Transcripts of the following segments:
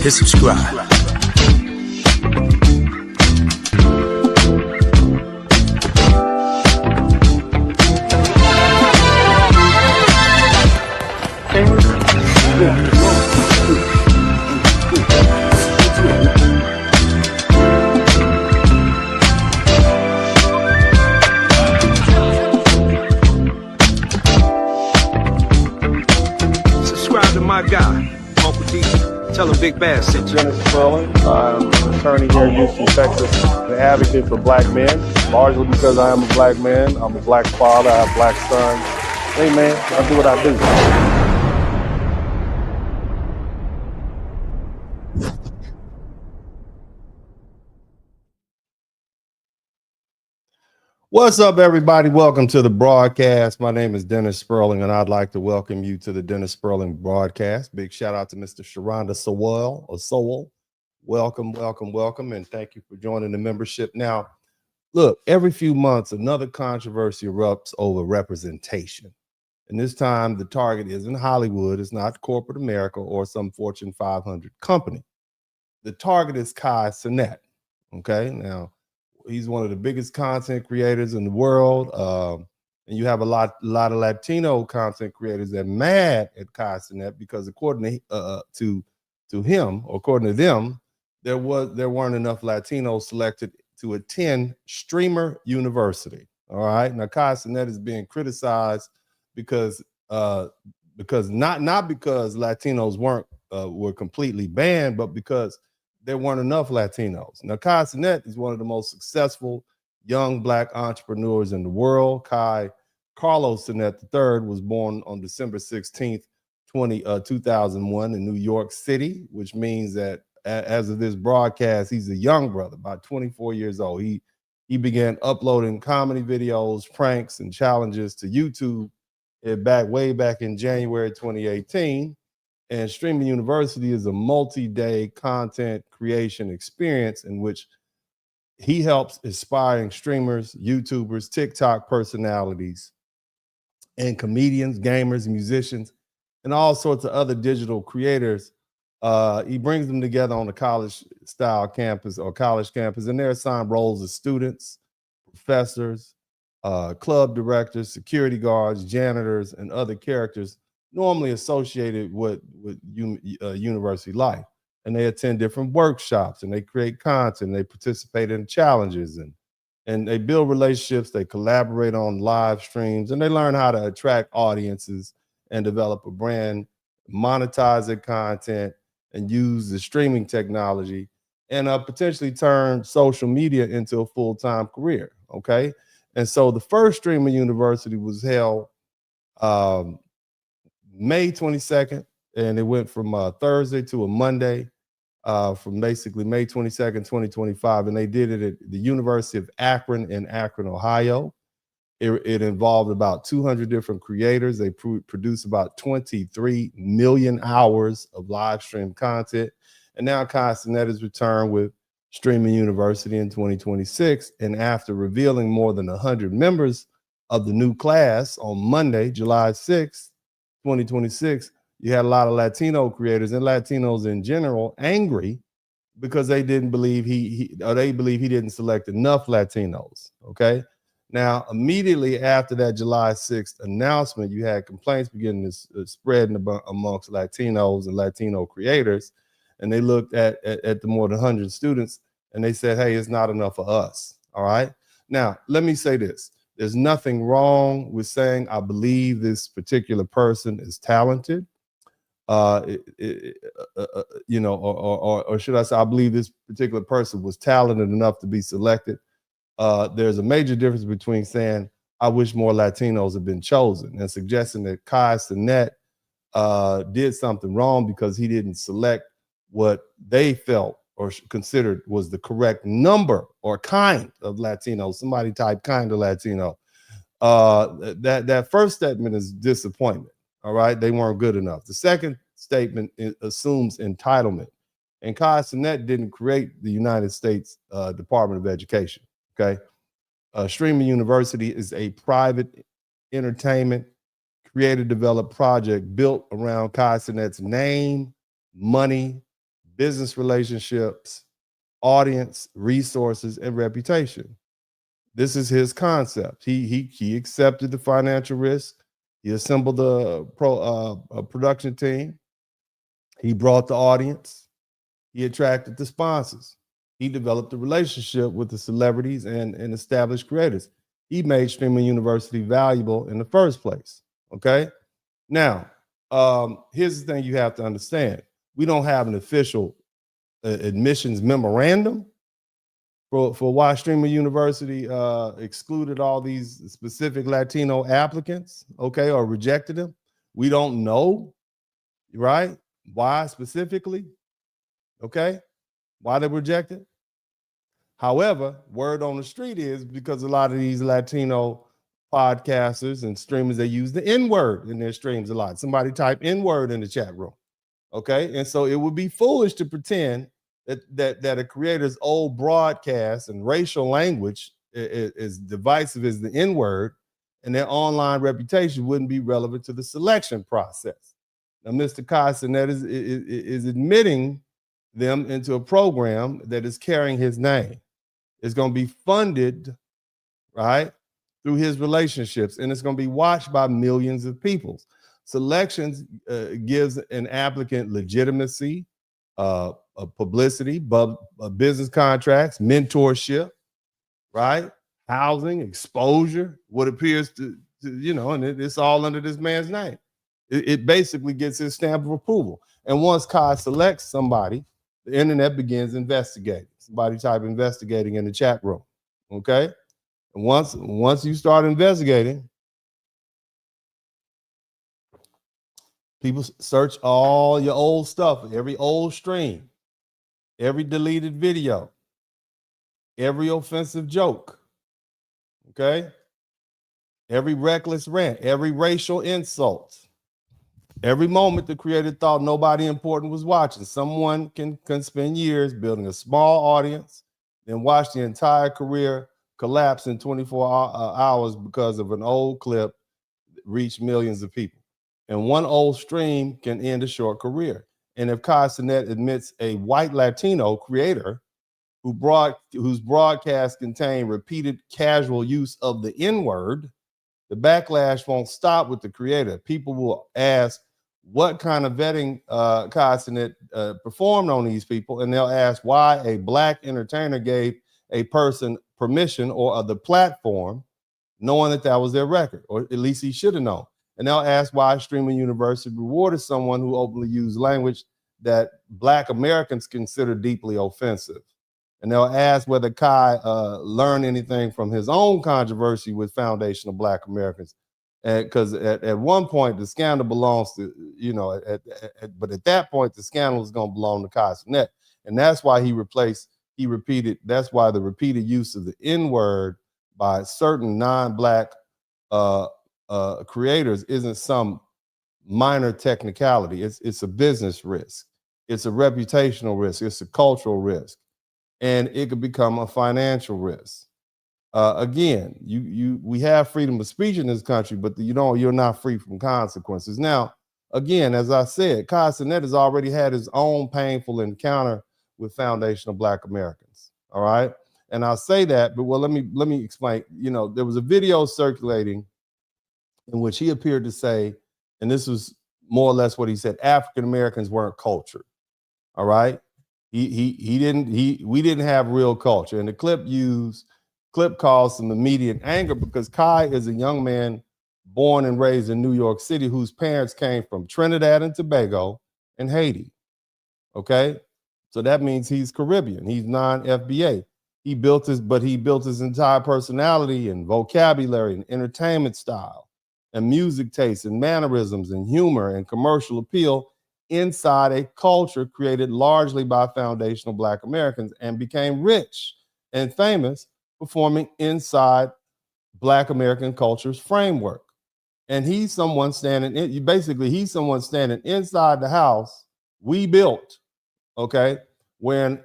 hit subscribe. Subscribe to my guy, Uncle D. Tell him Big Bass sent you. Spurling. I'm an attorney here in Houston, Texas, an advocate for black men, largely because I am a black man. I'm a black father, I have black sons. Hey man, I do what I do. What's up, everybody? Welcome to the broadcast. My name is Dennis Spurling, and I'd like to welcome you to the Dennis Spurling broadcast. Big shout out to Mr. Sharonda Sowell. Welcome, and thank you for joining the membership. Now, look, every few months, another controversy erupts over representation. And this time, the target isn't Hollywood, it's not corporate America or some Fortune 500 company. The target is Kai Cenat. Okay, now, he's one of the biggest content creators in the world, and you have a lot of Latino content creators that are mad at Kai Cenat because, according to him, or according to them, there weren't enough Latinos selected to attend Streamer University. All right, now Kai Cenat is being criticized because not because Latinos were completely banned, but because there weren't enough Latinos. Now, Kai Cenat is one of the most successful young black entrepreneurs in the world. Carlos Cenat III was born on December 16th, 2001 in New York City, which means that as of this broadcast, he's a young brother, about 24 years old. He began uploading comedy videos, pranks, and challenges to YouTube way back in January 2018. And Streaming University is a multi-day content creation experience in which he helps aspiring streamers, YouTubers, TikTok personalities, and comedians, gamers, musicians, and all sorts of other digital creators. He brings them together on a college-style campus or college campus, and they're assigned roles as students, professors, club directors, security guards, janitors, and other characters normally associated with university life. And they attend different workshops, and they create content, they participate in challenges, and they build relationships, they collaborate on live streams, and they learn how to attract audiences and develop a brand, monetize their content, and use the streaming technology, and potentially turn social media into a full-time career, okay? And so the first Streamer University was held May 22nd, and it went from Thursday to a Monday, from basically May 22nd, 2025, and they did it at the University of Akron in Akron, Ohio. It involved about 200 different creators. They produced about 23 million hours of live stream content, and now Kai Cenat has returned with Streaming University in 2026, and after revealing more than 100 members of the new class on Monday, July 6th, 2026, you had a lot of Latino creators and Latinos in general angry because they didn't believe they believe he didn't select enough Latinos. Okay. Now, immediately after that July 6th announcement, you had complaints beginning to spread amongst Latinos and Latino creators. And they looked at the more than 100 students and they said, hey, it's not enough for us. All right. Now, let me say this. There's nothing wrong with saying, I believe this particular person is talented. Or should I say, I believe this particular person was talented enough to be selected. There's a major difference between saying, I wish more Latinos had been chosen, and suggesting that Kai Cenat did something wrong because he didn't select what they felt or considered was the correct number or kind of Latino, somebody type kind of Latino. That first statement is disappointment. All right, they weren't good enough. The second statement assumes entitlement, and Kai Cenat didn't create the United States Department of Education. Okay, Streaming University is a private entertainment creator developed project built around Kai Cenat's name, money, business relationships, audience, resources, and reputation. This is his concept. He accepted the financial risk. He assembled a production team. He brought the audience. He attracted the sponsors. He developed a relationship with the celebrities and established creators. He made Streaming University valuable in the first place. Okay. Now, here's the thing you have to understand. We don't have an official admissions memorandum for why Streamer University excluded all these specific Latino applicants, okay, or rejected them. We don't know, right? Why specifically, okay? Why they rejected. However, word on the street is because a lot of these Latino podcasters and streamers, they use the N-word in their streams a lot. Somebody type N-word in the chat room, okay? And so it would be foolish to pretend that a creator's old broadcast and racial language is divisive as the N-word, and their online reputation wouldn't be relevant to the selection process. Now, Mr. Cenat is admitting them into a program that is carrying his name. It's going to be funded, right, through his relationships, and it's going to be watched by millions of people. Selections gives an applicant legitimacy, publicity, business contracts, mentorship, right? Housing, exposure, what appears to and it's all under this man's name. It basically gets his stamp of approval. And once Kai selects somebody, the internet begins investigating. Somebody type investigating in the chat room, okay? And once you start investigating, people search all your old stuff, every old stream, every deleted video, every offensive joke, okay? Every reckless rant, every racial insult, every moment the creator thought nobody important was watching. Someone can spend years building a small audience and watch the entire career collapse in 24 hours because of an old clip that reached millions of people. And one old stream can end a short career. And if Cenat admits a white Latino creator whose broadcasts contain repeated casual use of the N-word, the backlash won't stop with the creator. People will ask what kind of vetting Cenat performed on these people, and they'll ask why a black entertainer gave a person permission or the platform, knowing that was their record, or at least he should have known. And they'll ask why Streaming University rewarded someone who openly used language that Black Americans consider deeply offensive. And they'll ask whether Kai learned anything from his own controversy with Foundation of Black Americans. Because at one point, the scandal belongs to, but at that point, the scandal is going to belong to Cenat. And that's why that's why the repeated use of the N-word by certain non-Black creators isn't some minor technicality. It's a business risk. It's a reputational risk. It's a cultural risk. And it could become a financial risk. Again, we have freedom of speech in this country, but you're not free from consequences. Now, again, as I said, Cenat has already had his own painful encounter with Foundation of Black Americans. All right. And I'll say that, but let me explain. There was a video circulating in which he appeared to say, and this was more or less what he said, African Americans weren't cultured. All right. We didn't have real culture. And the clip caused some immediate anger because Kai is a young man born and raised in New York City whose parents came from Trinidad and Tobago and Haiti. Okay. So that means he's Caribbean. He's non-FBA. He built his entire personality and vocabulary and entertainment style and music taste and mannerisms and humor and commercial appeal inside a culture created largely by foundational Black Americans, and became rich and famous performing inside Black American culture's framework. And he's someone standing inside the house we built, okay, when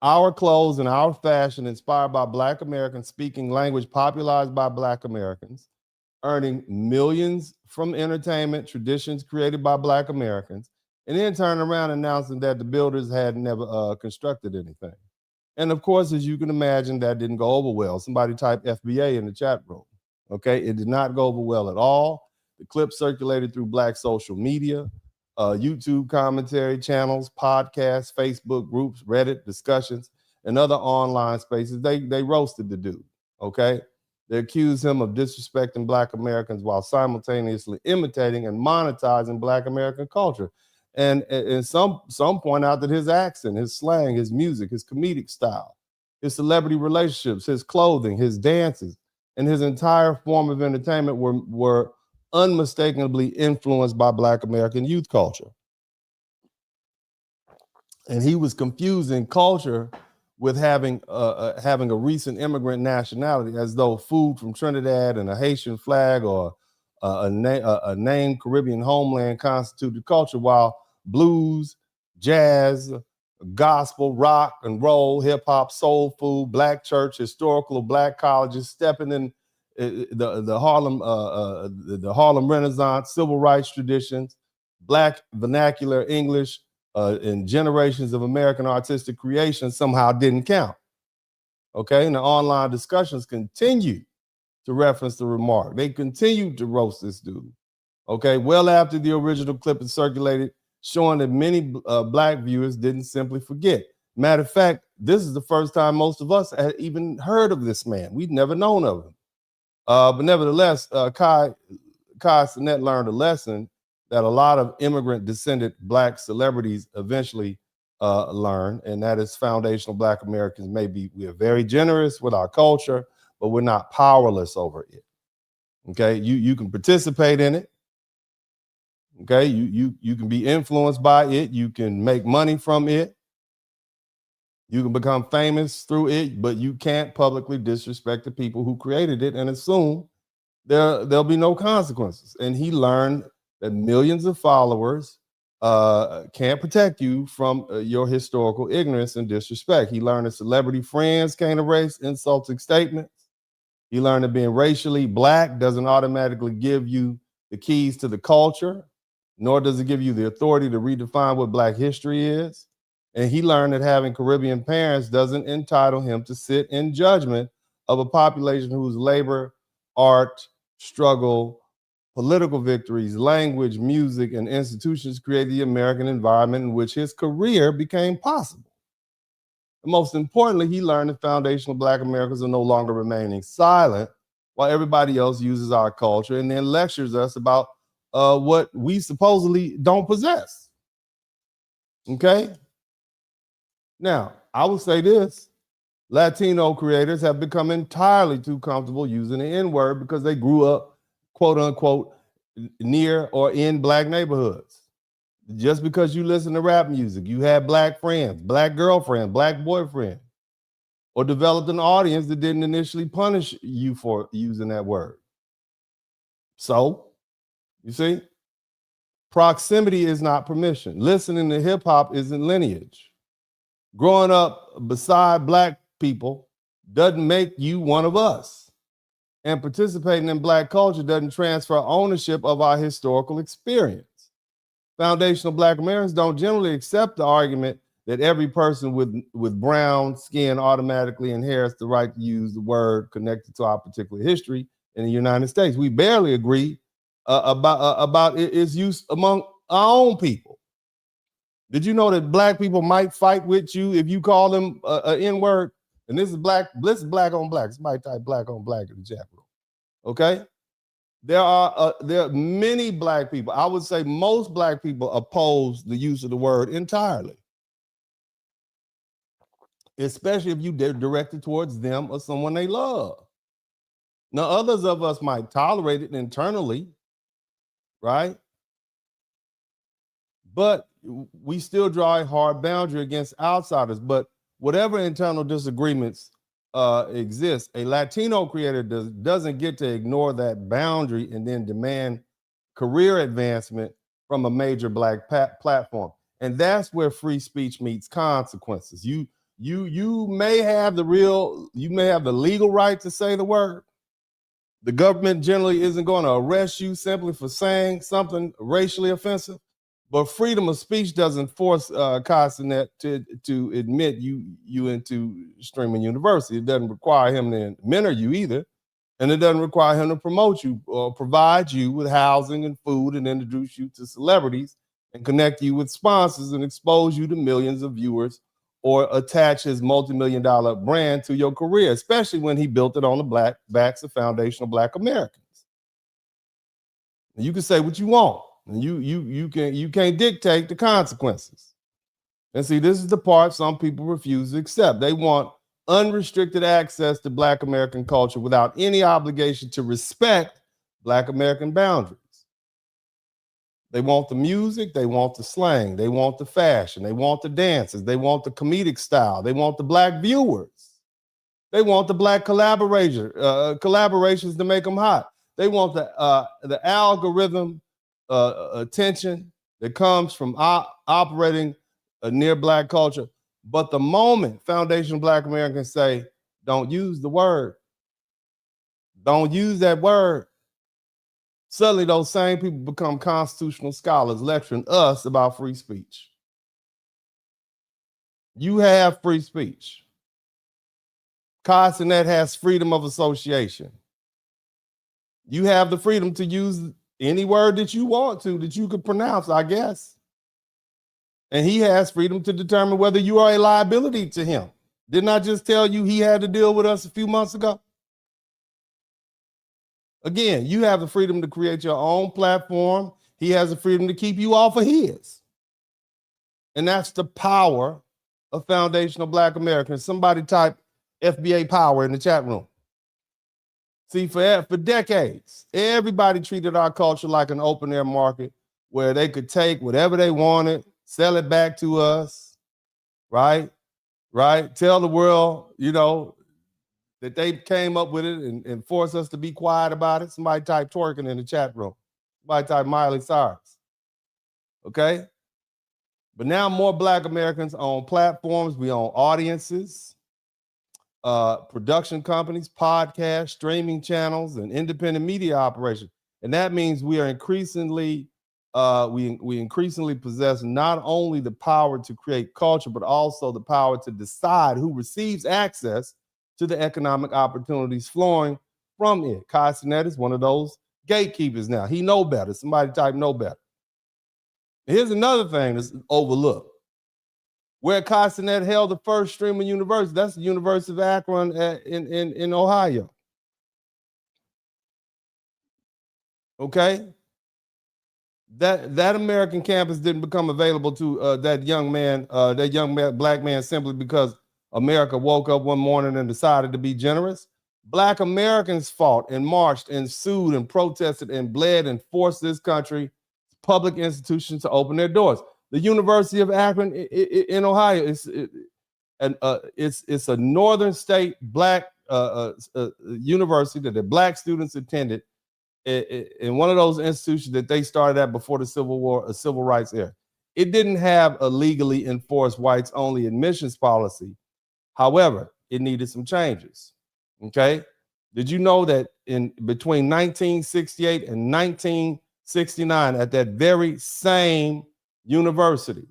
our clothes and our fashion inspired by Black Americans, speaking language popularized by Black Americans, earning millions from entertainment traditions created by Black Americans, and then turning around announcing that the builders had never constructed anything. And of course, as you can imagine, that didn't go over well. Somebody typed FBA in the chat room. Okay, it did not go over well at all. The clip circulated through Black social media, YouTube commentary channels, podcasts, Facebook groups, Reddit discussions, and other online spaces. They roasted the dude. Okay, they accused him of disrespecting Black Americans while simultaneously imitating and monetizing Black American culture. And some point out that his accent, his slang, his music, his comedic style, his celebrity relationships, his clothing, his dances, and his entire form of entertainment were unmistakably influenced by Black American youth culture. And he was confusing culture with having a recent immigrant nationality, as though food from Trinidad and a Haitian flag or a named Caribbean homeland constituted culture, while blues, jazz, gospel, rock and roll, hip hop, soul food, Black church, historical Black colleges, stepping in the Harlem Renaissance, civil rights traditions, Black vernacular English, and generations of American artistic creation somehow didn't count. Okay, and the online discussions continue to reference the remark. They continued to roast this dude. Okay, well after the original clip is circulated, showing that many Black viewers didn't simply forget. Matter of fact, this is the first time most of us had even heard of this man. We'd never known of him. But nevertheless, Kai Cenat learned a lesson that a lot of immigrant descended Black celebrities eventually learn, and that is foundational Black Americans we are very generous with our culture, but we're not powerless over it. Okay, you can participate in it. Okay, you can be influenced by it. You can make money from it. You can become famous through it, but you can't publicly disrespect the people who created it and assume there'll be no consequences. And he learned that millions of followers can't protect you from your historical ignorance and disrespect. He learned that celebrity friends can't erase insulting statements. He learned that being racially Black doesn't automatically give you the keys to the culture, nor does it give you the authority to redefine what Black history is. And he learned that having Caribbean parents doesn't entitle him to sit in judgment of a population whose labor, art, struggle, political victories, language, music, and institutions created the American environment in which his career became possible. And most importantly, he learned that foundational Black Americans are no longer remaining silent while everybody else uses our culture and then lectures us about what we supposedly don't possess. Okay? Now, I would say this. Latino creators have become entirely too comfortable using the N-word because they grew up, quote unquote, near or in Black neighborhoods. Just because you listen to rap music, you had Black friends, Black girlfriend, Black boyfriend, or developed an audience that didn't initially punish you for using that word. So, you see, proximity is not permission. Listening to hip hop isn't lineage. Growing up beside Black people doesn't make you one of us. And participating in Black culture doesn't transfer ownership of our historical experience. Foundational Black Americans don't generally accept the argument that every person with brown skin automatically inherits the right to use the word connected to our particular history in the United States. We barely agree about its use among our own people. Did you know that Black people might fight with you if you call them an N-word? And this is black on black. Somebody type black on black in the chat room. Okay? There are many Black people. I would say most Black people oppose the use of the word entirely, especially if you direct it towards them or someone they love. Now, others of us might tolerate it internally, right? But we still draw a hard boundary against outsiders. But whatever internal disagreements exist, a Latino creator doesn't get to ignore that boundary and then demand career advancement from a major Black platform. And that's where free speech meets consequences. You may have the legal right to say the word. The government generally isn't going to arrest you simply for saying something racially offensive. But freedom of speech doesn't force Cenat to admit you into streaming university. It doesn't require him to mentor you either. And it doesn't require him to promote you or provide you with housing and food and introduce you to celebrities and connect you with sponsors and expose you to millions of viewers or attach his multi-million-dollar brand to your career, especially when he built it on the backs of foundational Black Americans. And you can say what you want, and you can't dictate the consequences. And see, this is the part some people refuse to accept. They want unrestricted access to Black American culture without any obligation to respect Black American boundaries. They want the music, they want the slang, they want the fashion, they want the dances, they want the comedic style, they want the Black viewers, they want the Black collaborations to make them hot. They want the algorithm attention that comes from operating near Black culture. But the moment foundational Black Americans say, don't use the word, don't use that word, suddenly those same people become constitutional scholars lecturing us about free speech. You have free speech. Cenat has freedom of association. You have the freedom to use any word that you want to, that you could pronounce, I guess. And he has freedom to determine whether you are a liability to him. Didn't I just tell you he had to deal with us a few months ago? Again, you have the freedom to create your own platform. He has the freedom to keep you off of his. And that's the power of foundational Black Americans. Somebody type FBA power in the chat room. See, for decades, everybody treated our culture like an open air market where they could take whatever they wanted, sell it back to us, right? Tell the world, that they came up with it and force us to be quiet about it. Somebody type twerking in the chat room. Somebody type Miley Cyrus. Okay? But now more Black Americans own platforms. We own audiences, production companies, podcasts, streaming channels, and independent media operations. And that means we are increasingly, we increasingly possess not only the power to create culture, but also the power to decide who receives access to the economic opportunities flowing from it. Cenat is one of those gatekeepers now. He know better. Somebody type know better. Here's another thing that's overlooked. Where Cenat held the first streaming university, that's the University of Akron in Ohio. Okay? That American campus didn't become available to that young Black man simply because America woke up one morning and decided to be generous. Black Americans fought and marched and sued and protested and bled and forced this country, public institutions, to open their doors. The University of Akron in Ohio it's a northern state Black university that the Black students attended in one of those institutions that they started at before the Civil War, a civil rights era. It didn't have a legally enforced whites only admissions policy. However, it needed some changes. Okay. Did you know that in between 1968 and 1969, at that very same university,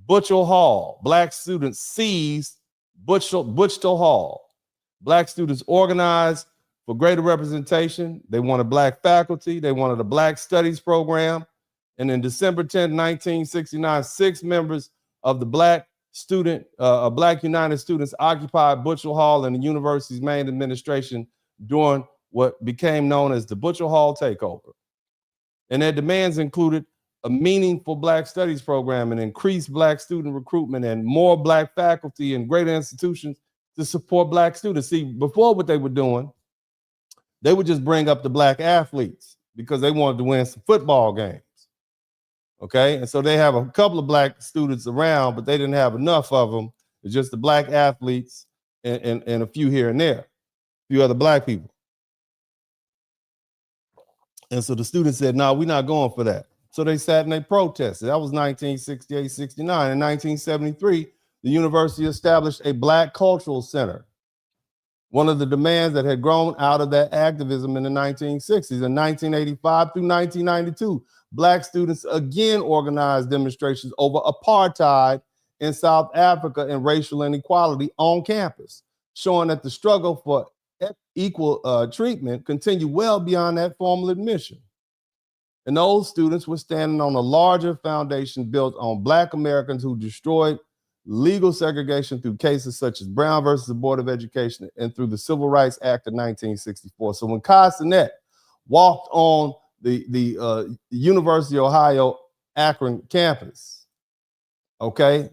Butchell Hall, Black students seized Butchell Hall. Black students organized for greater representation. They wanted Black faculty. They wanted a Black studies program. And in December 10, 1969, 6 members of the Black United Students occupied Butchell Hall and the university's main administration during what became known as the Butchell Hall takeover. And their demands included a meaningful Black studies program and increased Black student recruitment and more Black faculty and greater institutions to support Black students. See, before what they were doing, they would just bring up the Black athletes because they wanted to win some football games. Okay, and so they have a couple of Black students around, but they didn't have enough of them. It's just the Black athletes and a few here and there, a few other Black people. And so the students said, no, we're not going for that. So they sat and they protested. That was 1968, 69. In 1973, the university established a Black Cultural Center, one of the demands that had grown out of that activism in the 1960s. In 1985 through 1992, Black students again organized demonstrations over apartheid in South Africa and racial inequality on campus, showing that the struggle for equal treatment continued well beyond that formal admission. And those students were standing on a larger foundation built on Black Americans who destroyed legal segregation through cases such as Brown versus the Board of Education and through the Civil Rights Act of 1964. So when Cenat walked on the University of Ohio Akron campus, okay,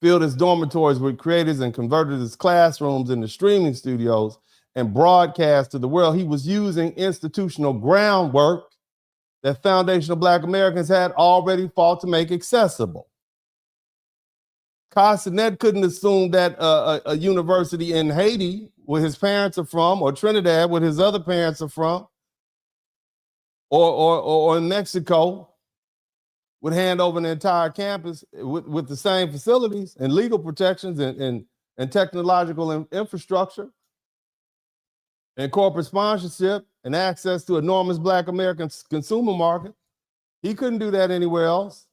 filled his dormitories with creators and converted his classrooms into streaming studios and broadcast to the world, he was using institutional groundwork that foundational Black Americans had already fought to make accessible. Cenat couldn't assume that a university in Haiti, where his parents are from, or Trinidad, where his other parents are from, or in Mexico, would hand over an entire campus with the same facilities and legal protections and technological infrastructure and corporate sponsorship and access to enormous Black American consumer market. He couldn't do that anywhere else.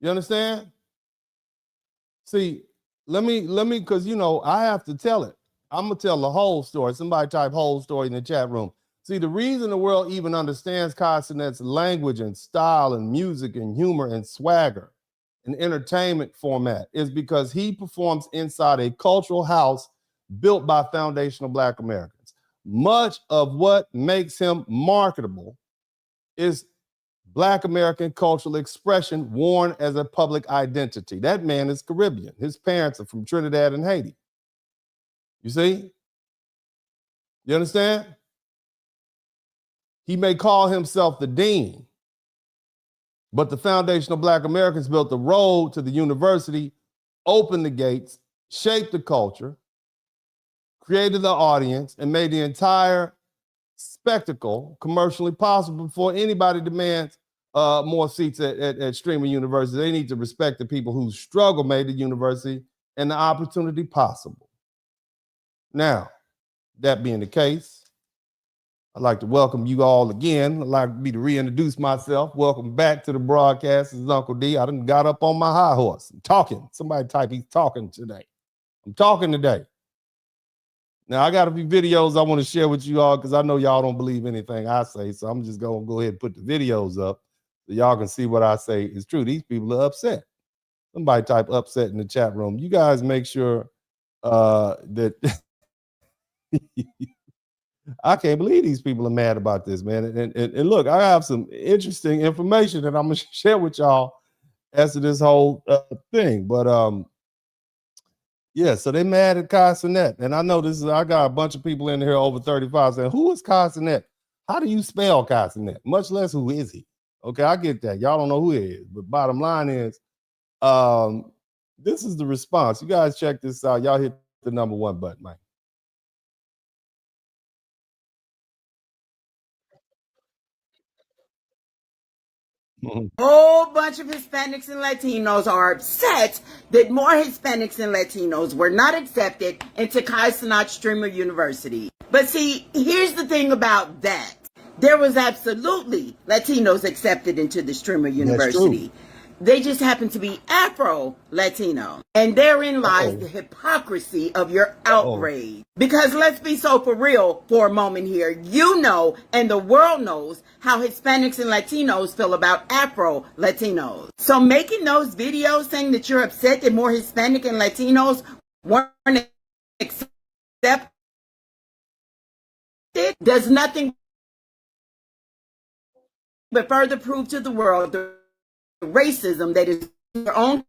You understand? See, let me, because, you know, I have to tell it. I'm going to tell the whole story. Somebody type whole story in the chat room. See, the reason the world even understands Cenat's language and style and music and humor and swagger and entertainment format is because he performs inside a cultural house built by foundational Black Americans. Much of what makes him marketable is Black American cultural expression worn as a public identity. That man is Caribbean. His parents are from Trinidad and Haiti. You see? You understand? He may call himself the dean, but the foundational Black Americans built the road to the university, opened the gates, shaped the culture, created the audience, and made the entire spectacle commercially possible before anybody demands more seats at streaming university. They need to respect the people whose struggle made the university and the opportunity possible. Now, that being the case, I'd like to welcome you all again. I'd like me to reintroduce myself. Welcome back to the broadcast. This is Uncle D. I done got up on my high horse. I'm talking. Somebody type he's talking today. I'm talking today. Now, I got a few videos I want to share with you all because I know y'all don't believe anything I say. So I'm just going to go ahead and put the videos up so y'all can see what I say is true. These people are upset. Somebody type upset in the chat room. You guys make sure that I can't believe these people are mad about this, man. And look, I have some interesting information that I'm going to share with y'all as to this whole thing. But yeah, so they mad at Cenat. And I know this is, I got a bunch of people in here over 35 saying, who is Cenat? How do you spell Cenat? Much less who is he? Okay, I get that. Y'all don't know who he is. But bottom line is, this is the response. You guys check this out. Y'all hit the #1 button, man. Whole bunch of Hispanics and Latinos are upset that more Hispanics and Latinos were not accepted into Cenat Streamer University. But see, here's the thing about that. There was absolutely Latinos accepted into the Streamer University. They just happen to be Afro-Latino. And therein lies the hypocrisy of your outrage. Because let's be so for real for a moment here. You know, and the world knows how Hispanics and Latinos feel about Afro-Latinos. So making those videos saying that you're upset that more Hispanic and Latinos weren't accepted does nothing but further prove to the world the racism that is your own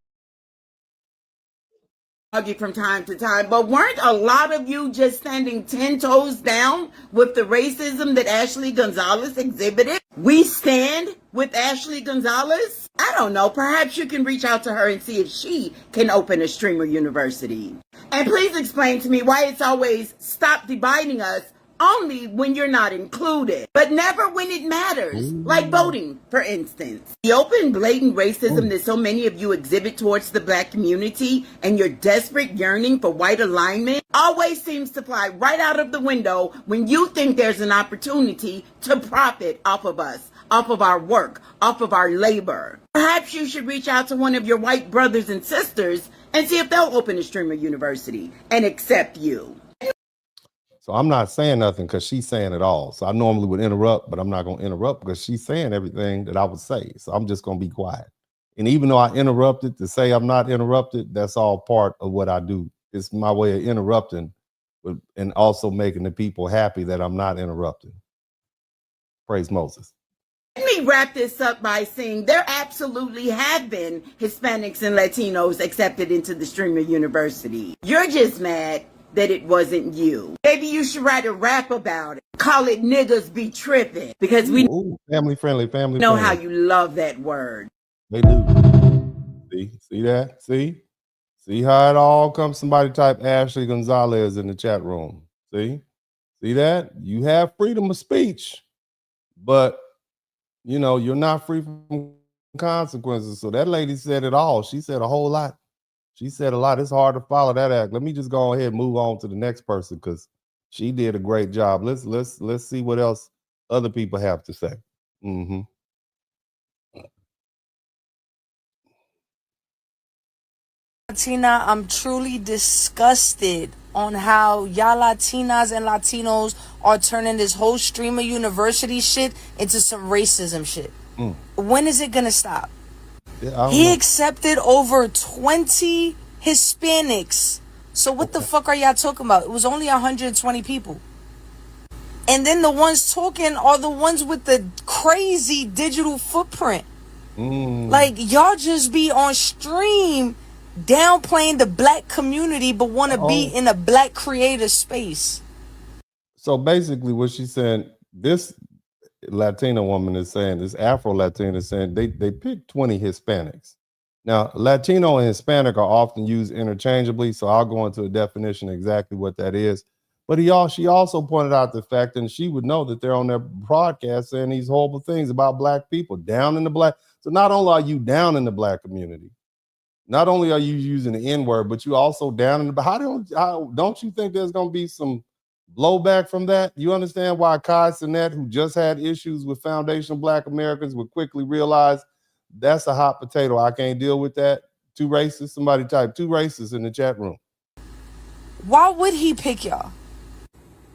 argue from time to time. But weren't a lot of you just standing 10 toes down with the racism that Ashley Gonzalez exhibited? We stand with Ashley Gonzalez? I don't know. Perhaps you can reach out to her and see if she can open a streamer university. And please explain to me why it's always stop dividing us only when you're not included, but never when it matters, like voting, for instance. The open, blatant racism that so many of you exhibit towards the Black community and your desperate yearning for white alignment always seems to fly right out of the window when you think there's an opportunity to profit off of us, off of our work, off of our labor. Perhaps you should reach out to one of your white brothers and sisters and see if they'll open a streamer university and accept you. So I'm not saying nothing because she's saying it all. So I normally would interrupt, but I'm not going to interrupt because she's saying everything that I would say. So I'm just going to be quiet. And even though I interrupted to say I'm not interrupted, that's all part of what I do. It's my way of interrupting and also making the people happy that I'm not interrupting. Praise Moses. Let me wrap this up by saying there absolutely have been Hispanics and Latinos accepted into the streamer university. You're just mad that it wasn't you. Maybe you should write a rap about it. Call it niggas be tripping, because we family friendly, know how you love that word. They do. See that? See how it all comes. Somebody type Ashley Gonzalez in the chat room. See that? You have freedom of speech, but you know, you're not free from consequences. So that lady said it all. She said a whole lot. She said a lot. It's hard to follow that act. Let me just go ahead and move on to the next person because she did a great job. Let's see what else other people have to say. Latina, I'm truly disgusted on how y'all Latinas and Latinos are turning this whole streamer university shit into some racism shit. When is it gonna stop? Yeah, he accepted over 20 Hispanics. So what the fuck are y'all talking about? It was only 120 people. And then the ones talking are the ones with the crazy digital footprint. Like, y'all just be on stream downplaying the Black community but want to be in a Black creator space. So basically what she's saying, this Latina woman is saying, this Afro-Latina is saying they picked 20 Hispanics. Now, Latino and Hispanic are often used interchangeably, so I'll go into a definition of exactly what that is. But she also pointed out the fact, and she would know that they're on their broadcast saying these horrible things about Black people, down in the Black. So not only are you down in the Black community, not only are you using the N-word, but you also down in the, how don't you think there's going to be some blowback from that? You understand why Cenat, who just had issues with foundational Black Americans, would quickly realize that's a hot potato. I can't deal with that. Too racist. Somebody type too racist in the chat room. Why would he pick y'all?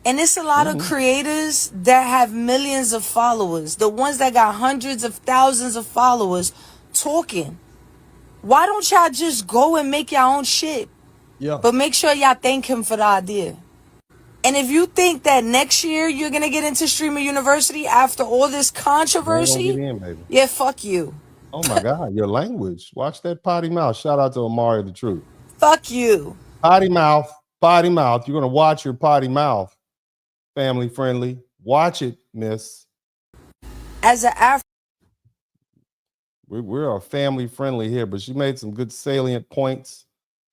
And it's a lot of creators that have millions of followers. The ones that got hundreds of thousands of followers talking. Why don't y'all just go and make your own shit? Yeah. But make sure y'all thank him for the idea. And if you think that next year you're going to get into streamer university after all this controversy, yeah, fuck you. Oh my God, your language. Watch that potty mouth. Shout out to Amari the Truth. Fuck you. Potty mouth, potty mouth. You're going to watch your potty mouth. Family friendly. Watch it, miss. As an we're family friendly here, but she made some good salient points.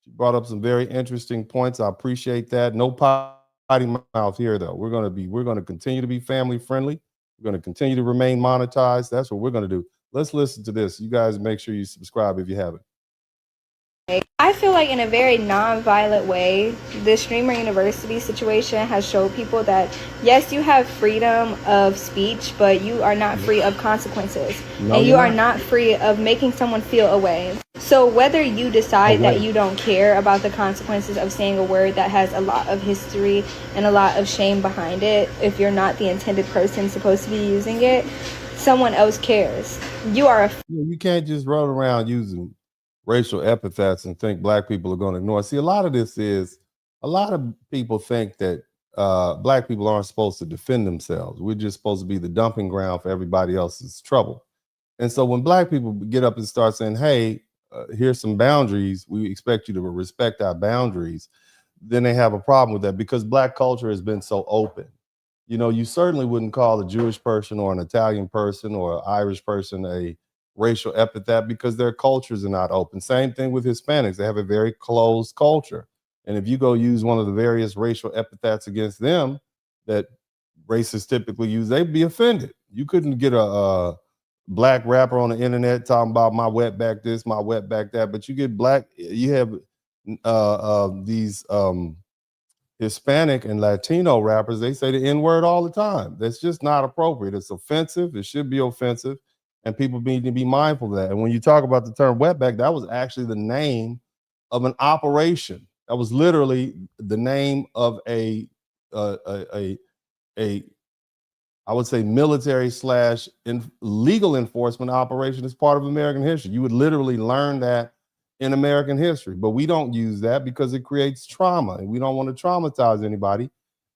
She brought up some very interesting points. I appreciate that. No potty mouth here, though. We're going to continue to be family friendly. We're going to continue to remain monetized. That's what we're going to do. Let's listen to this. You guys make sure you subscribe if you haven't. I feel like in a very non-violent way, the streamer university situation has showed people that, yes, you have freedom of speech, but you are not free of consequences. And you are not free of making someone feel a way. So whether you decide that you don't care about the consequences of saying a word that has a lot of history and a lot of shame behind it, if you're not the intended person supposed to be using it, someone else cares. You can't just run around using racial epithets and think Black people are going to ignore. See, a lot of people think that Black people aren't supposed to defend themselves. We're just supposed to be the dumping ground for everybody else's trouble. And so when Black people get up and start saying, hey, here's some boundaries, we expect you to respect our boundaries, then they have a problem with that because Black culture has been so open. You know, you certainly wouldn't call a Jewish person or an Italian person or an Irish person a racial epithet because their cultures are not open. Same thing with Hispanics. They have a very closed culture. And if you go use one of the various racial epithets against them that racists typically use, they'd be offended. You couldn't get a black rapper on the internet talking about my wetback this, my wetback that, but you have these Hispanic and Latino rappers, they say the N-word all the time. That's just not appropriate. It's offensive. It should be offensive. And people need to be mindful of that. And when you talk about the term wetback, that was actually the name of an operation. That was literally the name of a I would say military / legal enforcement operation as part of American history. You would literally learn that in American history, but we don't use that because it creates trauma and we don't want to traumatize anybody.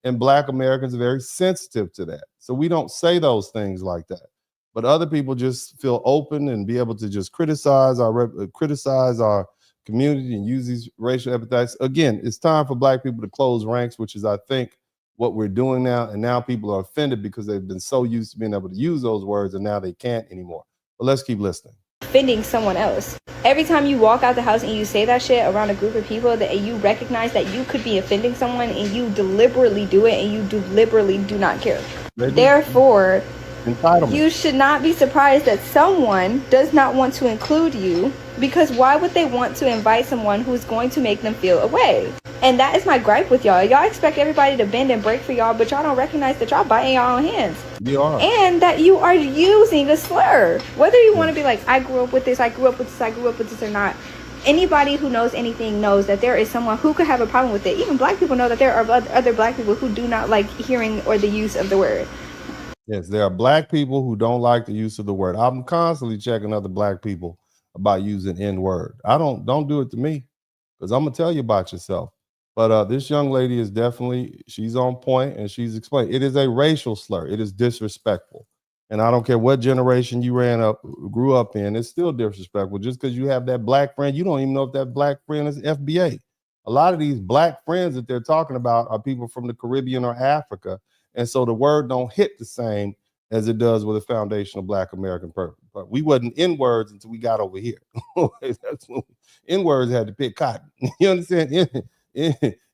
And Black Americans are very sensitive to that. So we don't say those things like that. But other people just feel open and be able to just criticize our community and use these racial epithets. Again, it's time for Black people to close ranks, which is, I think, what we're doing now. And now people are offended because they've been so used to being able to use those words and now they can't anymore. But let's keep listening. Offending someone else. Every time you walk out the house and you say that shit around a group of people, that you recognize that you could be offending someone and you deliberately do it and you deliberately do not care. Therefore, you should not be surprised that someone does not want to include you, because why would they want to invite someone who's going to make them feel away? And that is my gripe with y'all. Y'all expect everybody to bend and break for y'all, but y'all don't recognize that y'all biting your own hands. You are. And that you are using a slur. Whether you want to be like, I grew up with this, I grew up with this, I grew up with this or not. Anybody who knows anything knows that there is someone who could have a problem with it. Even Black people know that there are other Black people who do not like hearing or the use of the word. Yes, there are Black people who don't like the use of the word. I'm constantly checking other Black people about using N-word. Don't do it to me, because I'm gonna tell you about yourself. But this young lady is she's on point, and she's explained it is a racial slur. It is disrespectful, and I don't care what generation you grew up in. It's still disrespectful. Just because you have that Black friend, you don't even know if that Black friend is FBA. A lot of these Black friends that they're talking about are people from the Caribbean or Africa. And so the word don't hit the same as it does with a foundational Black American purpose. But we wasn't N-words until we got over here. That's when N-words had to pick cotton. You understand?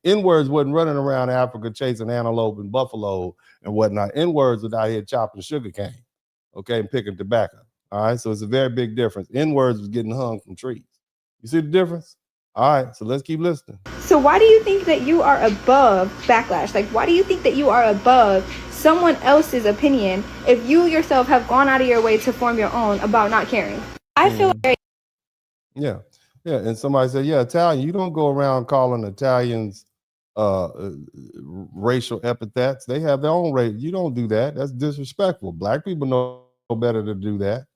N-words wasn't running around Africa chasing antelope and buffalo and whatnot. N-words was out here chopping sugar cane, okay, and picking tobacco. All right, so it's a very big difference. N-words was getting hung from trees. You see the difference? All right, so let's keep listening. So why do you think that you are above backlash? Like, why do you think that you are above someone else's opinion if you yourself have gone out of your way to form your own about not caring? I feel very... Yeah. And somebody said, yeah, Italian. You don't go around calling Italians racial epithets. They have their own race. You don't do that. That's disrespectful. Black people know better to do that.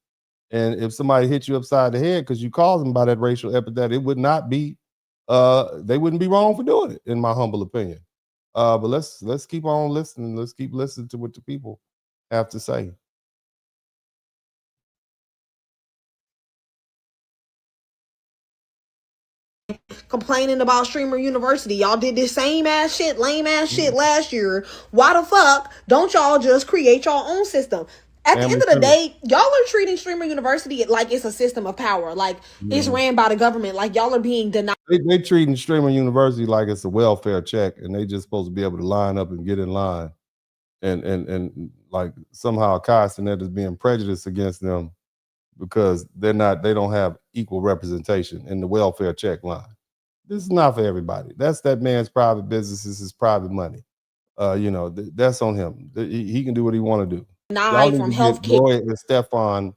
And if somebody hit you upside the head because you called them by that racial epithet, it would not be, they wouldn't be wrong for doing it, in my humble opinion. But let's keep on listening. Let's keep listening to what the people have to say. Complaining about Streamer University. Y'all did this same ass shit, lame ass shit last year. Why the fuck don't y'all just create your own system? At the end of the day, y'all are treating Streamer University like it's a system of power, like it's ran by the government, like y'all are being denied. They treating Streamer University like it's a welfare check, and they just supposed to be able to line up and get in line, and like somehow Cenat is being prejudiced against them because they don't have equal representation in the welfare check line. This is not for everybody. That's that man's private business. This is private money. That's on him. He can do what he want to do. From healthcare. And Stefan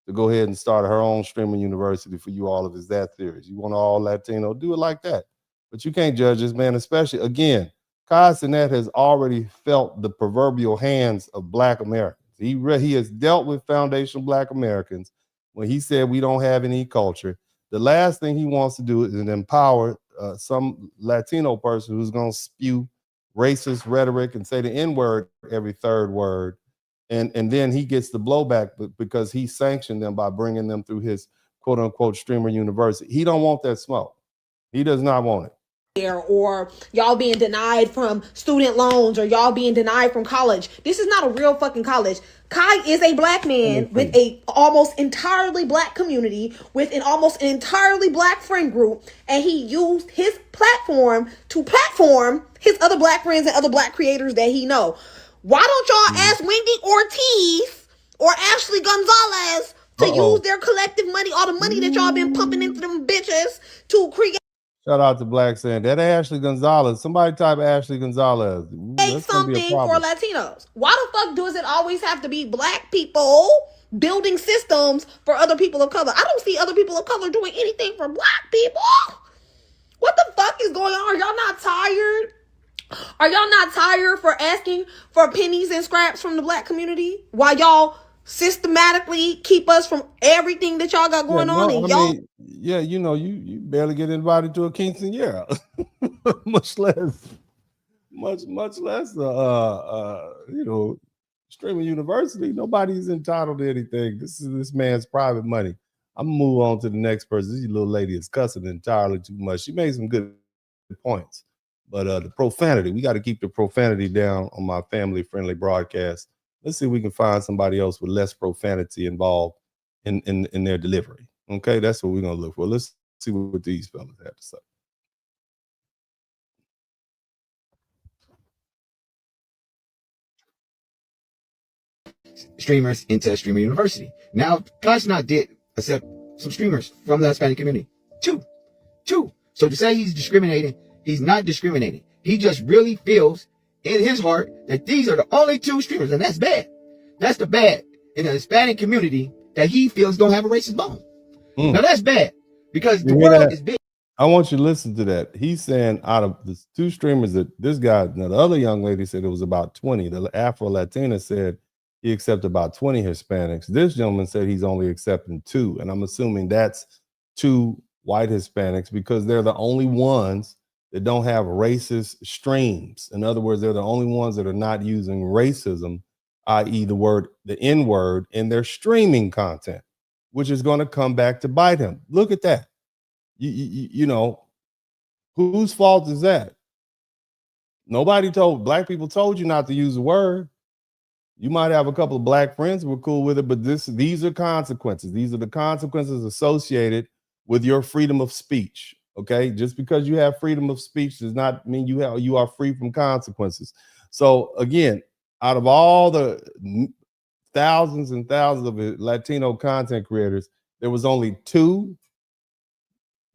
to go ahead and start her own streaming university for you all if it's that serious. You want all Latino, do it like that. But you can't judge this man, especially, again, Cenat has already felt the proverbial hands of Black Americans. He has dealt with foundational Black Americans when he said we don't have any culture. The last thing he wants to do is empower some Latino person who's going to spew racist rhetoric and say the N-word every third word. And then he gets the blowback because he sanctioned them by bringing them through his quote unquote Streamer University. He don't want that smoke. He does not want it. Or y'all being denied from student loans, or y'all being denied from college. This is not a real fucking college. Kai is a Black man with a almost entirely Black community, with an almost entirely Black friend group, and he used his platform to platform his other Black friends and other Black creators that he know. Why don't y'all ask Wendy Ortiz or Ashley Gonzalez to use their collective money, all the money that y'all been pumping into them bitches to create Shout out to Black saying that Ashley Gonzalez. Somebody type Ashley Gonzalez. something for Latinos? Why the fuck does it always have to be Black people building systems for other people of color? I don't see other people of color doing anything for Black people. What the fuck is going on? Are y'all not tired? Are y'all not tired for asking for pennies and scraps from the Black community while y'all systematically keep us from everything that y'all got going on? And y'all, yeah, you know, you barely get invited to a quinceañera, much less, you know, streaming university. Nobody's entitled to anything. This is this man's private money. I'm gonna move on to the next person. This little lady is cussing entirely too much. She made some good points, but the profanity, we got to keep the profanity down on my family-friendly broadcast. Let's see if we can find somebody else with less profanity involved in their delivery. Okay, that's what we're gonna look for. Let's see what these fellas have to say. Streamers into Streamer University. Now, Cenat did accept some streamers from the Hispanic community. Two. So to say he's discriminating, he's not discriminating. He just really feels in his heart that these are the only two streamers, and that's bad. That's the bad in the Hispanic community that he feels don't have a racist bone. Now that's bad because the world is big. I want you to listen to that. He's saying out of the two streamers that this guy, now the other young lady said it was about 20. The Afro-Latina said he accepted about 20 Hispanics. This gentleman said he's only accepting 2. And I'm assuming that's 2 white Hispanics because they're the only ones that don't have racist streams. In other words, they're the only ones that are not using racism, i.e. the N-word in their streaming content, which is going to come back to bite him. Look at that. You know, whose fault is that? Nobody Black people told you not to use the word. You might have a couple of Black friends who were cool with it, but these are consequences. These are the consequences associated with your freedom of speech. Okay, just because you have freedom of speech does not mean you are free from consequences. So again, out of all the thousands and thousands of Latino content creators, there was only 2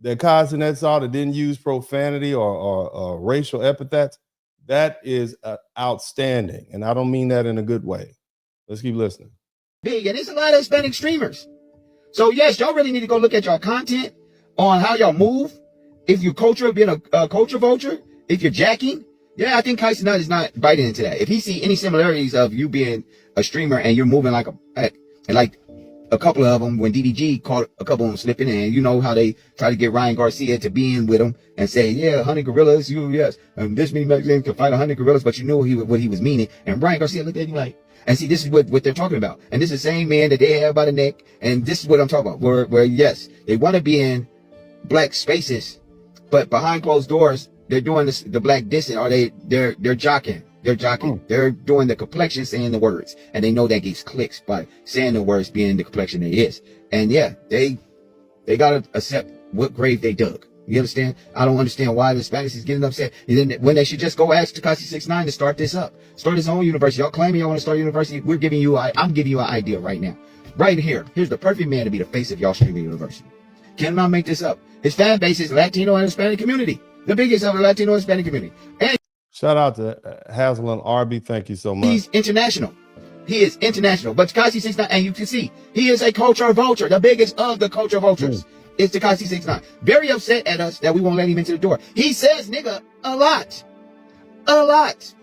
that Cenat saw that didn't use profanity or racial epithets. That is outstanding, and I don't mean that in a good way. Let's keep listening. Big, and it's a lot of Hispanic streamers. So yes, y'all really need to go look at y'all content on how y'all move. If you're being a culture vulture, if you're jacking, yeah, I think Cenat is not biting into that. If he see any similarities of you being a streamer and you're moving like a couple of them, when DDG caught a couple of them slipping, and you know how they try to get Ryan Garcia to be in with them and say, yeah, 100 gorillas, yes, and this many Mexicans can fight 100 gorillas, but you knew what he was meaning. And Ryan Garcia looked at you like, and see, this is what they're talking about. And this is the same man that they have by the neck, and this is what I'm talking about, where yes, they want to be in Black spaces, but behind closed doors, they're doing this, the Black dissing, or they're jocking. They're jocking. They're doing the complexion, saying the words, and they know that gets clicks by saying the words, being the complexion they is. And yeah, they gotta accept what grave they dug. You understand? I don't understand why the Hispanics is getting upset. When they should just go ask Tekashi 69 to start this up, start his own university. Y'all claiming y'all want to start a university. I'm giving you an idea right now, right here. Here's the perfect man to be the face of y'all streaming university. Cannot make this up. His fan base is Latino and Hispanic community, the biggest of the Latino and Hispanic community. And shout out to Hazel and Arby. Thank you so much. He's international. He is international. But Tekashi 69, and you can see, he is a culture vulture. The biggest of the culture vultures is Tekashi 69. Very upset at us that we won't let him into the door. He says nigga a lot. A lot.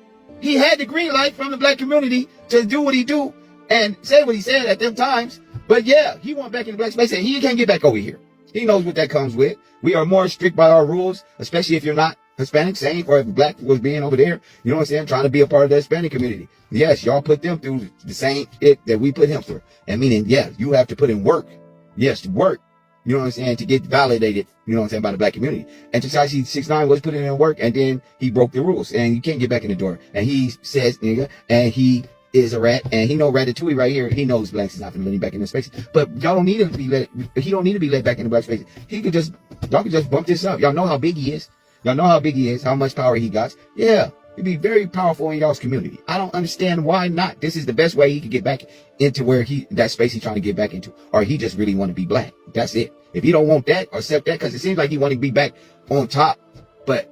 He had the green light from the Black community to do what he do and say what he said at them times. But yeah, he went back in the Black space and he can't get back over here. He knows what that comes with. We are more strict by our rules, especially if you're not Hispanic, same for if Black was being over there, you know what I'm saying, trying to be a part of the Hispanic community. Yes, y'all put them through the same shit that we put him through. And meaning, yeah, you have to put in work. Yes, work, you know what I'm saying, to get validated, you know what I'm saying, by the Black community. And Tekashi 69 was putting in work, and then he broke the rules, and you can't get back in the door. And he says, nigga, and he is a rat, and he know Ratatouille right here. He knows Blacks is not going to let him back in the space. But y'all don't need him to be let. He don't need to be let back in the Black space. Y'all could just bump this up. Y'all know how big he is. Y'all know how big he is, how much power he got. Yeah, He'd be very powerful in y'all's community. I don't understand why not. This is the best way he could get back into where that space he's trying to get back into. Or he just really want to be black. That's it. If he don't want that or accept that, because it seems like he want to be back on top. But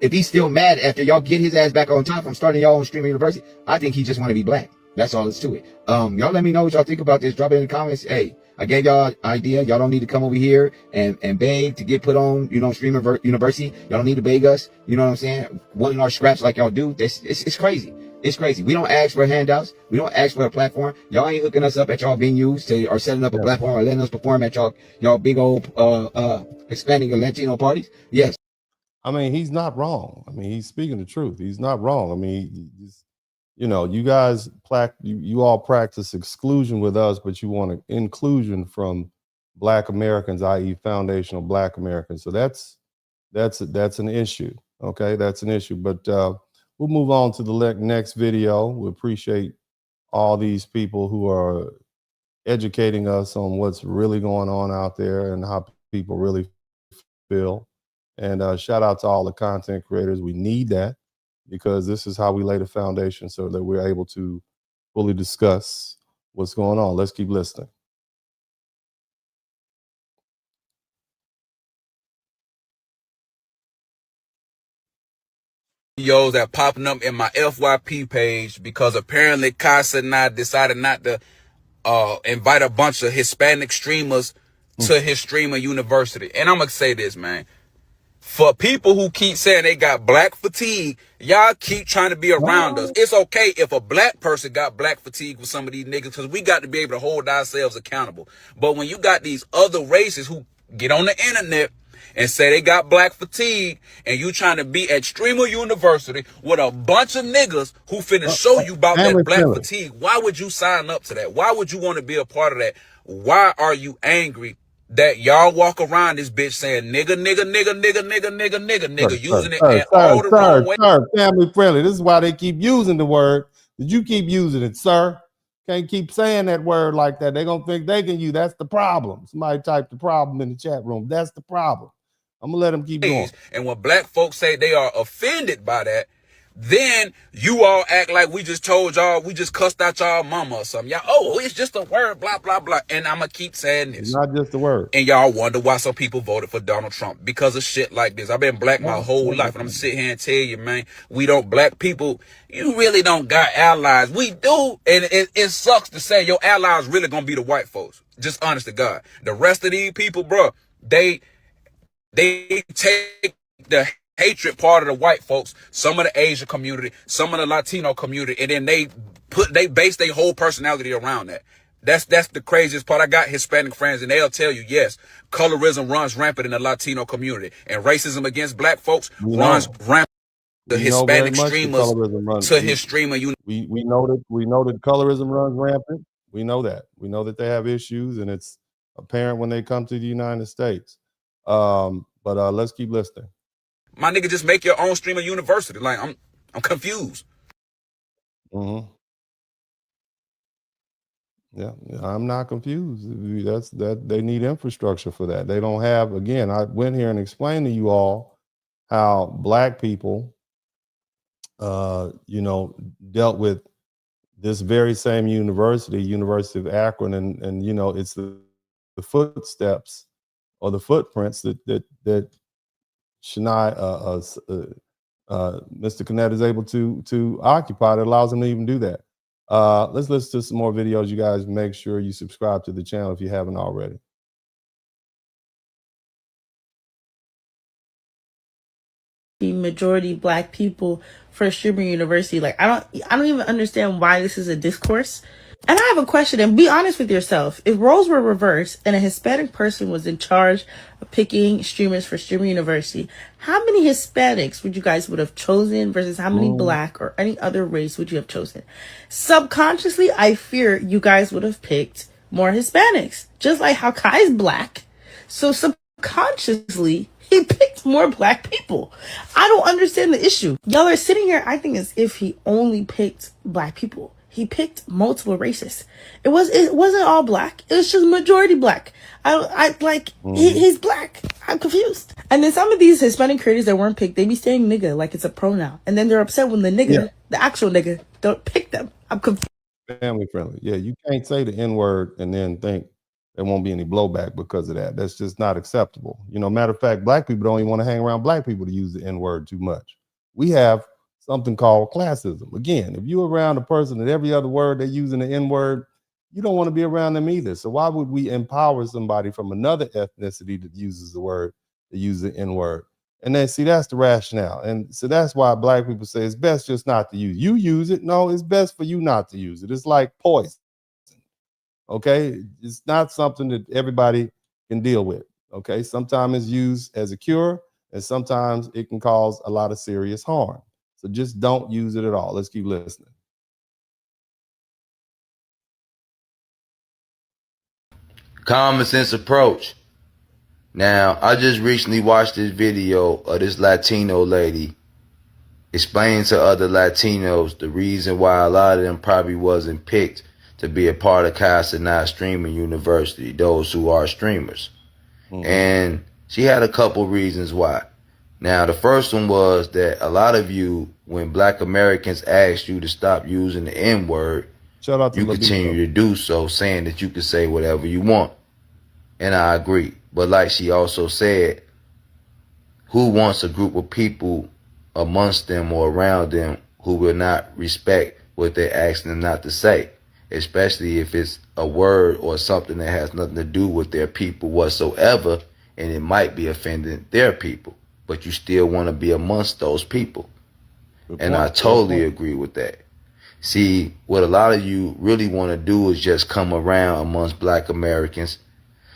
if he's still mad after y'all get his ass back on top from starting y'all own streaming university, I think he just want to be black. That's all that's to it. Y'all let me know what y'all think about this. Drop it in the comments. Hey, I gave y'all an idea. Y'all don't need to come over here and beg to get put on, streaming university. Y'all don't need to beg us. You know what I'm saying? Wanting our scraps like y'all do. It's crazy. It's crazy. We don't ask for handouts. We don't ask for a platform. Y'all ain't hooking us up at y'all venues or setting up a platform or letting us perform at y'all big old Hispanic or Latino parties. Yes. I mean, he's not wrong. I mean, he's speaking the truth. He's not wrong. I mean, you guys, you all practice exclusion with us, but you want inclusion from Black Americans, i.e. foundational Black Americans. So that's an issue. Okay, that's an issue. But we'll move on to the next video. We appreciate all these people who are educating us on what's really going on out there and how people really feel. And shout out to all the content creators. We need that, because this is how we lay the foundation so that we're able to fully discuss what's going on. Let's keep listening. Videos that popping up in my FYP page because apparently Cenat decided not to invite a bunch of Hispanic streamers to his streamer university. And I'm gonna say this, man. For people who keep saying they got black fatigue, y'all keep trying to be around us. It's okay if a black person got black fatigue with some of these niggas, because we got to be able to hold ourselves accountable. But when you got these other races who get on the internet and say they got black fatigue, and you trying to be at Streamer University with a bunch of niggas who finna show you about that black fatigue, why would you sign up to that? Why would you want to be a part of that? Why are you angry that y'all walk around this bitch saying nigga, using it in all the wrong way? Sir, family friendly. This is why they keep using the word. Did you keep using it, sir? Can't keep saying that word like that. They're gonna think they can use. That's the problem. Somebody typed the problem in the chat room. That's the problem. I'm gonna let them keep going. And when black folks say they are offended by that, then you all act like we just told y'all, we just cussed out y'all mama or something. Y'all, oh, it's just a word, blah, blah, blah. And I'm going to keep saying this. It's not just a word. And y'all wonder why some people voted for Donald Trump because of shit like this. I've been black my whole life. And I'm going to sit here and tell you, man, black people, you really don't got allies. We do. And it sucks to say your allies really going to be the white folks. Just honest to God. The rest of these people, bro, they take the hatred part of the white folks, some of the Asian community, some of the Latino community, and then they base their whole personality around that. That's the craziest part. I got Hispanic friends, and they'll tell you, yes, colorism runs rampant in the Latino community, and racism against black folks runs rampant. The Hispanic streamers to his streamer. We know that colorism runs rampant. We know that. We know that they have issues, and it's apparent when they come to the United States. But let's keep listening. My nigga, just make your own streamer university. Like, I'm confused. Mm-hmm. Yeah, I'm not confused. That they need infrastructure for that. They don't have. Again, I went here and explained to you all how black people, dealt with this very same University of Akron, and it's the footsteps or the footprints that Shania, Mr. Cenat is able to occupy that allows him to even do that. Let's listen to some more videos. You guys make sure you subscribe to the channel if you haven't already. The majority black people for streaming university. Like, I don't even understand why this is a discourse. And I have a question, and be honest with yourself. If roles were reversed and a Hispanic person was in charge of picking streamers for streaming university, how many Hispanics would you guys would have chosen versus how many black or any other race would you have chosen? Subconsciously, I fear you guys would have picked more Hispanics, just like how Kai's black. So subconsciously, he picked more black people. I don't understand the issue. Y'all are sitting here acting as if he only picked black people. He picked multiple races. It wasn't all black. It was just majority black. He's black. I'm confused. And then some of these Hispanic creators that weren't picked, they be saying nigga like it's a pronoun. And then they're upset when the nigga, the actual nigga, don't pick them. I'm confused. Family friendly. Yeah, you can't say the N-word and then think there won't be any blowback because of that. That's just not acceptable. You know, matter of fact, black people don't even want to hang around black people to use the N-word too much. We have something called classism. Again, if you're around a person that every other word they're using the N-word, you don't want to be around them either. So why would we empower somebody from another ethnicity that uses the word, to use the N-word? And then see, that's the rationale. And so that's why black people say it's best just not to use. You use it. No, it's best for you not to use it. It's like poison. Okay. It's not something that everybody can deal with. Okay. Sometimes it's used as a cure, and sometimes it can cause a lot of serious harm. So just don't use it at all. Let's keep listening. Common sense approach. Now, I just recently watched this video of this Latino lady explaining to other Latinos the reason why a lot of them probably wasn't picked to be a part of Cenat Streaming University, those who are streamers. And she had a couple reasons why. Now, the first one was that a lot of you, when Black Americans asked you to stop using the N-word, you continue to do so, saying that you can say whatever you want. And I agree. But like she also said, who wants a group of people amongst them or around them who will not respect what they're asking them not to say, especially if it's a word or something that has nothing to do with their people whatsoever, and it might be offending their people, but you still want to be amongst those people. And I totally agree with that. See, what a lot of you really want to do is just come around amongst Black Americans,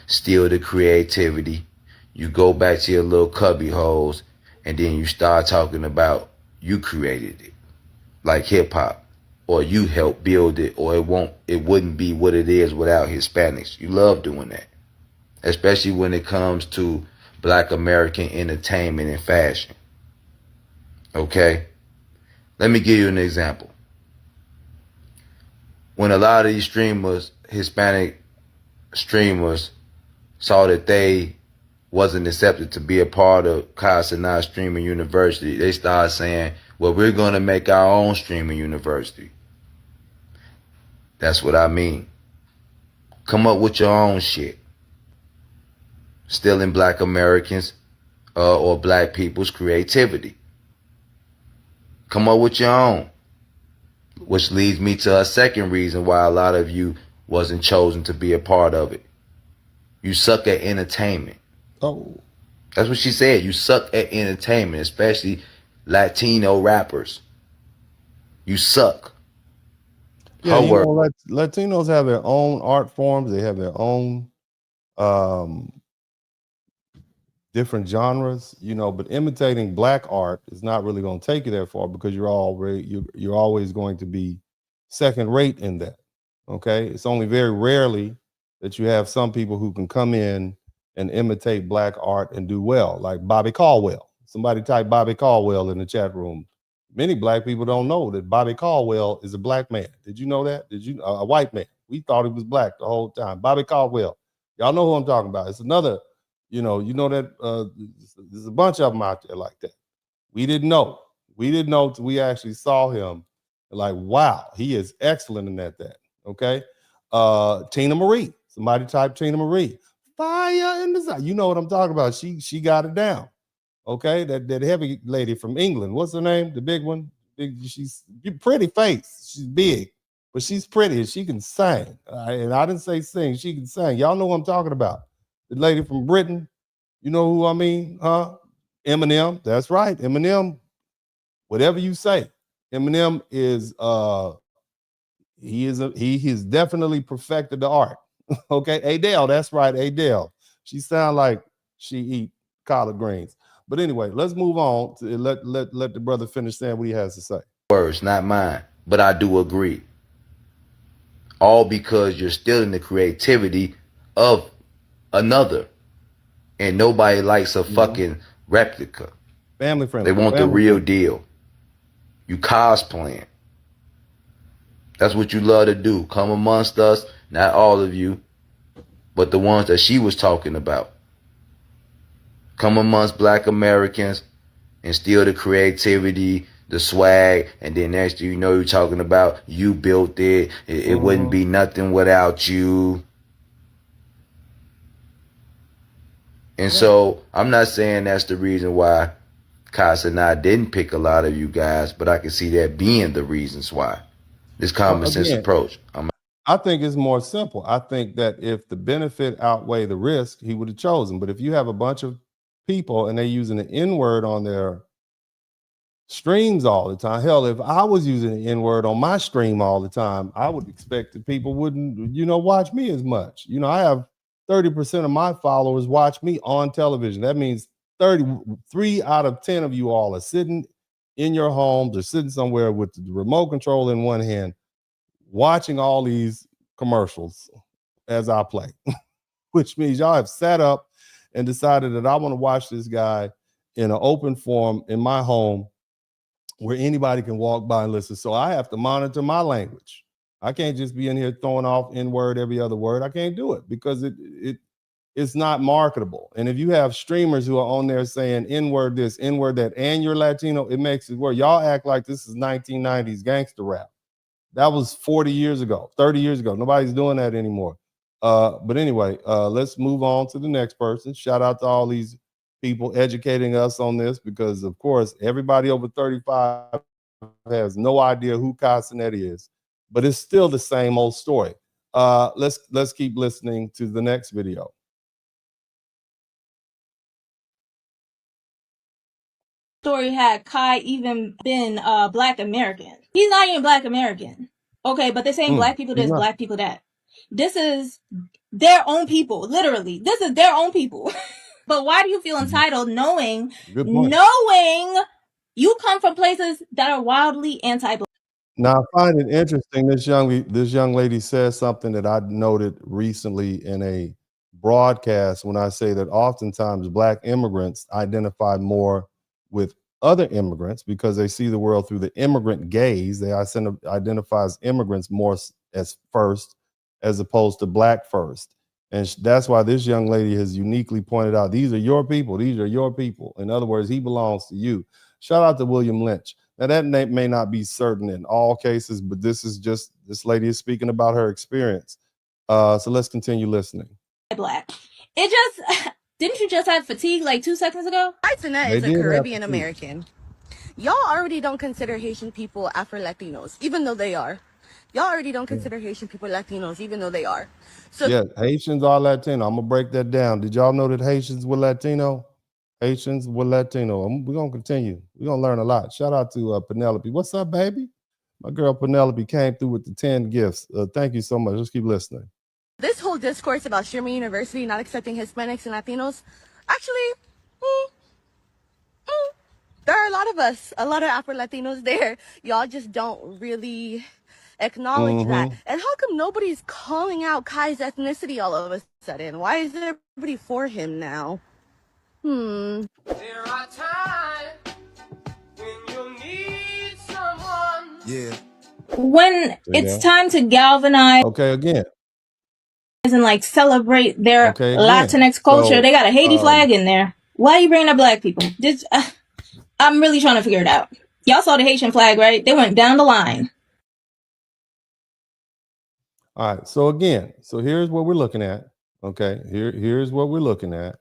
steal the creativity. You go back to your little cubby holes, and then you start talking about you created it, like hip hop, or you helped build it, or it wouldn't be what it is without Hispanics. You love doing that, especially when it comes to Black American entertainment and fashion. Okay, let me give you an example. When a lot of these streamers, Hispanic streamers, saw that they wasn't accepted to be a part of Cenat Streaming University, they started saying, well, we're going to make our own streaming university. That's what I mean. Come up with your own shit. Stealing Black Americans or Black people's creativity. Come up with your own. Which leads me to a second reason why a lot of you wasn't chosen to be a part of it. You suck at entertainment. Oh. That's what she said. You suck at entertainment, especially Latino rappers. You suck. Yeah, you know, Latinos have their own art forms. They have their own different genres, you know, but imitating Black art is not really going to take you that far, because you're always going to be second rate in that. Okay. It's only very rarely that you have some people who can come in and imitate Black art and do well, like Bobby Caldwell. Somebody type Bobby Caldwell in the chat room. Many Black people don't know that Bobby Caldwell is a Black man. Did you know that? Did you? A white man. We thought he was Black the whole time. Bobby Caldwell. Y'all know who I'm talking about. It's another, you know that there's a bunch of them out there like that. We didn't know. We didn't know till we actually saw him. Like, wow, he is excellent in that. Okay. Tina Marie. Somebody type Tina Marie. Fire in the sun. You know what I'm talking about. She got it down. Okay, that heavy lady from England. What's her name? The big one. She's pretty face. She's big, but she's pretty and she can sing. And I didn't say sing. She can sing. Y'all know what I'm talking about. The lady from Britain. You know who I mean? Huh? Eminem. That's right. Eminem. Whatever you say. Eminem is he has definitely perfected the art. Okay, Adele. That's right, Adele. She sound like she eat collard greens. But anyway, let's move on to let the brother finish saying what he has to say. Words, not mine, but I do agree. All because you're stealing the creativity of another, and nobody likes a fucking replica. Family friendly. They want the real deal. You cosplaying. That's what you love to do. Come amongst us, not all of you, but the ones that she was talking about. Come amongst Black Americans and steal the creativity, the swag, and then next thing you know, you're talking about you built it. It wouldn't be nothing without you. And so I'm not saying that's the reason why Cenat didn't pick a lot of you guys, but I can see that being the reasons why. This common sense approach. I think it's more simple. I think that if the benefit outweigh the risk, he would have chosen. But if you have a bunch of people and they're using the N-word on their streams all the time, hell, if I was using the N-word on my stream all the time, I would expect that people wouldn't, watch me as much. I have 30% of my followers watch me on television. That means 3 out of 10 of you all are sitting in your homes or sitting somewhere with the remote control in one hand, watching all these commercials as I play, which means y'all have sat up and decided that I want to watch this guy in an open forum in my home where anybody can walk by and listen. So I have to monitor my language. I can't just be in here throwing off N-word every other word. I can't do it because it's not marketable. And if you have streamers who are on there saying N-word this, N-word that, and you're Latino, it makes it worse. Y'all act like this is 1990s gangster rap. That was 40 years ago, 30 years ago. Nobody's doing that anymore. But anyway, let's move on to the next person. Shout out to all these people educating us on this because, of course, everybody over 35 has no idea who Cenat is, but it's still the same old story. Let's keep listening to the next video. Story had Kai even been Black American. He's not even Black American. Okay, but they're saying Black people this, Black people that. This is their own people, literally. This is their own people. But why do you feel entitled knowing you come from places that are wildly anti-Black? Now, I find it interesting. This young lady says something that I noted recently in a broadcast when I say that oftentimes Black immigrants identify more with other immigrants because they see the world through the immigrant gaze. They identify as immigrants more as first as opposed to Black first. And that's why this young lady has uniquely pointed out, these are your people. These are your people. In other words, he belongs to you. Shout out to William Lynch. Now, that may not be certain in all cases, but this lady is speaking about her experience. So let's continue listening. Black. It just, didn't you just have fatigue like 2 seconds ago? Cenat is a Caribbean American. Y'all already don't consider Haitian people Afro-Latinos, even though they are. Y'all already don't consider Haitian people Latinos, even though they are. So yeah, Haitians are Latino. I'm gonna break that down. Did y'all know that Haitians were Latino? Haitians were Latino. We're gonna continue. We're gonna learn a lot. Shout out to Penelope. What's up, baby? My girl Penelope came through with the 10 gifts. Thank you so much. Let's keep listening. this whole discourse about Sherman University not accepting Hispanics and Latinos, actually, there are a lot of us, a lot of Afro-Latinos there. Y'all just don't really acknowledge that. And how come nobody's calling out Kai's ethnicity all of a sudden? Why is everybody for him now? There are times when you need someone. Yeah. When it's time to galvanize. Okay, again. And like celebrate their Latinx culture, they got a Haiti flag in there. Why are you bringing up Black people? I'm really trying to figure it out. Y'all saw the Haitian flag, right? They went down the line. All right. So again, here's what we're looking at. Okay. Here's what we're looking at.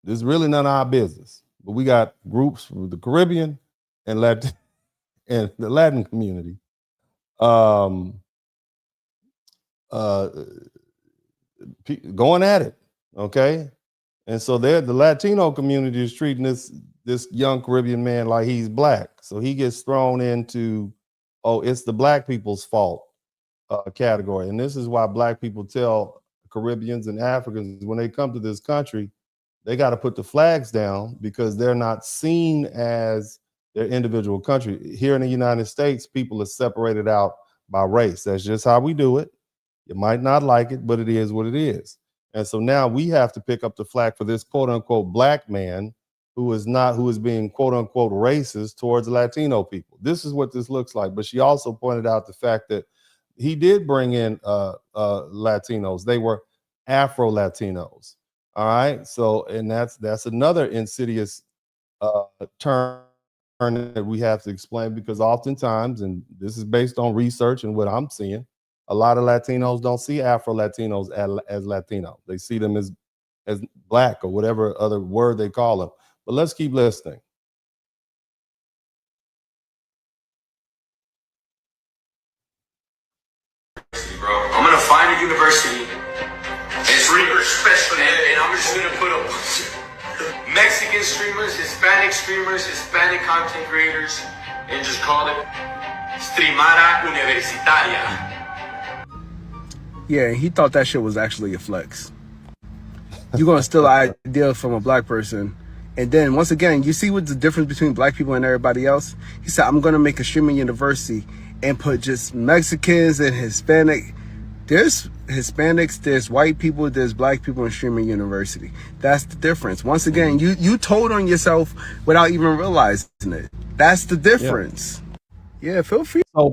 This is really none of our business, but we got groups from the Caribbean and and the Latin community. Going at it. Okay. And so the Latino community is treating this young Caribbean man like he's Black. So he gets thrown into, it's the Black people's fault category. And this is why Black people tell Caribbeans and Africans when they come to this country, they got to put the flags down because they're not seen as their individual country. Here in the United States, people are separated out by race. That's just how we do it. You might not like it, but it is what it is. And so now we have to pick up the flag for this quote unquote Black man who is being quote unquote racist towards Latino people. This is what this looks like. But she also pointed out the fact that he did bring in Latinos. They were Afro-Latinos. All right. So, and that's another insidious term that we have to explain, because oftentimes, and this is based on research and what I'm seeing, a lot of Latinos don't see Afro-Latinos as Latino. They see them as black or whatever other word they call them. But let's keep listening. Bro, I'm gonna find a university. It's streamers, especially, and I'm just gonna put a bunch of Mexican streamers, Hispanic content creators, and just call it Streamara Universitaria. Yeah, he thought that shit was actually a flex. You're gonna steal an idea from a black person, and then once again, you see what's the difference between black people and everybody else? He said, I'm gonna make a streaming university and put just Mexicans and Hispanic. There's Hispanics, there's white people, there's black people in streaming university. That's the difference. Once again, you told on yourself without even realizing it. That's the difference. Yeah, feel free. So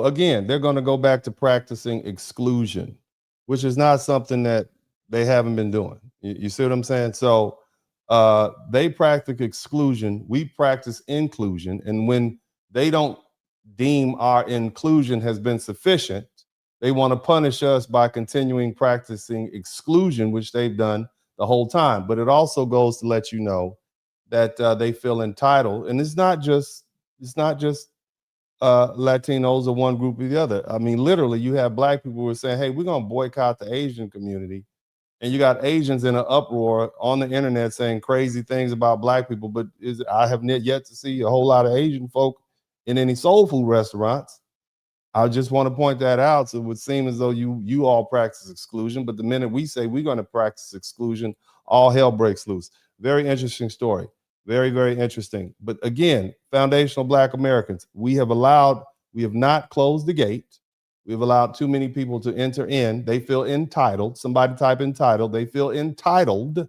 again, they're going to go back to practicing exclusion, which is not something that they haven't been doing. You see what I'm saying? So they practice exclusion, we practice inclusion, and when they don't deem our inclusion has been sufficient, they want to punish us by continuing practicing exclusion, which they've done the whole time. But it also goes to let you know that they feel entitled, and it's not just Latinos or one group or the other. I mean, literally, you have black people who are saying, "Hey, we're gonna boycott the Asian community," and you got Asians in an uproar on the internet saying crazy things about black people. But I have yet to see a whole lot of Asian folk in any soul food restaurants. I just want to point that out. So it would seem as though you all practice exclusion, but the minute we say we're going to practice exclusion, all hell breaks loose. Very interesting story. Very, very interesting. But again, foundational Black Americans, we have not closed the gate. We've allowed too many people to enter in. They feel entitled. Somebody type entitled. They feel entitled.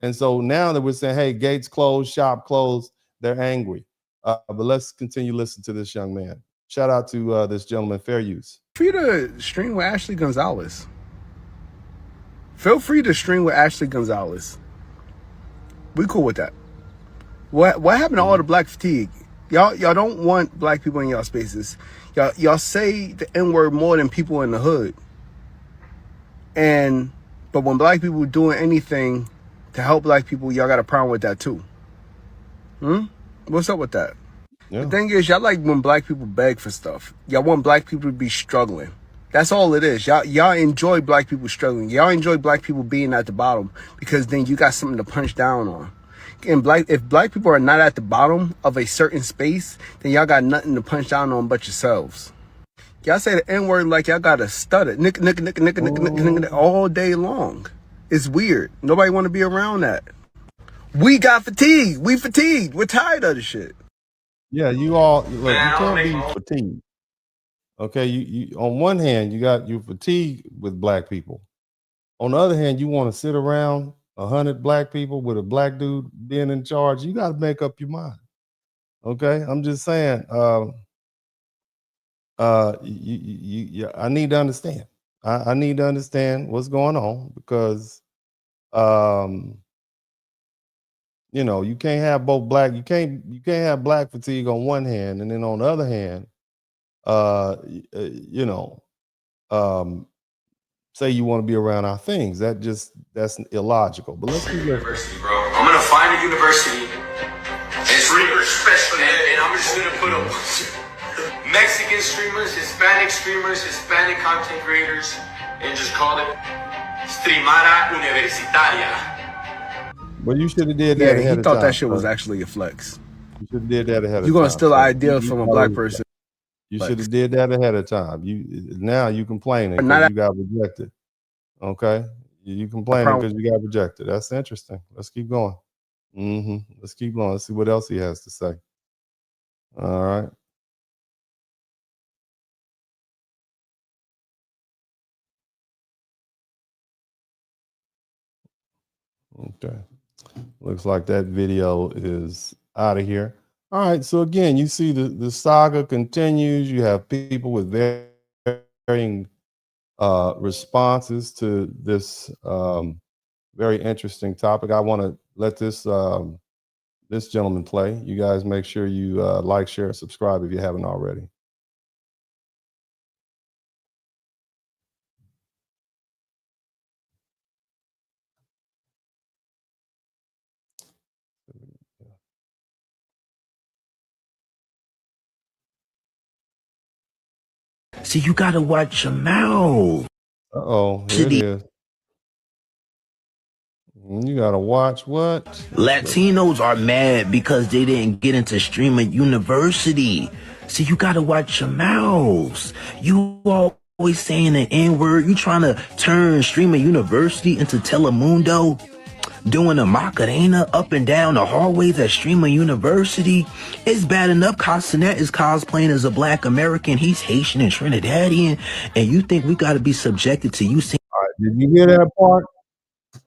And so now that we're saying, hey, gates closed, shop closed, they're angry. But let's continue listening to this young man. Shout out to this gentleman, Fair Use. Feel free to stream with Ashley Gonzalez. Feel free to stream with Ashley Gonzalez. We cool with that. What happened to all the black fatigue? Y'all don't want black people in y'all spaces. Y'all say the N-word more than people in the hood. But when black people doing anything to help black people, y'all got a problem with that too. What's up with that? Yeah. The thing is, y'all like when black people beg for stuff. Y'all want black people to be struggling. That's all it is. Y'all enjoy black people struggling. Y'all enjoy black people being at the bottom because then you got something to punch down on. And if black people are not at the bottom of a certain space, then y'all got nothing to punch down on but yourselves. Y'all say the N-word like y'all got to stutter nick all day long. It's weird. Nobody want to be around that. We got fatigued. We fatigued. We're tired of the shit. Yeah, you all look. You can't be fatigued. Okay, you on one hand you fatigued with black people. On the other hand, you want to sit around 100 black people with a black dude being in charge. You got to make up your mind. Okay, I'm just saying. I need to understand. I need to understand what's going on because, you can't have both black. You can't have black fatigue on one hand, and then on the other hand, say you want to be around our things. That's illogical. But let's keep university, bro. I'm gonna find a university. It's streamers, especially, and I'm just gonna put a bunch of Mexican streamers, Hispanic content creators, and just call it Streamara Universitaria. Well, you should have did that ahead of time. He thought that shit was actually a flex. You should have did that ahead of time. You're gonna steal an idea from a black person. You should have did that ahead of time. Now you complaining because you got rejected. Okay, you complaining because you got rejected. That's interesting. Let's keep going. Let's keep going. Let's see what else he has to say. All right. Okay. Looks like that video is out of here. All right. So again, you see the saga continues. You have people with varying responses to this very interesting topic. I want to let this this gentleman play. You guys make sure you like, share, and subscribe if you haven't already. See, you gotta watch your mouth. Uh-oh, here it is. You gotta watch what? Latinos are mad because they didn't get into Streamer University. See, you gotta watch your mouths. You always saying the N-word. You trying to turn Streamer University into Telemundo? Doing a Macarena up and down the hallways at Streamer University. It's bad enough Cenat is cosplaying as a Black American. He's Haitian and Trinidadian. And you think we got to be subjected to you saying... All right, did you hear that part?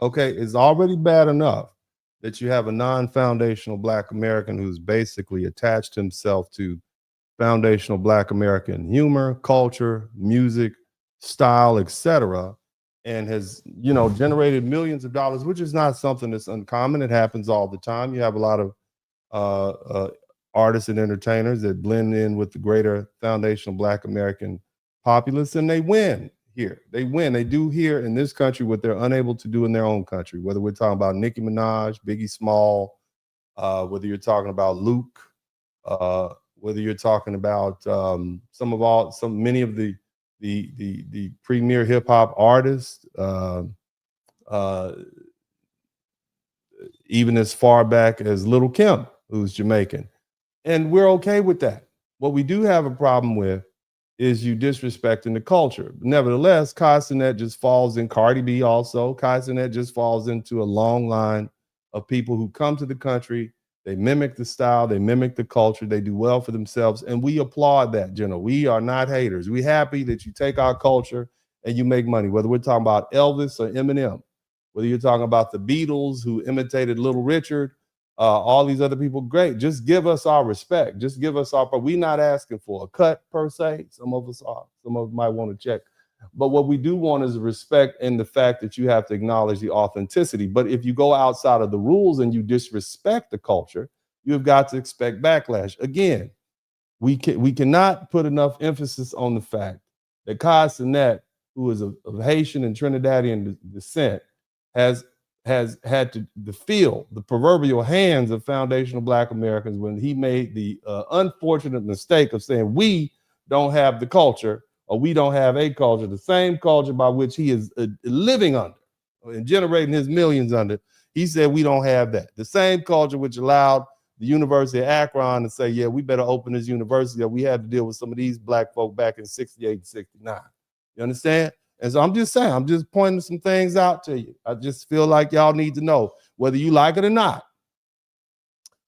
Okay, it's already bad enough that you have a non-foundational Black American who's basically attached himself to foundational Black American humor, culture, music, style, etc., and has, you know, generated millions of dollars, which is not something that's uncommon. It happens all the time. You have a lot of artists and entertainers that blend in with the greater foundational Black American populace, and they win here. They win. They do here in this country what they're unable to do in their own country, whether we're talking about Nicki Minaj, Biggie Small, whether you're talking about Luke, whether you're talking about many of the premier hip hop artists, even as far back as Little Kim, who's Jamaican. And we're okay with that. What we do have a problem with is you disrespecting the culture. Nevertheless, Cenat just falls in, Cardi B also, Cenat just falls into a long line of people who come to the country, they mimic the style, they mimic the culture, they do well for themselves, and we applaud that, General. We are not haters. We're happy that you take our culture and you make money, whether we're talking about Elvis or Eminem, whether you're talking about the Beatles who imitated Little Richard, all these other people, great. Just give us our respect. Just give us our, we're not asking for a cut per se. Some of us are, some of us might want to check. But what we do want is respect and the fact that you have to acknowledge the authenticity. But if you go outside of the rules and you disrespect the culture, you've got to expect backlash. Again, we cannot put enough emphasis on the fact that Cenat, who is of Haitian and Trinidadian descent, has had to feel the proverbial hands of foundational Black Americans when he made the unfortunate mistake of saying we don't have the culture, or we don't have a culture, the same culture by which he is living under and generating his millions under. He said we don't have that. The same culture which allowed the University of Akron to say, yeah, we better open this university, or we had to deal with some of these Black folk back in 68 and 69. You understand? And so I'm just saying, I'm just pointing some things out to you. I just feel like y'all need to know, whether you like it or not,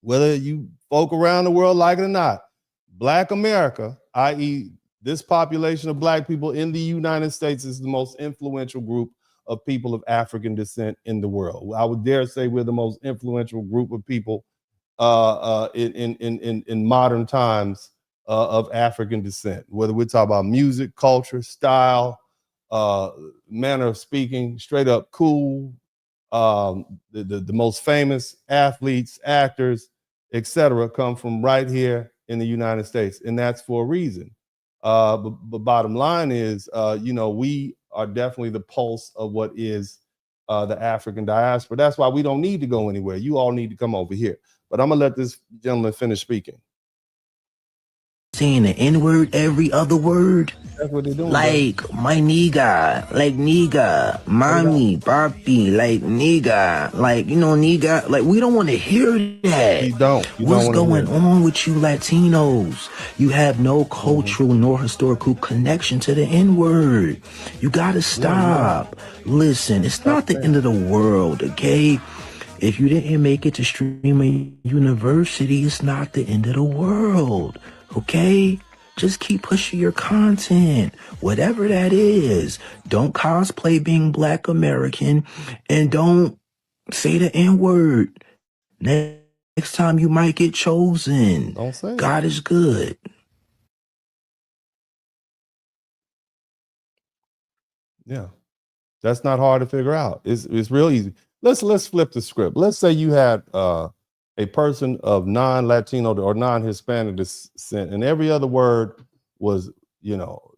whether you folk around the world like it or not, Black America, i.e., this population of Black people in the United States, is the most influential group of people of African descent in the world. I would dare say we're the most influential group of people in modern times of African descent, whether we're talking about music, culture, style, manner of speaking, straight up cool, the most famous athletes, actors, etc., come from right here in the United States, and that's for a reason. But bottom line is, you know, we are definitely the pulse of what is the African diaspora. That's why we don't need to go anywhere. You all need to come over here. But I'm gonna let this gentleman finish speaking. Saying the N-word every other word. That's what they're doing. Like, bro. My nigga, like nigga, mommy, papi, like nigga, like, you know, nigga, like, we don't want to hear that. You don't. What's going on with you Latinos? You have no cultural nor historical connection to the N-word. You gotta stop. Listen, it's not the end of the world, okay? If you didn't make it to Streamer University, it's not the end of the world, okay? Just keep pushing your content, whatever that is. Don't cosplay being Black American, and don't Say the N-word. Next time you might get chosen. Don't say it. God is good. Yeah. That's not hard to figure out. It's real easy. Let's flip the script. Let's say you had a person of non-Latino or non-Hispanic descent, and every other word was,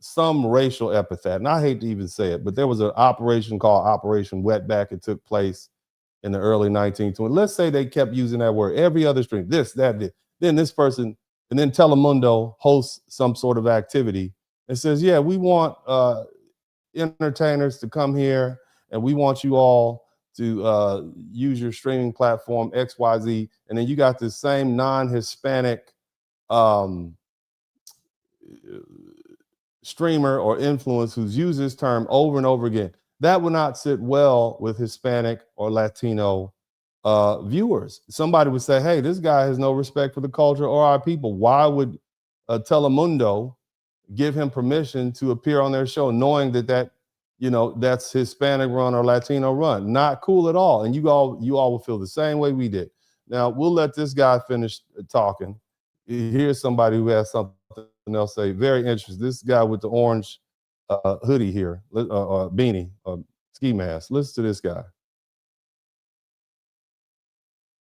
some racial epithet. And I hate to even say it, but there was an operation called Operation Wetback. It took place in the early 1920s. Let's say they kept using that word every other string. This, that, this. Then this person, and then Telemundo hosts some sort of activity and says, "Yeah, we want entertainers to come here, and we want you all to use your streaming platform XYZ." And then you got this same non-Hispanic streamer or influence who's used this term over and over again. That would not sit well with Hispanic or Latino viewers. Somebody would say, "Hey, this guy has no respect for the culture or our people. Why would Telemundo give him permission to appear on their show, knowing that that's Hispanic run or Latino run?" Not cool at all. And you all will feel the same way we did. Now we'll let this guy finish talking. Here's somebody who has something else to say. Very interesting. This guy with the orange hoodie here, beanie, ski mask. Listen to this guy.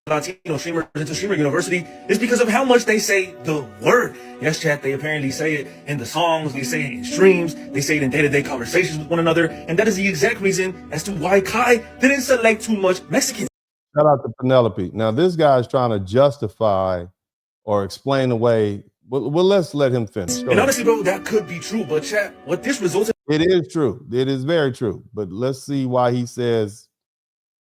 Latino streamers into Streamer University is because of how much they say the word. Yes, chat, they apparently say it in the songs, they say it in streams, they say it in day-to-day conversations with one another, and that is the exact reason as to why Kai didn't select too much Mexicans. Shout out to Penelope. Now, this guy is trying to justify or explain away. Well, let's let him finish. And honestly, bro, that could be true, but chat, what this results in— It is true. It is very true. But let's see why he says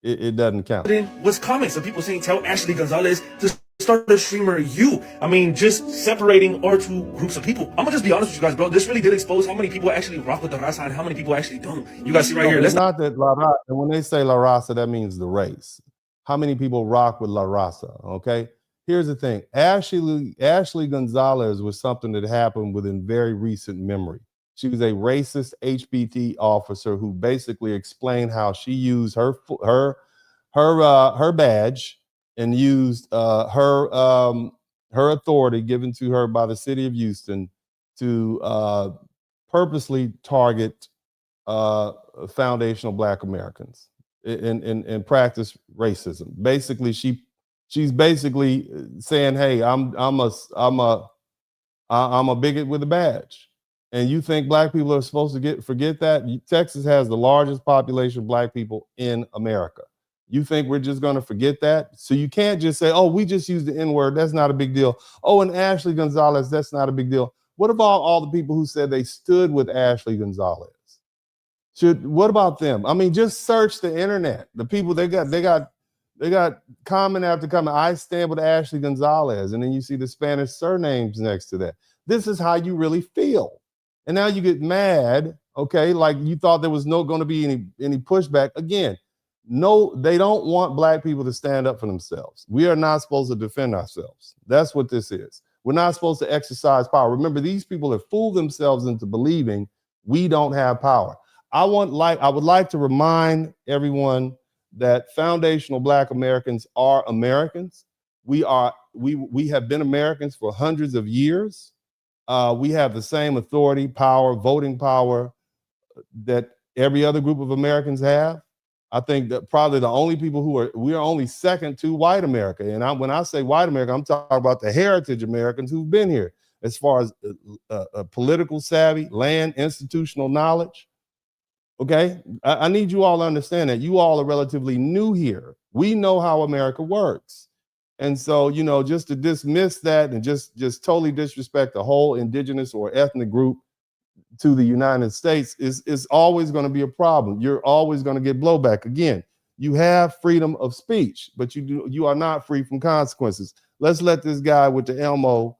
it doesn't count. Was comments of people saying, "Tell Ashley Gonzalez to start a streamer you." I mean, just separating our two groups of people. I'm gonna just be honest with you guys, bro. This really did expose how many people actually rock with the raza and how many people actually don't. You guys see right here. It's not that La Raza. And when they say La Raza, that means the race. How many people rock with La Raza? Okay. Here's the thing. Ashley Gonzalez was something that happened within very recent memory. She was a racist HBT officer who basically explained how she used her badge and used her authority given to her by the city of Houston to purposely target foundational Black Americans and practice racism. Basically, she's basically saying, "Hey, I'm a bigot with a badge." And you think Black people are supposed to forget that? Texas has the largest population of Black people in America. You think we're just going to forget that? So you can't just say, "Oh, we just used the N-word. That's not a big deal. Oh, and Ashley Gonzalez, that's not a big deal." What about all the people who said they stood with Ashley Gonzalez? What about them? I mean, just search the internet. The people they got comment after comment. "I stand with Ashley Gonzalez," and then you see the Spanish surnames next to that. This is how you really feel. And now you get mad, okay? Like you thought there was going to be any pushback. Again, no, they don't want Black people to stand up for themselves. We are not supposed to defend ourselves. That's what this is. We're not supposed to exercise power. Remember, these people have fooled themselves into believing we don't have power. I would like to remind everyone that foundational Black Americans are Americans. We have been Americans for hundreds of years. We have the same authority, power, voting power that every other group of Americans have. I think that probably the only people we are only second to white America. And when I say white America, I'm talking about the heritage Americans who've been here as far as political savvy, land, institutional knowledge. Okay, I need you all to understand that you all are relatively new here. We know how America works. And so, just to dismiss that and just totally disrespect the whole indigenous or ethnic group to the United States is always going to be a problem. You're always going to get blowback. Again, you have freedom of speech, but you are not free from consequences. Let's let this guy with the Elmo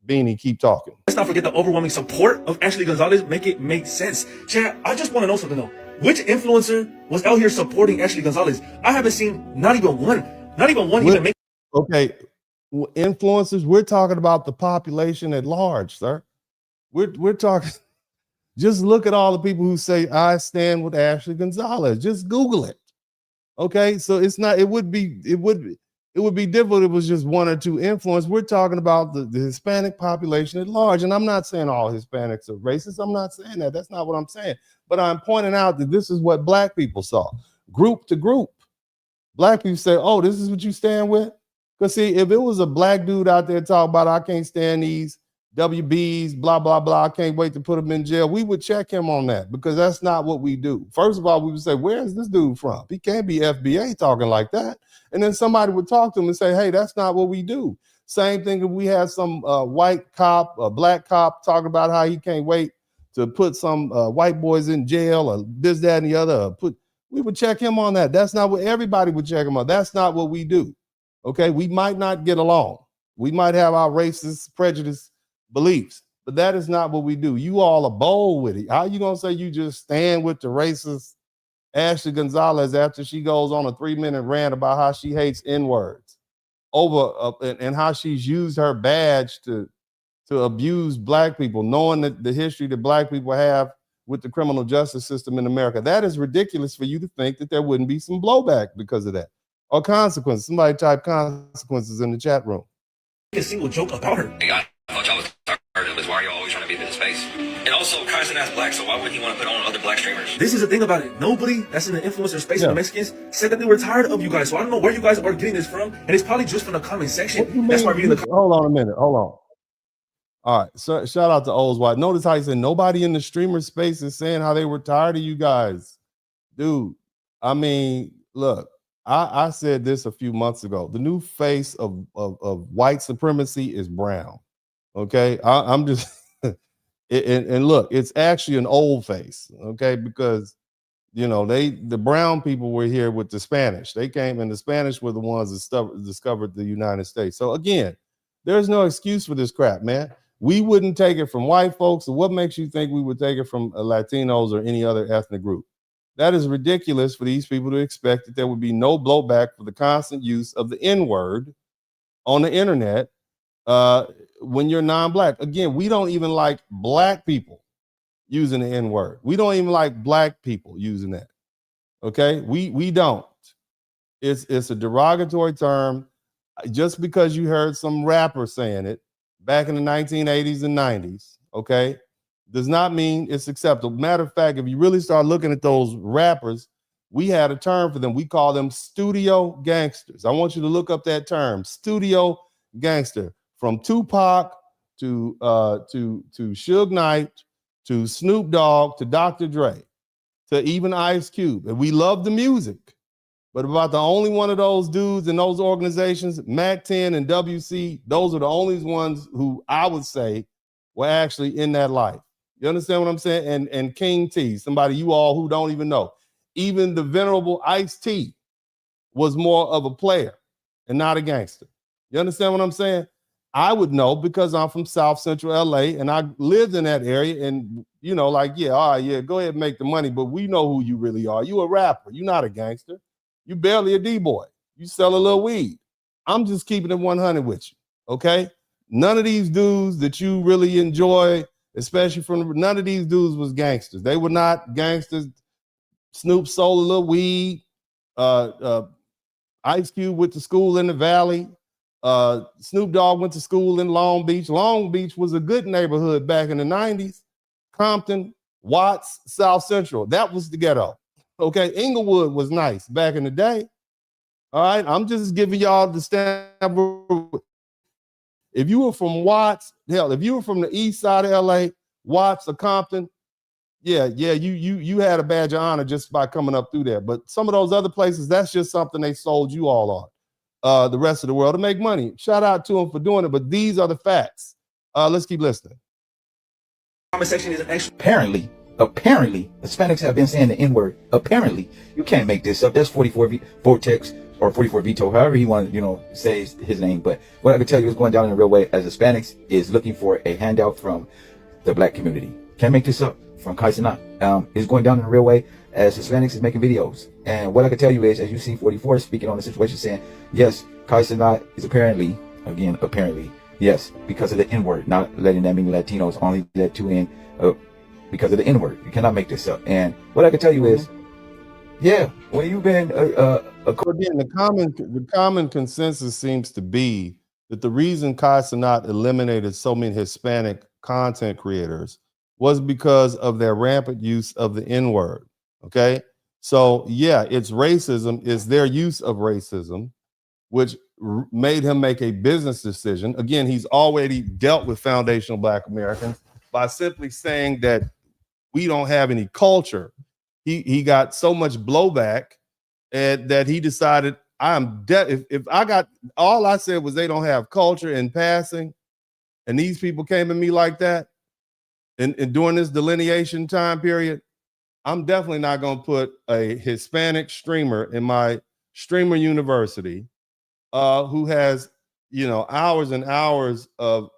beanie keep talking. Let's not forget the overwhelming support of Ashley Gonzalez. Make it make sense. Chat, I just want to know something though. Which influencer was out here supporting Ashley Gonzalez? I haven't seen not even one even make. Okay, influencers, we're talking about the population at large, sir. We're talking Just look at all the people who say, I stand with Ashley Gonzalez. Just Google it. Okay, so it's not, it would be difficult if it was just one or two influence. We're talking about the Hispanic population at large. And I'm not saying all Hispanics are racist. I'm not saying that. That's not what I'm saying. But I'm pointing out that this is what Black people saw. Group to group. Black people say, oh, this is what you stand with? Because see, if it was a Black dude out there talking about, I can't stand these WBs, blah, blah, blah, I can't wait to put him in jail, we would check him on that, because that's not what we do. First of all, we would say, where is this dude from? He can't be FBA talking like that. And then somebody would talk to him and say, hey, that's not what we do. Same thing if we had some white cop, a Black cop talking about how he can't wait to put some white boys in jail or this, that, and the other. We would check him on that. That's not what everybody would check him on. That's not what we do. Okay, we might not get along. We might have our racist, prejudiced beliefs, but that is not what we do. You all are bold with it. How you gonna say you just stand with the racist Ashley Gonzalez after she goes on a 3-minute rant about how she hates N-words over and how she's used her badge to abuse Black people, knowing that the history that Black people have with the criminal justice system in America? That is ridiculous for you to think that there wouldn't be some blowback because of that, or consequences. Somebody type consequences in the chat room. A single joke about her. I thought y'all was tired of why are you always trying to be in this space? And also, Cenat's Black, so why would he want to put on other Black streamers? This is the thing about it. Nobody that's in the influencer space of the Mexicans said that they were tired of you guys. So I don't know where you guys are getting this from, and it's probably just from the comment section. That's why I'm reading the. Hold on a minute. Hold on. All right. So shout out to O's White. Notice how he said nobody in the streamer space is saying how they were tired of you guys, dude. I mean, look. I said this a few months ago. The new face of white supremacy is brown. Okay, I'm just and look, it's actually an old face. Okay, because you know the brown people were here with the Spanish. They came, and the Spanish were the ones that discovered the United States. So again, there's no excuse for this crap, man. We wouldn't take it from white folks. So what makes you think we would take it from Latinos or any other ethnic group? That is ridiculous for these people to expect that there would be no blowback for the constant use of the N-word on the internet when you're non-Black. Again, we don't even like Black people using the N-word. We don't even like Black people using that. Okay, we don't. It's a derogatory term. Just because you heard some rapper saying it back in the 1980s and 90s, okay, does not mean it's acceptable. Matter of fact, if you really start looking at those rappers, we had a term for them. We call them studio gangsters. I want you to look up that term, studio gangster, from Tupac to Suge Knight to Snoop Dogg to Dr. Dre to even Ice Cube. And we love the music, but about the only one of those dudes in those organizations, Mac 10 and WC, those are the only ones who I would say were actually in that life. You understand what I'm saying? And King T, somebody you all who don't even know. Even the venerable Ice-T was more of a player and not a gangster. You understand what I'm saying? I would know because I'm from South Central LA and I lived in that area, and you know, like, yeah, all right, yeah, go ahead and make the money, but we know who you really are. You a rapper, you're not a gangster. You barely a D-boy. You sell a little weed. I'm just keeping it 100 with you, okay? None of these dudes that you really enjoy, especially none of these dudes was gangsters. They were not gangsters. Snoop sold a little weed. Ice Cube went to school in the Valley. Snoop Dogg went to school in Long Beach. Long Beach was a good neighborhood back in the 90s. Compton, Watts, South Central. That was the ghetto. Okay, Inglewood was nice back in the day. All right, I'm just giving y'all the standard. If you were from Watts, hell, if you were from the east side of LA, Watts or Compton, yeah, you had a badge of honor just by coming up through there. But some of those other places, that's just something they sold you all on, the rest of the world, to make money. Shout out to them for doing it, but these are the facts. Let's keep listening. Comment section is actually apparently Hispanics have been saying the N-word. Apparently, you can't make this up. That's 44 Vortex or 44 Veto, however he wanted, say his name. But what I can tell you is going down in a real way as Hispanics is looking for a handout from the Black community. Can't make this up. From Cenat, is going down in a real way as Hispanics is making videos. And what I can tell you is, as you see 44 speaking on the situation, saying, yes, Cenat is apparently, yes, because of the N-word, not letting that mean Latinos, only let two in because of the N-word. You cannot make this up. And what I can tell you is, yeah, when you've been again, the common consensus seems to be that the reason Cenat eliminated so many Hispanic content creators was because of their rampant use of the N-word. Okay, so yeah, it's racism, it's their use of racism, which made him make a business decision. Again, he's already dealt with foundational Black Americans by simply saying that we don't have any culture. He got so much blowback and that he decided if I got, all I said was they don't have culture in passing, and these people came at me like that, and during this delineation time period, I'm definitely not going to put a Hispanic streamer in my streamer university who has, you know, hours and hours of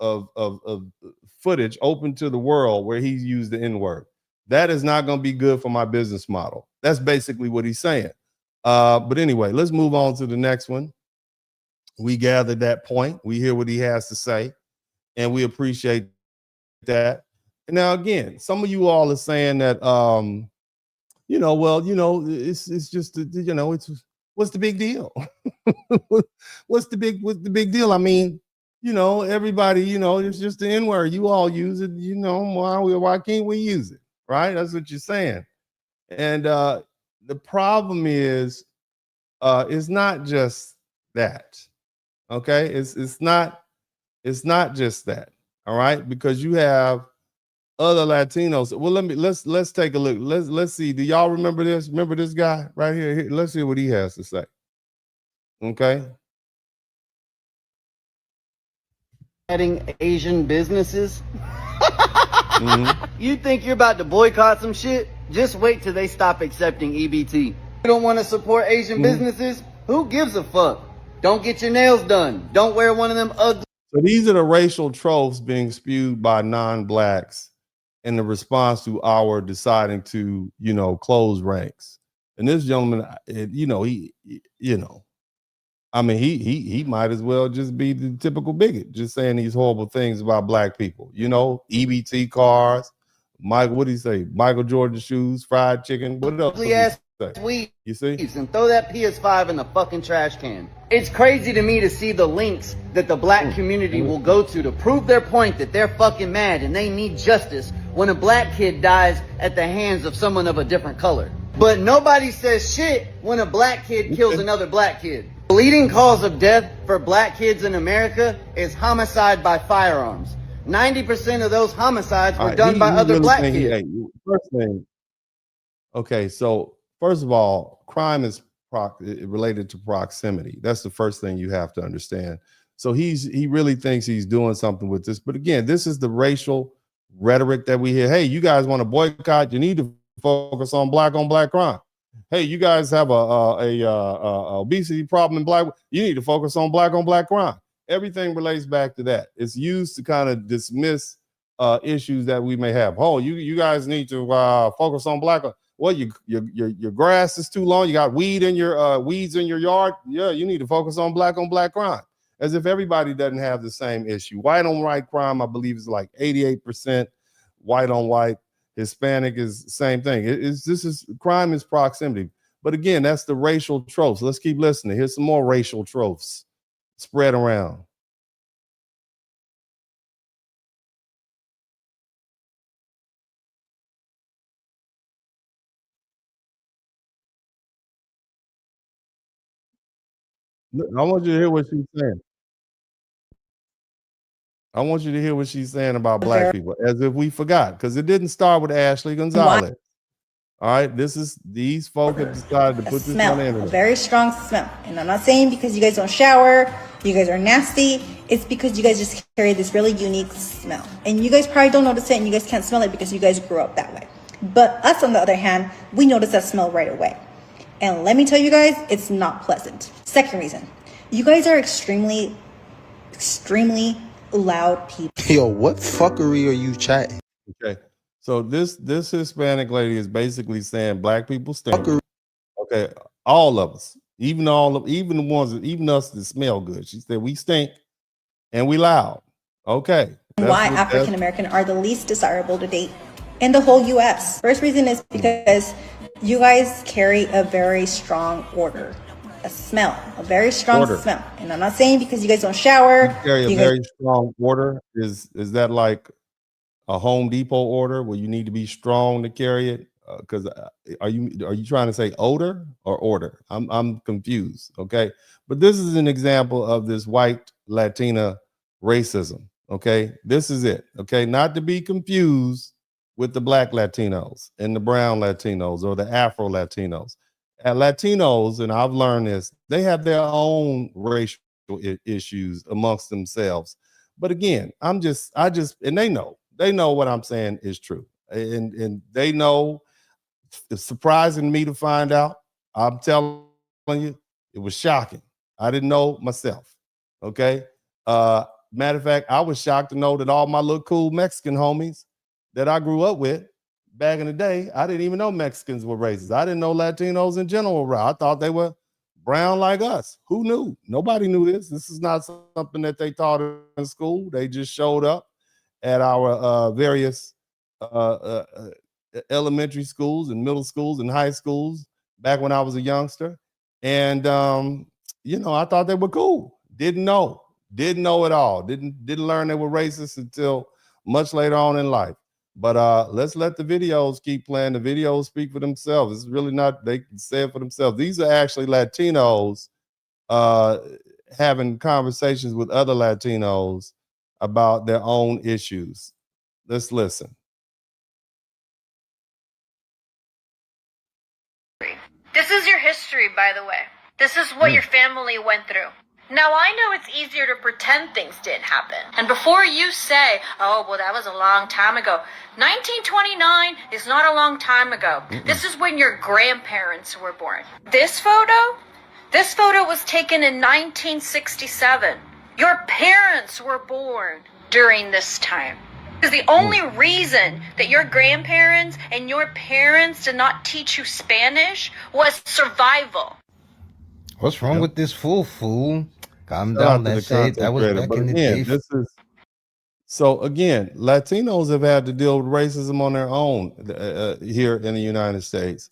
footage open to the world where he's used the N-word. That is not going to be good for my business model. That's basically what he's saying. But anyway, let's move on to the next one. We gathered that point. We hear what he has to say, and we appreciate that. Now, again, some of you all are saying that, you know, well, you know, it's just, you know, it's what's the big deal? what's the big deal? I mean, you know, everybody, you know, it's just the N-word. You all use it, you know, why can't we use it? Right? That's what you're saying. And the problem is, it's not just that. Okay, it's not just that. All right, because you have other Latinos. Well, let's take a look. Let's see. Do y'all remember this? Remember this guy right here? Let's see what he has to say. Okay. Adding Asian businesses. You think you're about to boycott some shit? Just wait till they stop accepting EBT. You don't want to support Asian businesses? Who gives a fuck? Don't get your nails done. Don't wear one of them ugly. So these are the racial tropes being spewed by non-blacks in the response to our deciding to, you know, close ranks. And this gentleman, you know, I mean, he might as well just be the typical bigot, just saying these horrible things about Black people. You know, EBT cars, what do you say? Michael Jordan shoes, fried chicken. What else? Ugly ass weed. You see? And throw that PS5 in the fucking trash can. It's crazy to me to see the links that the Black community will go to prove their point that they're fucking mad and they need justice when a Black kid dies at the hands of someone of a different color. But nobody says shit when a Black kid kills another Black kid. The leading cause of death for Black kids in America is homicide by firearms. 90% of those homicides were done by other Black kids. First thing, okay, so first of all, crime is related to proximity. That's the first thing you have to understand. So he really thinks he's doing something with this. But again, this is the racial rhetoric that we hear. Hey, you guys want to boycott? You need to focus on black crime. Hey, you guys have a obesity problem in Black. You need to focus on black crime. Everything relates back to that. It's used to kind of dismiss issues that we may have. Oh, you guys need to focus on Black. Well, your grass is too long. You got weeds in your yard. Yeah, you need to focus on black crime. As if everybody doesn't have the same issue. White on white crime, I believe, is like 88%. White on white. Hispanic is the same thing. Crime is proximity. But again, that's the racial tropes. Let's keep listening. Here's some more racial tropes spread around. I want you to hear what she's saying. I want you to hear what she's saying about Black people, as if we forgot, because it didn't start with Ashley Gonzalez. All right, these folks have decided to put this on the internet. A very strong smell. And I'm not saying because you guys don't shower, you guys are nasty. It's because you guys just carry this really unique smell. And you guys probably don't notice it and you guys can't smell it because you guys grew up that way. But us, on the other hand, we notice that smell right away. And let me tell you guys, it's not pleasant. Second reason, you guys are extremely loud people. Yo, what fuckery are you chatting? Okay. So this Hispanic lady is basically saying Black people stink. Okay, all of us, even us that smell good. She said we stink and we loud. Okay. Why African American are the least desirable to date in the whole US. First reason is because you guys carry a very strong odor, a smell, a very strong smell. And I'm not saying because you guys don't shower. You carry a very strong order. Is that like a Home Depot order where you need to be strong to carry it? Because are you trying to say odor or order? I'm confused. Okay, but this is an example of this white Latina racism. Okay, this is it. Okay, not to be confused with the Black Latinos and the brown Latinos or the Afro Latinos. And Latinos, and I've learned this, they have their own racial issues amongst themselves. But again, and they know what I'm saying is true. And they know. It's surprising to me to find out. I'm telling you, it was shocking. I didn't know myself. Okay. Matter of fact, I was shocked to know that all my little cool Mexican homies that I grew up with back in the day, I didn't even know Mexicans were racist. I didn't know Latinos in general were. I thought they were brown like us. Who knew? Nobody knew this. This is not something that they taught in school. They just showed up at our various elementary schools and middle schools and high schools back when I was a youngster. And I thought they were cool. Didn't know at all. Didn't learn they were racist until much later on in life. But let's let the videos keep playing. The videos speak for themselves. It's really not, they can say it for themselves. These are actually Latinos having conversations with other Latinos about their own issues. Let's listen. This is your history, by the way. This is what your family went through. Now, I know it's easier to pretend things didn't happen. And before you say, oh, well, that was a long time ago, 1929 is not a long time ago. This is when your grandparents were born. This photo was taken in 1967. Your parents were born during this time. Because the only reason that your grandparents and your parents did not teach you Spanish was survival. What's wrong with this fool? Calm down, that shit. That was back in the day. So again, Latinos have had to deal with racism on their own here in the United States.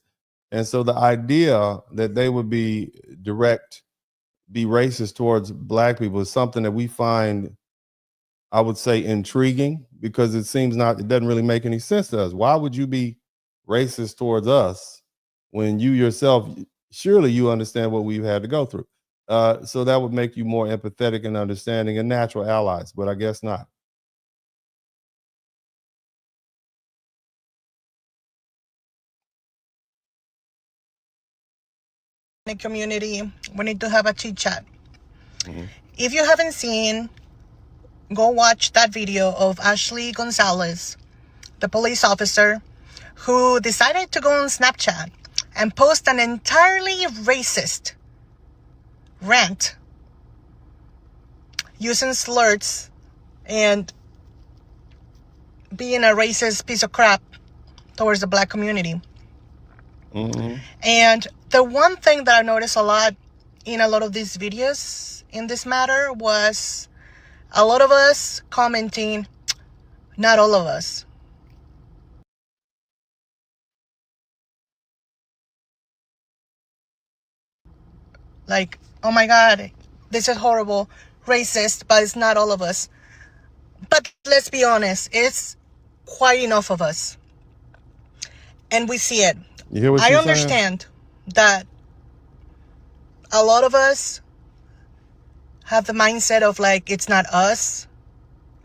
And so the idea that they would be racist towards Black people is something that we find, I would say, intriguing, because it doesn't really make any sense to us. Why would you be racist towards us when you yourself, surely you understand what we've had to go through? So that would make you more empathetic and understanding and natural allies, but I guess not. The community, we need to have a chit chat. If you haven't seen, go watch that video of Ashley Gonzalez, the police officer who decided to go on Snapchat and post an entirely racist rant using slurs and being a racist piece of crap towards the Black community. And the one thing that I noticed a lot in a lot of these videos in this matter was a lot of us commenting, not all of us. Like, oh my God, this is horrible, racist, but it's not all of us. But let's be honest, it's quite enough of us. And we see it. You hear what I she's understand that a lot of us have the mindset of like, it's not us,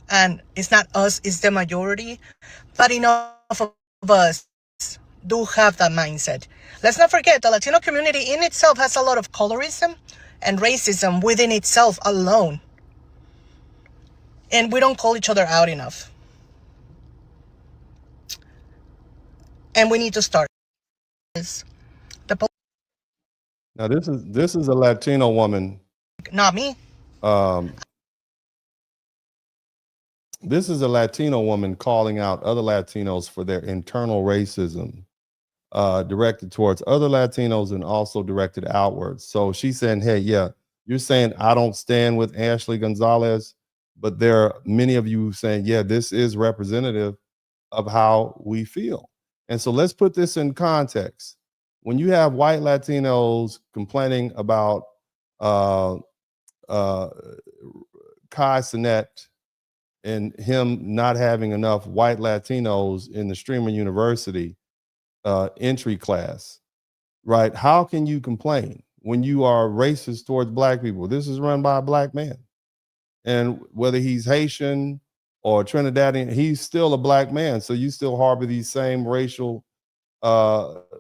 and it's not us, it's the majority, but enough of us do have that mindset. Let's not forget the Latino community in itself has a lot of colorism and racism within itself alone. And we don't call each other out enough. And we need to start. Now this is a Latino woman. Not me. This is a Latino woman calling out other Latinos for their internal racism directed towards other Latinos and also directed outwards. So she's saying, hey, yeah, you're saying I don't stand with Ashley Gonzalez, but there are many of you saying, yeah, this is representative of how we feel. And so let's put this in context. When you have white Latinos complaining about uh, uh, Kai Cenat and him not having enough white Latinos in the Streamer University entry class, right? How can you complain when you are racist towards black people? This is run by a black man. And whether he's Haitian or Trinidadian, he's still a black man. So you still harbor these same racial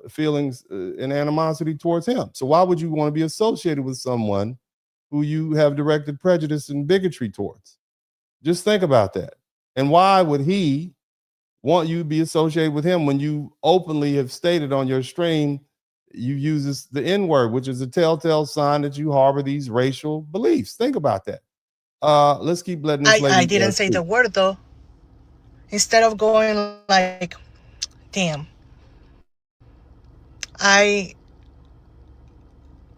feelings and animosity towards him. So why would you want to be associated with someone who you have directed prejudice and bigotry towards? Just think about that. And why would he want you to be associated with him when you openly have stated on your stream you use the N-word, which is a telltale sign that you harbor these racial beliefs? Think about that. Let's keep letting this lady. I didn't say the word though. Instead of going like, damn, I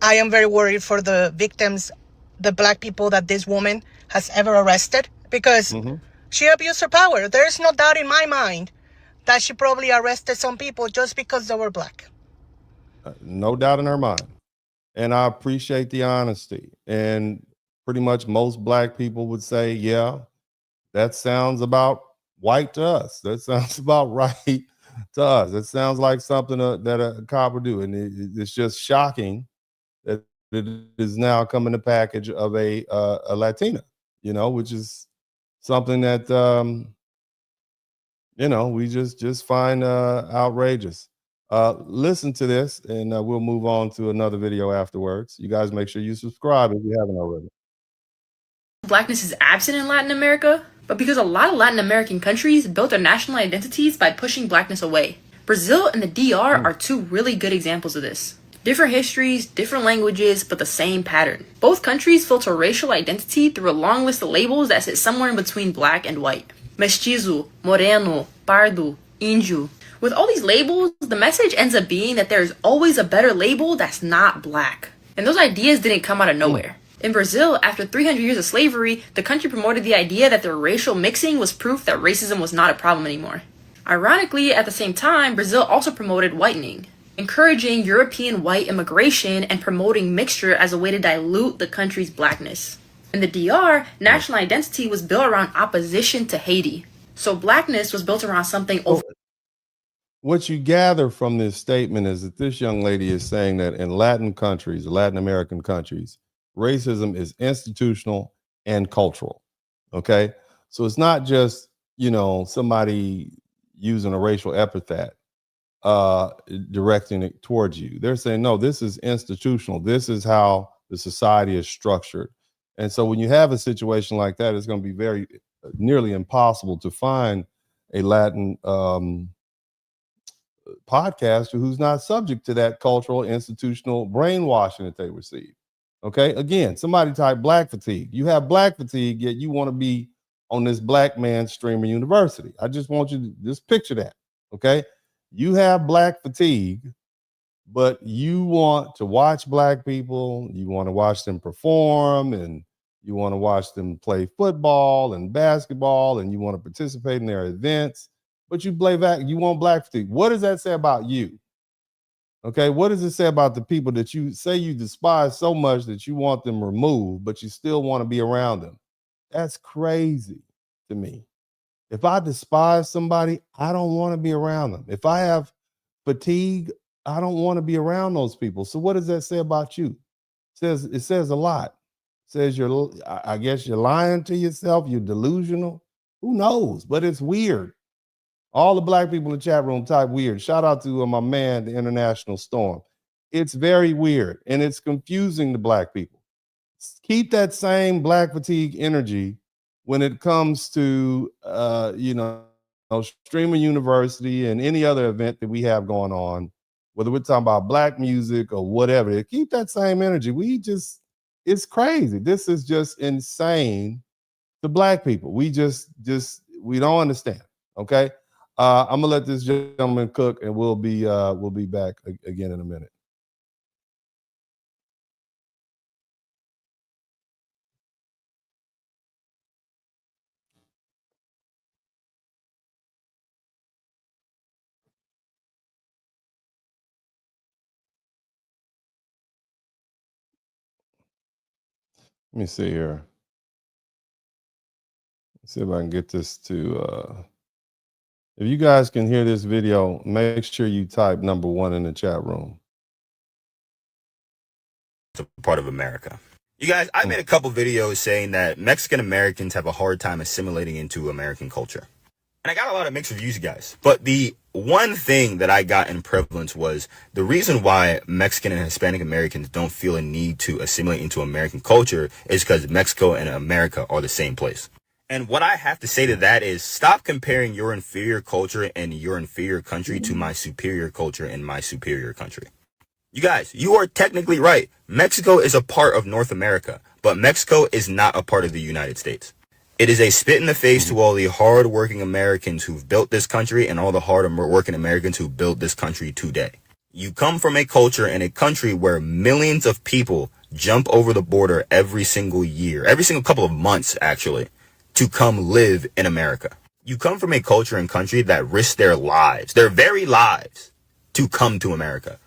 am very worried for the victims, the black people that this woman has ever arrested, because she abused her power. There's no doubt in my mind that she probably arrested some people just because they were black. No doubt in her mind. And I appreciate the honesty. And pretty much most black people would say, yeah, that sounds about white to us. That sounds about right to us. It sounds like something that a cop would do. And it's just shocking that it is now coming the package of a Latina, which is something that, we just find outrageous. Listen to this, and we'll move on to another video afterwards. You guys make sure you subscribe if you haven't already. Blackness is absent in Latin America, but because a lot of Latin American countries built their national identities by pushing blackness away. Brazil and the DR are two really good examples of this. Different histories, different languages, but the same pattern. Both countries filter racial identity through a long list of labels that sit somewhere in between black and white. Mestizo, moreno, pardo, índio. With all these labels, the message ends up being that there's always a better label that's not black. And those ideas didn't come out of nowhere. In Brazil, after 300 years of slavery, the country promoted the idea that their racial mixing was proof that racism was not a problem anymore. Ironically, at the same time, Brazil also promoted whitening, encouraging European white immigration and promoting mixture as a way to dilute the country's blackness. In the DR, national identity was built around opposition to Haiti. So blackness was built around something over. What you gather from this statement is that this young lady is saying that in Latin countries, Latin American countries, racism is institutional and cultural. Okay. So it's not just, somebody using a racial epithet directing it towards you. They're saying, no, this is institutional. This is how the society is structured. And so when you have a situation like that, it's going to be very nearly impossible to find a Latin podcaster who's not subject to that cultural institutional brainwashing that they receive. Okay. Again, somebody type black fatigue. You have black fatigue, yet you want to be on this black man streamer university. I just want you to just picture that. Okay. You have black fatigue, but you want to watch black people. You want to watch them perform, and you want to watch them play football and basketball, and you want to participate in their events, but you want black fatigue. What does that say about you? Okay, what does it say about the people that you say you despise so much that you want them removed, but you still want to be around them? That's crazy to me. If I despise somebody, I don't want to be around them. If I have fatigue, I don't want to be around those people. So what does that say about you? It says a lot. It says I guess you're lying to yourself, you're delusional. Who knows? But it's weird. All the black people in the chat room type weird. Shout out to my man, the International Storm. It's very weird, and it's confusing to black people. Keep that same black fatigue energy when it comes to, Streamer University and any other event that we have going on, whether we're talking about black music or whatever. Keep that same energy. It's crazy. This is just insane to black people. We don't understand. Okay. I'm gonna let this gentleman cook, and we'll be back again in a minute. Let me see here. Let's see if I can get this to if you guys can hear this video, make sure you type #1 in the chat room. It's a part of America. You guys, I made a couple videos saying that Mexican Americans have a hard time assimilating into American culture. And I got a lot of mixed reviews, you guys. But the one thing that I got in prevalence was the reason why Mexican and Hispanic Americans don't feel a need to assimilate into American culture is because Mexico and America are the same place. And what I have to say to that is stop comparing your inferior culture and your inferior country to my superior culture and my superior country. You guys, you are technically right. Mexico is a part of North America, but Mexico is not a part of the United States. It is a spit in the face to all the hard-working Americans who've built this country and all the hard-working Americans who built this country today. You come from a culture and a country where millions of people jump over the border every single year, every single couple of months, actually, to come live in America. You come from a culture and country that risk their lives, their very lives, to come to America.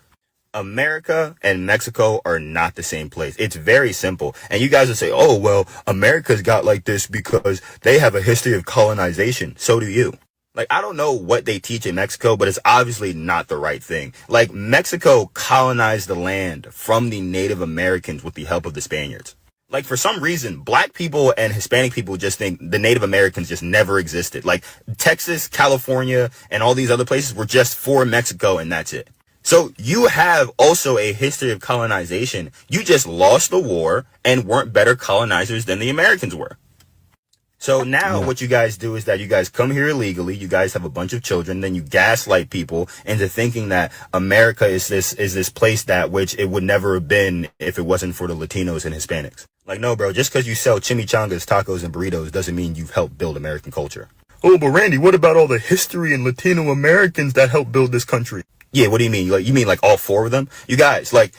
America and Mexico are not the same place. It's very simple. And you guys will say, oh, well, America's got like this because they have a history of colonization. So do you. Like, I don't know what they teach in Mexico, but it's obviously not the right thing. Like, Mexico colonized the land from the Native Americans with the help of the Spaniards. Like, for some reason, black people and Hispanic people just think the Native Americans just never existed. Like, Texas, California, and all these other places were just for Mexico, and that's it. So you have also a history of colonization. You just lost the war and weren't better colonizers than the Americans were. So now what you guys do is that you guys come here illegally. You guys have a bunch of children. Then you gaslight people into thinking that America is this place that which it would never have been if it wasn't for the Latinos and Hispanics. Like, no, bro, just because you sell chimichangas, tacos, and burritos doesn't mean you've helped build American culture. Oh, but Randy, what about all the history and Latino Americans that helped build this country? Yeah, what do you mean? Like, you mean like all four of them? You guys, like,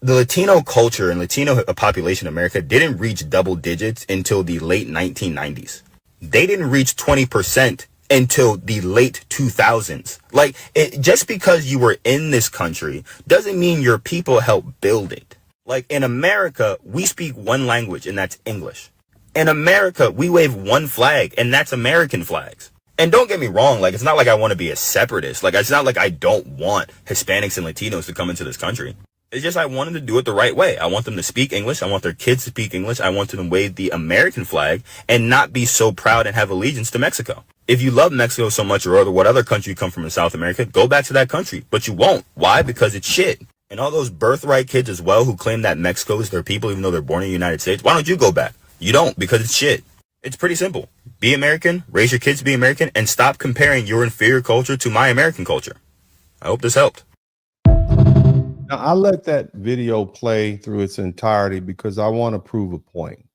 the Latino culture and Latino population in America didn't reach double digits until the late 1990s. They didn't reach 20% until the late 2000s. Like, just because you were in this country doesn't mean your people helped build it. Like, in America, we speak one language, and that's English. In America, we wave one flag, and that's American flags. And don't get me wrong, like, it's not like I want to be a separatist. Like, it's not like I don't want Hispanics and Latinos to come into this country. It's just I want them to do it the right way. I want them to speak English. I want their kids to speak English. I want them to wave the American flag and not be so proud and have allegiance to Mexico. If you love Mexico so much, or what other country you come from in South America, go back to that country. But you won't. Why? Because it's shit. And all those birthright kids as well who claim that Mexico is their people even though they're born in the United States, why don't you go back? You don't, because it's shit. It's pretty simple. Be American, raise your kids to be American, and stop comparing your inferior culture to my American culture. I hope this helped. Now, I let that video play through its entirety because I want to prove a point.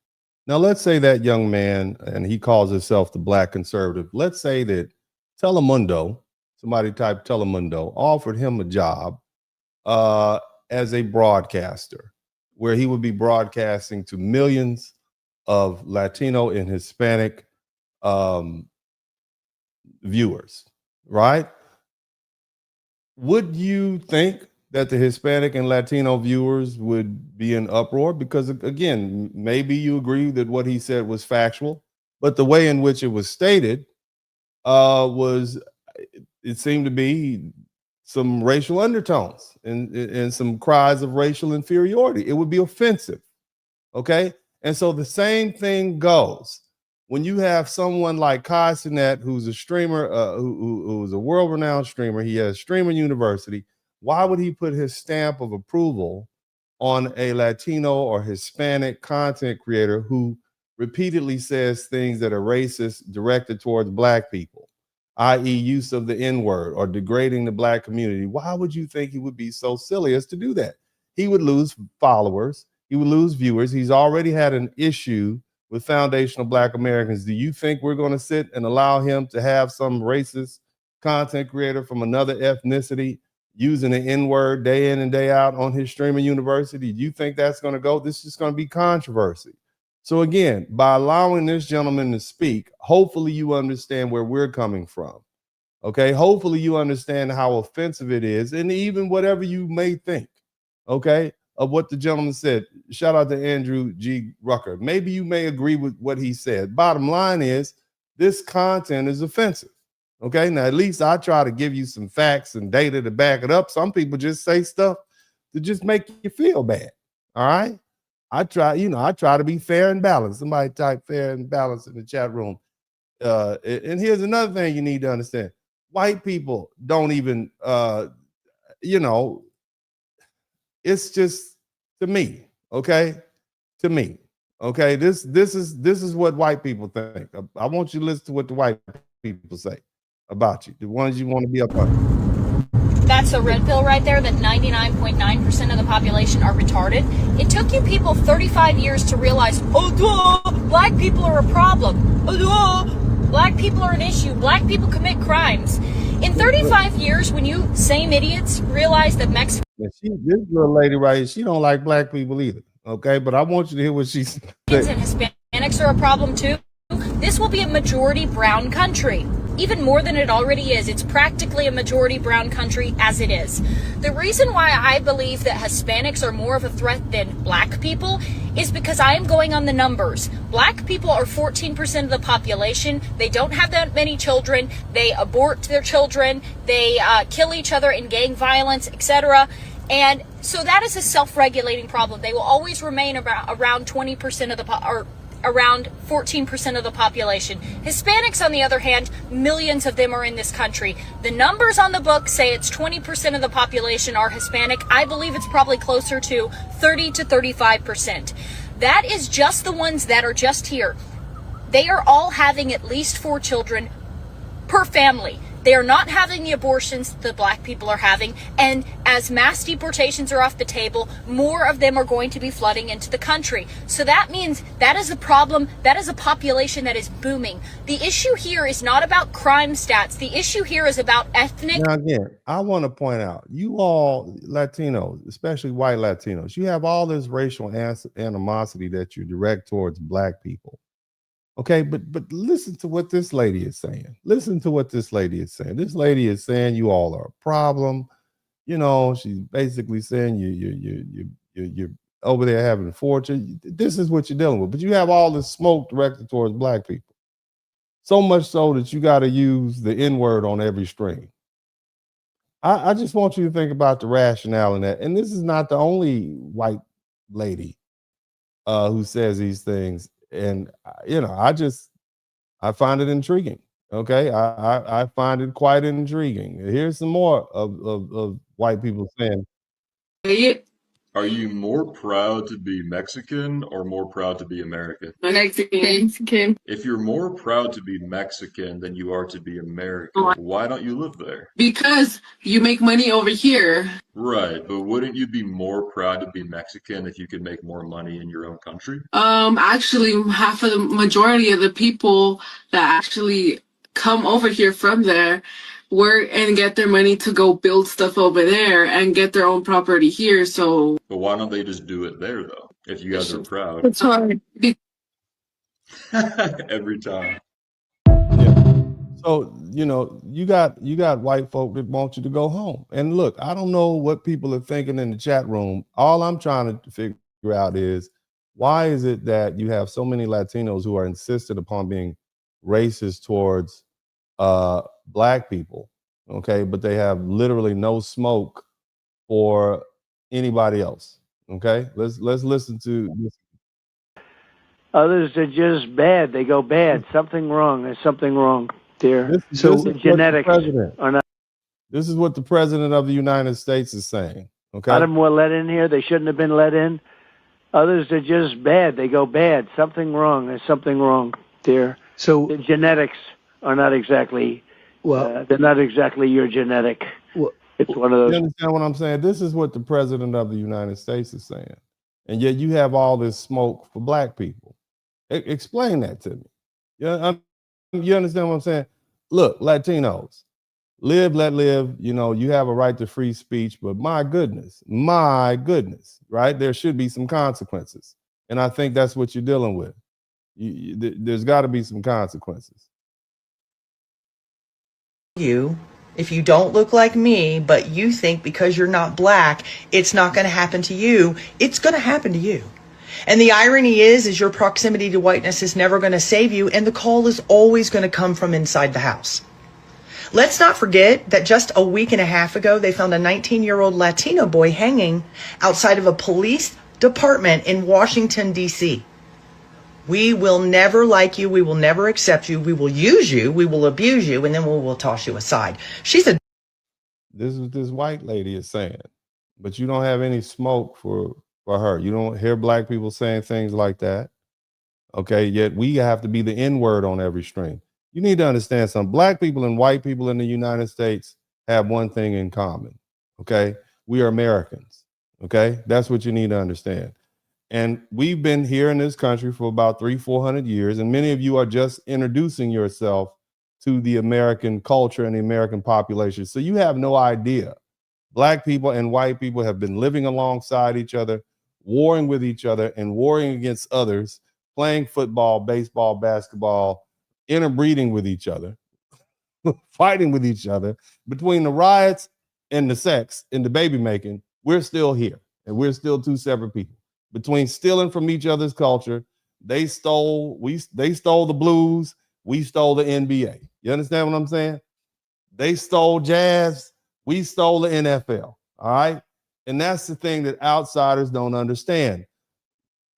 Now, let's say that young man, and he calls himself the Black conservative. Let's say that Telemundo, somebody typed Telemundo, offered him a job as a broadcaster, where he would be broadcasting to millions of Latino and Hispanic viewers, right? Would you think that the Hispanic and Latino viewers would be in uproar? Because, again, maybe you agree that what he said was factual, but the way in which it was stated it seemed to be some racial undertones and some cries of racial inferiority. It would be offensive, okay? And so the same thing goes when you have someone like Cenat, who's a streamer, who's a world-renowned streamer. He has Streamer University. Why would he put his stamp of approval on a Latino or Hispanic content creator who repeatedly says things that are racist directed towards Black people, i.e. use of the N-word or degrading the Black community? Why would you think he would be so silly as to do that? He would lose followers. He would lose viewers. He's already had an issue with foundational Black Americans. Do you think we're going to sit and allow him to have some racist content creator from another ethnicity using the N-word day in and day out on his Streamer University? Do you think that's going to go? This is going to be controversy. So again, by allowing this gentleman to speak, hopefully you understand where we're coming from. Okay, hopefully you understand how offensive it is, and even whatever you may think. Okay, of what the gentleman said. Shout out to Andrew G. Rucker. Maybe you may agree with what he said. Bottom line is, this content is offensive. Okay, now at least I try to give you some facts and data to back it up. Some people just say stuff to just make you feel bad. All right. I try to be fair and balanced. Somebody type fair and balanced in the chat room. And here's another thing you need to understand. White people don't even, it's just to me, okay? To me, okay? This is what white people think. I want you to listen to what the white people say about you, the ones you want to be up on. That's a red pill right there, that 99.9% of the population are retarded. It took you people 35 years to realize, oh, duh, black people are a problem. Oh, duh, black people are an issue. Black people commit crimes. In 35 years, when you same idiots realize that Mexicans... This little lady right here, she don't like black people either, okay? But I want you to hear what she said. And Hispanics are a problem too. This will be a majority brown country. Even more than it already is. It's practically a majority brown country as it is. The reason why I believe that Hispanics are more of a threat than black people is because I am going on the numbers. Black people are 14% of the population. They don't have that many children. They abort their children. They kill each other in gang violence, etc. And so that is a self-regulating problem. They will always remain around 20% of the around 14% of the population. Hispanics, on the other hand, millions of them are in this country. The numbers on the book say it's 20% of the population are Hispanic. I believe it's probably closer to 30 to 35%. That is just the ones that are just here. They are all having at least 4 children per family. They are not having the abortions the black people are having, and as mass deportations are off the table, more of them are going to be flooding into the country. So that means that is a problem. That is a population that is booming. The issue here is not about crime stats. The issue here is about ethnic... Now again, I want to point out, you all Latinos, especially white Latinos, you have all this racial animosity that you direct towards black people. Okay, but listen to what this lady is saying. Listen to what this lady is saying. This lady is saying you all are a problem. You know, she's basically saying you're over there having a fortune. This is what you're dealing with. But you have all this smoke directed towards black people. So much so that you got to use the N-word on every string. I just want you to think about the rationale in that. And this is not the only white lady who says these things. And I find it intriguing. Okay, I find it quite intriguing. Here's some more of white people saying, are you more proud to be Mexican or more proud to be American? Mexican. If you're more proud to be Mexican than you are to be American, why don't you live there? Because you make money over here. Right, but wouldn't you be more proud to be Mexican if you could make more money in your own country? Actually, half of the majority of the people that actually come over here from there work and get their money to go build stuff over there and get their own property here. So, but why don't they just do it there though? If you guys are proud, it's hard. Every time. So, you got white folk that want you to go home. And look, I don't know what people are thinking in the chat room. All I'm trying to figure out is, why is it that you have so many Latinos who are insistent upon being racist towards black people, okay, but they have literally no smoke for anybody else? Okay, let's listen to this. Others are just bad. They go bad. Something wrong. There's something wrong there. This The genetics are not. This is what the president of the United States is saying. Okay, A lot of them were let in here. They shouldn't have been let in. Others are just bad. They go bad. Something wrong. There's something wrong there. The genetics are not exactly. They're not exactly your genetic. It's one of those. You understand what I'm saying? This is what the president of the United States is saying, and yet you have all this smoke for black people. Explain that to me. You understand what I'm saying? Look, Latinos, live, let live. You have a right to free speech, but my goodness, right? There should be some consequences, and I think that's what you're dealing with. There's got to be some consequences. If you don't look like me, but you think because you're not black, it's not going to happen to you, it's going to happen to you. And the irony is your proximity to whiteness is never going to save you, and the call is always going to come from inside the house. Let's not forget that just a week and a half ago, they found a 19-year-old Latino boy hanging outside of a police department in Washington, D.C. We will never like you. We will never accept you. We will use you. We will abuse you. And then we will toss you aside. This is what this white lady is saying. But you don't have any smoke for her. You don't hear black people saying things like that. Okay, yet we have to be the N-word on every stream. You need to understand something. Black people and white people in the United States have one thing in common. Okay, we are Americans. Okay, that's what you need to understand. And we've been here in this country for about 300-400 years, and many of you are just introducing yourself to the American culture and the American population. So you have no idea. Black people and white people have been living alongside each other, warring with each other and warring against others, playing football, baseball, basketball, interbreeding with each other, fighting with each other. Between the riots and the sex and the baby making, we're still here, and we're still two separate people. Between stealing from each other's culture, they stole the blues, we stole the NBA. You understand what I'm saying? They stole jazz, we stole the NFL. All right. And that's the thing that outsiders don't understand.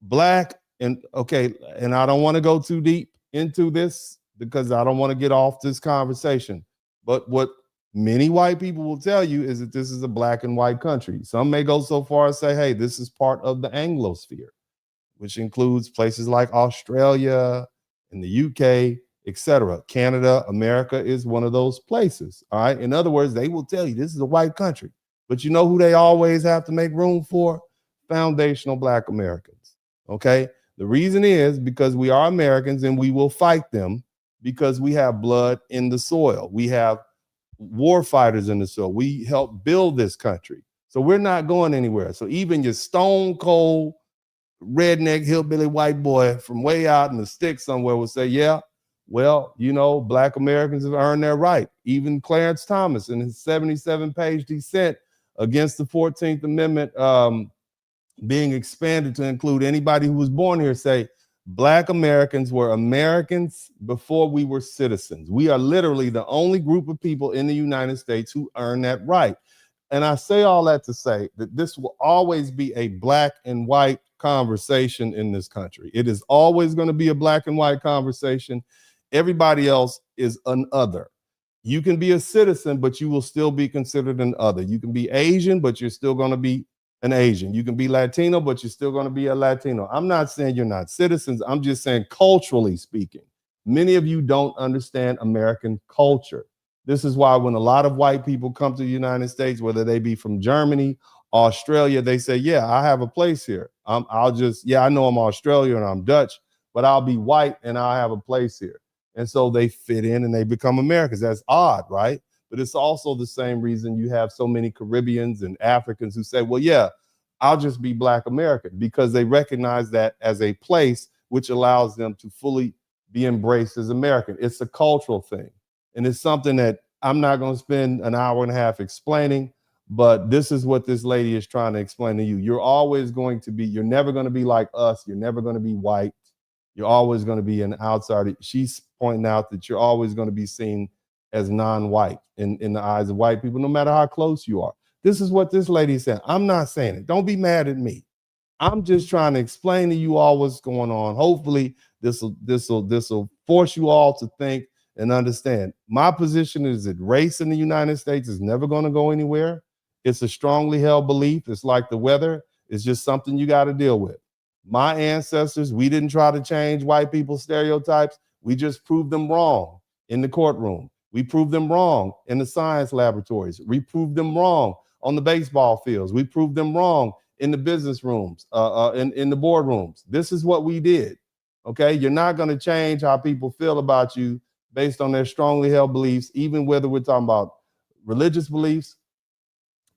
Black and I don't want to go too deep into this because I don't want to get off this conversation. But what many white people will tell you is that this is a black and white country. Some may go so far as say, hey, this is part of the Anglosphere, which includes places like Australia and the UK, etc. Canada, America is one of those places. All right. In other words, they will tell you this is a white country. But you know who they always have to make room for? Foundational Black Americans. Okay. The reason is because we are Americans and we will fight them because we have blood in the soil. We have war fighters in the soil. We helped build this country. So we're not going anywhere. So even your stone cold redneck hillbilly white boy from way out in the sticks somewhere will say, yeah, well, you know, Black Americans have earned their right. Even Clarence Thomas in his 77-page dissent against the 14th Amendment being expanded to include anybody who was born here say, Black Americans were Americans before we were citizens. We are literally the only group of people in the United States who earn that right. And I say all that to say that this will always be a black and white conversation in this country. It is always going to be a black and white conversation. Everybody else is an other. You can be a citizen, but you will still be considered an other. You can be Asian, but you're still going to be an Asian. You can be Latino, but you're still going to be a Latino. I'm not saying you're not citizens. I'm just saying culturally speaking, many of you don't understand American culture. This is why when a lot of white people come to the United States, whether they be from Germany, Australia, they say, yeah, I have a place here. I know I'm Australian and I'm Dutch, but I'll be white and I'll have a place here. And so they fit in and they become Americans. That's odd, right? But it's also the same reason you have so many Caribbeans and Africans who say, well, yeah, I'll just be Black American, because they recognize that as a place which allows them to fully be embraced as American. It's a cultural thing. And it's something that I'm not going to spend an hour and a half explaining, but this is what this lady is trying to explain to you. You're never going to be like us. You're never going to be white. You're always going to be an outsider. She's pointing out that you're always going to be seen as non-white in the eyes of white people, no matter how close you are. This is what this lady said. I'm not saying it. Don't be mad at me. I'm just trying to explain to you all what's going on. Hopefully this will force you all to think and understand. My position is that race in the United States is never going to go anywhere. It's a strongly held belief. It's like the weather. It's just something you got to deal with. My ancestors, we didn't try to change white people's stereotypes. We just proved them wrong in the courtroom. We proved them wrong in the science laboratories. We proved them wrong on the baseball fields. We proved them wrong in the business rooms, in the boardrooms. This is what we did. Okay, you're not going to change how people feel about you based on their strongly held beliefs, even whether we're talking about religious beliefs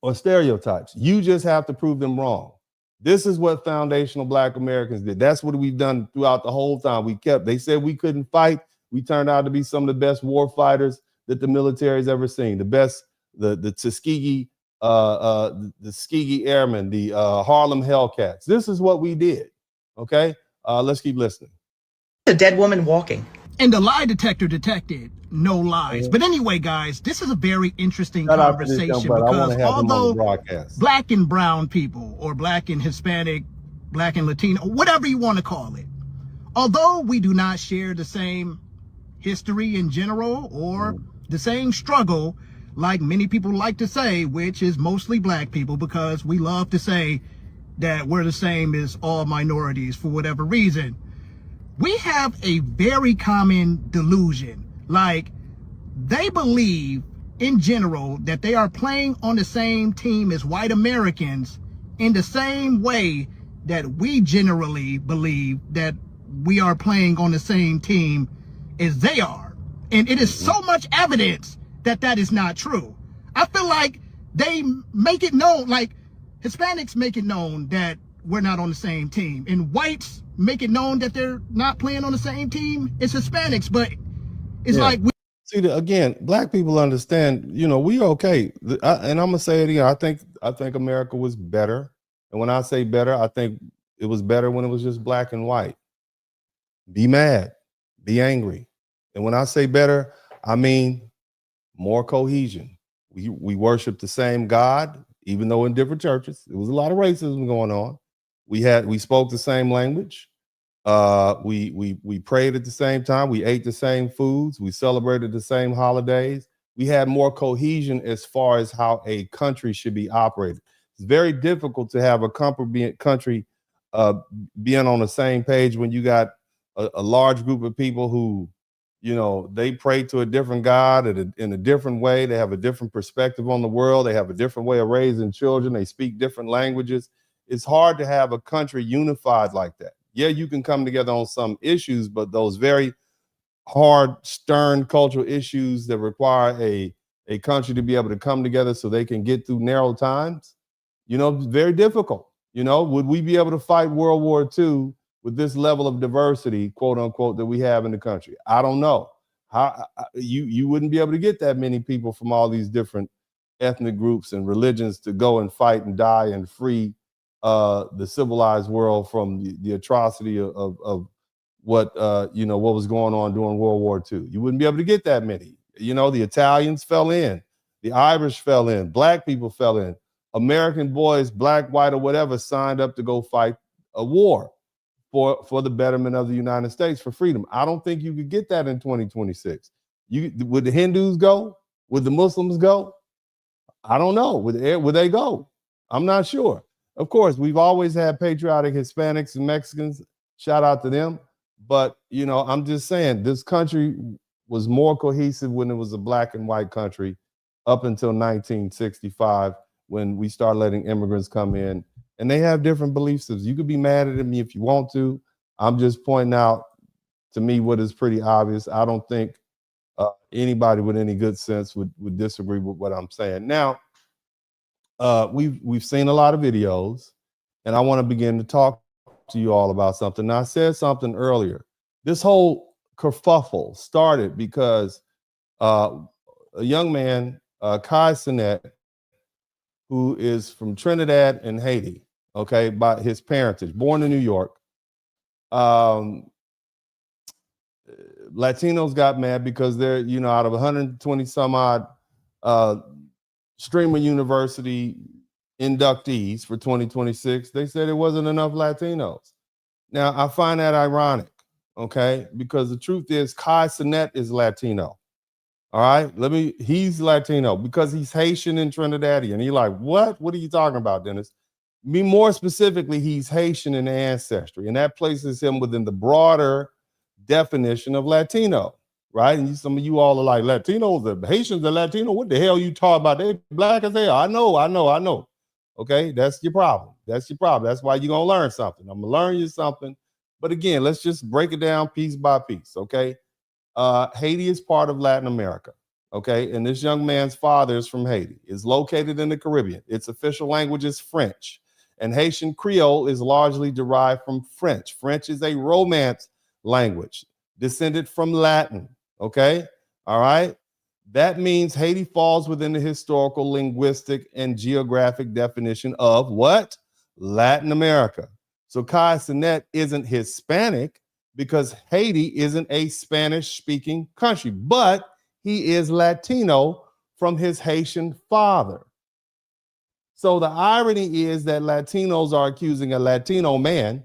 or stereotypes. You just have to prove them wrong. This is what foundational Black Americans did. That's what we've done throughout the whole time. They said we couldn't fight. We turned out to be some of the best war fighters that the military's ever seen. The best, the Tuskegee, the Tuskegee Airmen, the Harlem Hellcats. This is what we did. Okay, let's keep listening. A dead woman walking. And the lie detector detected no lies. But anyway, guys, this is a very interesting conversation because although black and brown people, or black and Hispanic, black and Latino, whatever you want to call it, although we do not share the same history in general or the same struggle, like many people like to say, which is mostly black people, because we love to say that we're the same as all minorities for whatever reason. We have a very common delusion. Like, they believe in general that they are playing on the same team as white Americans in the same way that we generally believe that we are playing on the same team as they are. And it is so much evidence that that is not true. I feel like they make it known, like Hispanics make it known that we're not on the same team, and whites make it known that they're not playing on the same team as Hispanics. But it's like we see, again, black people understand, you know, we okay. And I'm gonna say it again. I think America was better. And when I say better, I think it was better when it was just black and white. Be mad, be angry. And when I say better, I mean more cohesion. We worship the same God, even though in different churches. There was a lot of racism going on. We spoke the same language. We prayed at the same time. We ate the same foods. We celebrated the same holidays. We had more cohesion as far as how a country should be operated. It's very difficult to have a country being on the same page when you got a large group of people who, you know, they pray to a different God in a different way. They have a different perspective on the world. They have a different way of raising children. They speak different languages. It's hard to have a country unified like that. Yeah, you can come together on some issues, but those very hard, stern cultural issues that require a country to be able to come together so they can get through narrow times, you know, very difficult. You know, would we be able to fight World War II with this level of diversity, quote unquote, that we have in the country? I don't know. How you wouldn't be able to get that many people from all these different ethnic groups and religions to go and fight and die and free the civilized world from the atrocity of what you know, what was going on during World War II. You wouldn't be able to get that many. You know, the Italians fell in, the Irish fell in, black people fell in, American boys, black, white, or whatever, signed up to go fight a war for the betterment of the United States, for freedom. I don't think you could get that in 2026. Would the Hindus go? Would the Muslims go? I don't know. Would they go? I'm not sure. Of course, we've always had patriotic Hispanics and Mexicans. Shout out to them. But, you know, I'm just saying this country was more cohesive when it was a black and white country up until 1965, when we started letting immigrants come in. And they have different belief systems. You could be mad at me if you want to. I'm just pointing out to me what is pretty obvious. I don't think anybody with any good sense would disagree with what I'm saying. Now, we've seen a lot of videos, and I want to begin to talk to you all about something. Now, I said something earlier. This whole kerfuffle started because a young man, Kai Cenat, who is from Trinidad and Haiti, okay, by his parentage, born in New York. Latinos got mad because they're, you know, out of 120 some odd Streamer University inductees for 2026, they said it wasn't enough Latinos. Now, I find that ironic, okay, because the truth is Kai Cenat is Latino. All right, he's Latino because he's Haitian and Trinidadian. You're like, what? What are you talking about, Dennis? Me more specifically, he's Haitian in ancestry, and that places him within the broader definition of Latino, right? And some of you all are like, Latinos, the Haitians are Latino. What the hell you talking about? They black as hell. I know. Okay, that's your problem. That's why you're gonna learn something. I'm gonna learn you something. But again, let's just break it down piece by piece, okay? Haiti is part of Latin America, okay? And this young man's father is from Haiti. It's located in the Caribbean. Its official language is French. And Haitian Creole is largely derived from French. French is a Romance language, descended from Latin, okay? All right? That means Haiti falls within the historical, linguistic, and geographic definition of what? Latin America. So Kai Cenat isn't Hispanic because Haiti isn't a Spanish-speaking country, but he is Latino from his Haitian father. So the irony is that Latinos are accusing a Latino man,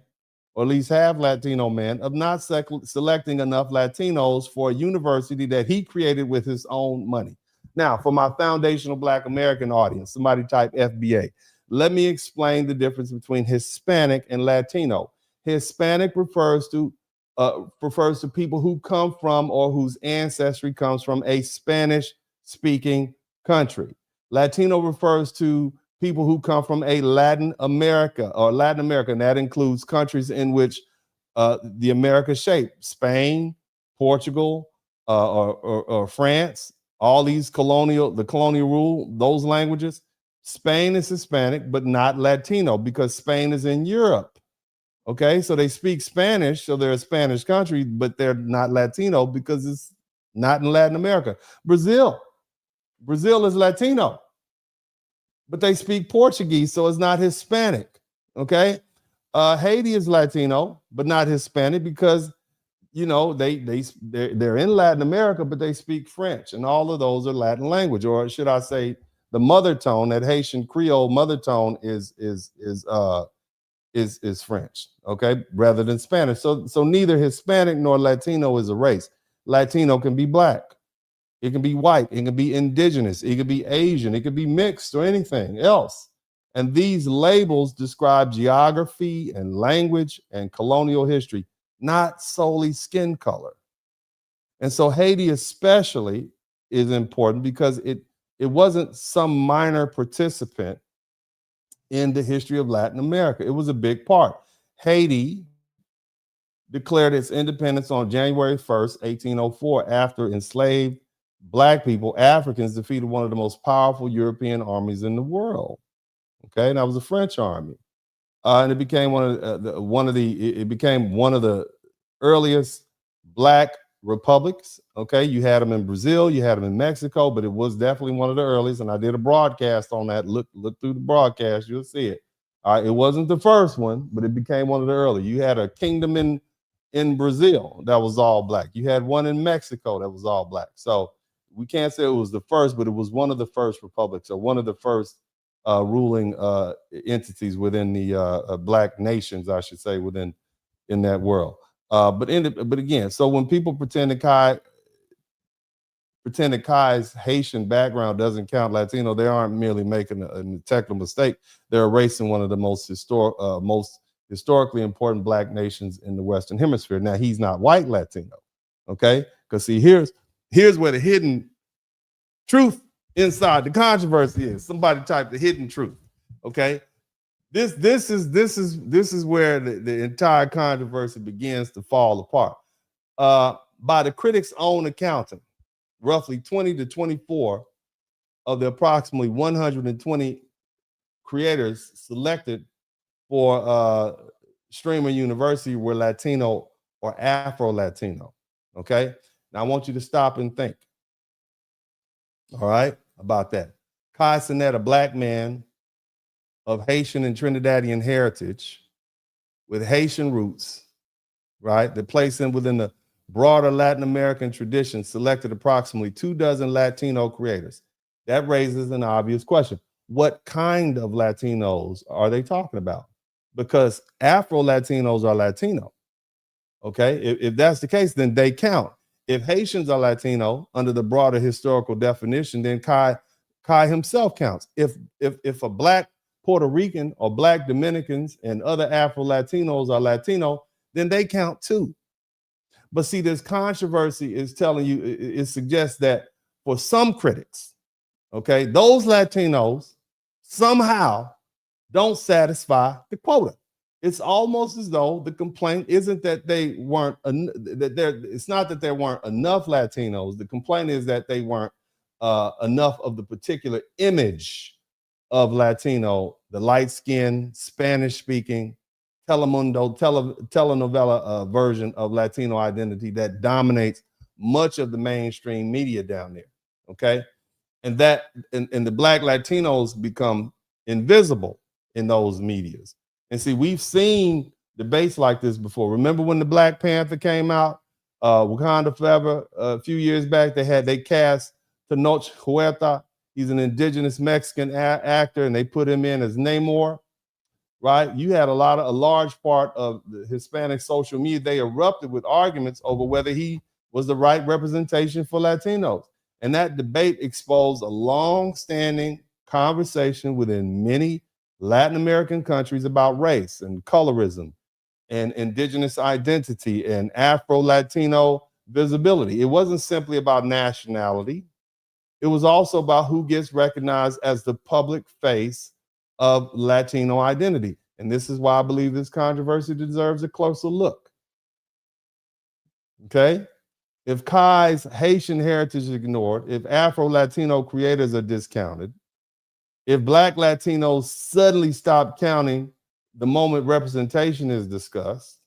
or at least half Latino man, of not selecting enough Latinos for a university that he created with his own money. Now, for my foundational Black American audience, somebody type FBA. Let me explain the difference between Hispanic and Latino. Hispanic refers to people who come from or whose ancestry comes from a Spanish-speaking country. Latino refers to people who come from a Latin America, and that includes countries in which the America shape, Spain, Portugal, or France, all these the colonial rule, those languages. Spain is Hispanic, but not Latino because Spain is in Europe. Okay, so they speak Spanish, so they're a Spanish country, but they're not Latino because it's not in Latin America. Brazil is Latino, but they speak Portuguese, so it's not Hispanic. Okay, Haiti is Latino, but not Hispanic because they're in Latin America, but they speak French, and all of those are Latin language, or should I say, the mother tone, that Haitian Creole mother tone is French, okay, rather than Spanish. So neither Hispanic nor Latino is a race. Latino can be Black. It can be white, it can be indigenous, it can be Asian, it can be mixed or anything else. And these labels describe geography and language and colonial history, not solely skin color. And so Haiti especially is important because it wasn't some minor participant in the history of Latin America. It was a big part. Haiti declared its independence on January 1st, 1804, after enslaved Black people, Africans, defeated one of the most powerful European armies in the world. Okay, and that was the French army, and it became one of the earliest Black republics. Okay, you had them in Brazil, you had them in Mexico, but it was definitely one of the earliest. And I did a broadcast on that. Look through the broadcast, you'll see it. It wasn't the first one, but it became one of the early. You had a kingdom in Brazil that was all Black. You had one in Mexico that was all Black. So we can't say it was the first, but it was one of the first republics, or one of the first ruling entities within the Black nations, I should say, in that world. But again, so when people pretend that Kai's Haitian background doesn't count Latino, they aren't merely making a technical mistake. They're erasing one of the most historically important Black nations in the Western Hemisphere. Now, he's not white Latino, okay? Because see, here's where the hidden truth inside the controversy is. Somebody type the hidden truth, okay? This is where the entire controversy begins to fall apart. By the critics' own accounting, roughly 20 to 24 of the approximately 120 creators selected for Streamer University were Latino or Afro-Latino, okay? Now, I want you to stop and think, all right, about that. Kai Cenat, a Black man of Haitian and Trinidadian heritage with Haitian roots, right, that place him within the broader Latin American tradition, selected approximately 24 Latino creators. That raises an obvious question. What kind of Latinos are they talking about? Because Afro-Latinos are Latino, okay? If that's the case, then they count. If Haitians are Latino under the broader historical definition, then Kai himself counts. If a Black Puerto Rican or Black Dominicans and other Afro-Latinos are Latino, then they count too. But see, this controversy is telling you, it suggests that for some critics, okay, those Latinos somehow don't satisfy the quota. It's almost as though the complaint isn't that they weren't, it's not that there weren't enough Latinos. The complaint is that they weren't enough of the particular image of Latino, the light-skinned, Spanish-speaking, Telemundo, telenovela version of Latino identity that dominates much of the mainstream media down there. Okay. And the Black Latinos become invisible in those medias. And see, we've seen debates like this before. Remember when the Black Panther came out, Wakanda Forever, a few years back, they cast Tenoch Huerta. He's an indigenous Mexican actor, and they put him in as Namor, right? You had a large part of the Hispanic social media. They erupted with arguments over whether he was the right representation for Latinos. And that debate exposed a long-standing conversation within many Latin American countries about race and colorism and indigenous identity and Afro-Latino visibility. It wasn't simply about nationality. It was also about who gets recognized as the public face of Latino identity. And this is why I believe this controversy deserves a closer look. Okay? If Kai's Haitian heritage is ignored, if Afro-Latino creators are discounted, if Black Latinos suddenly stop counting the moment representation is discussed,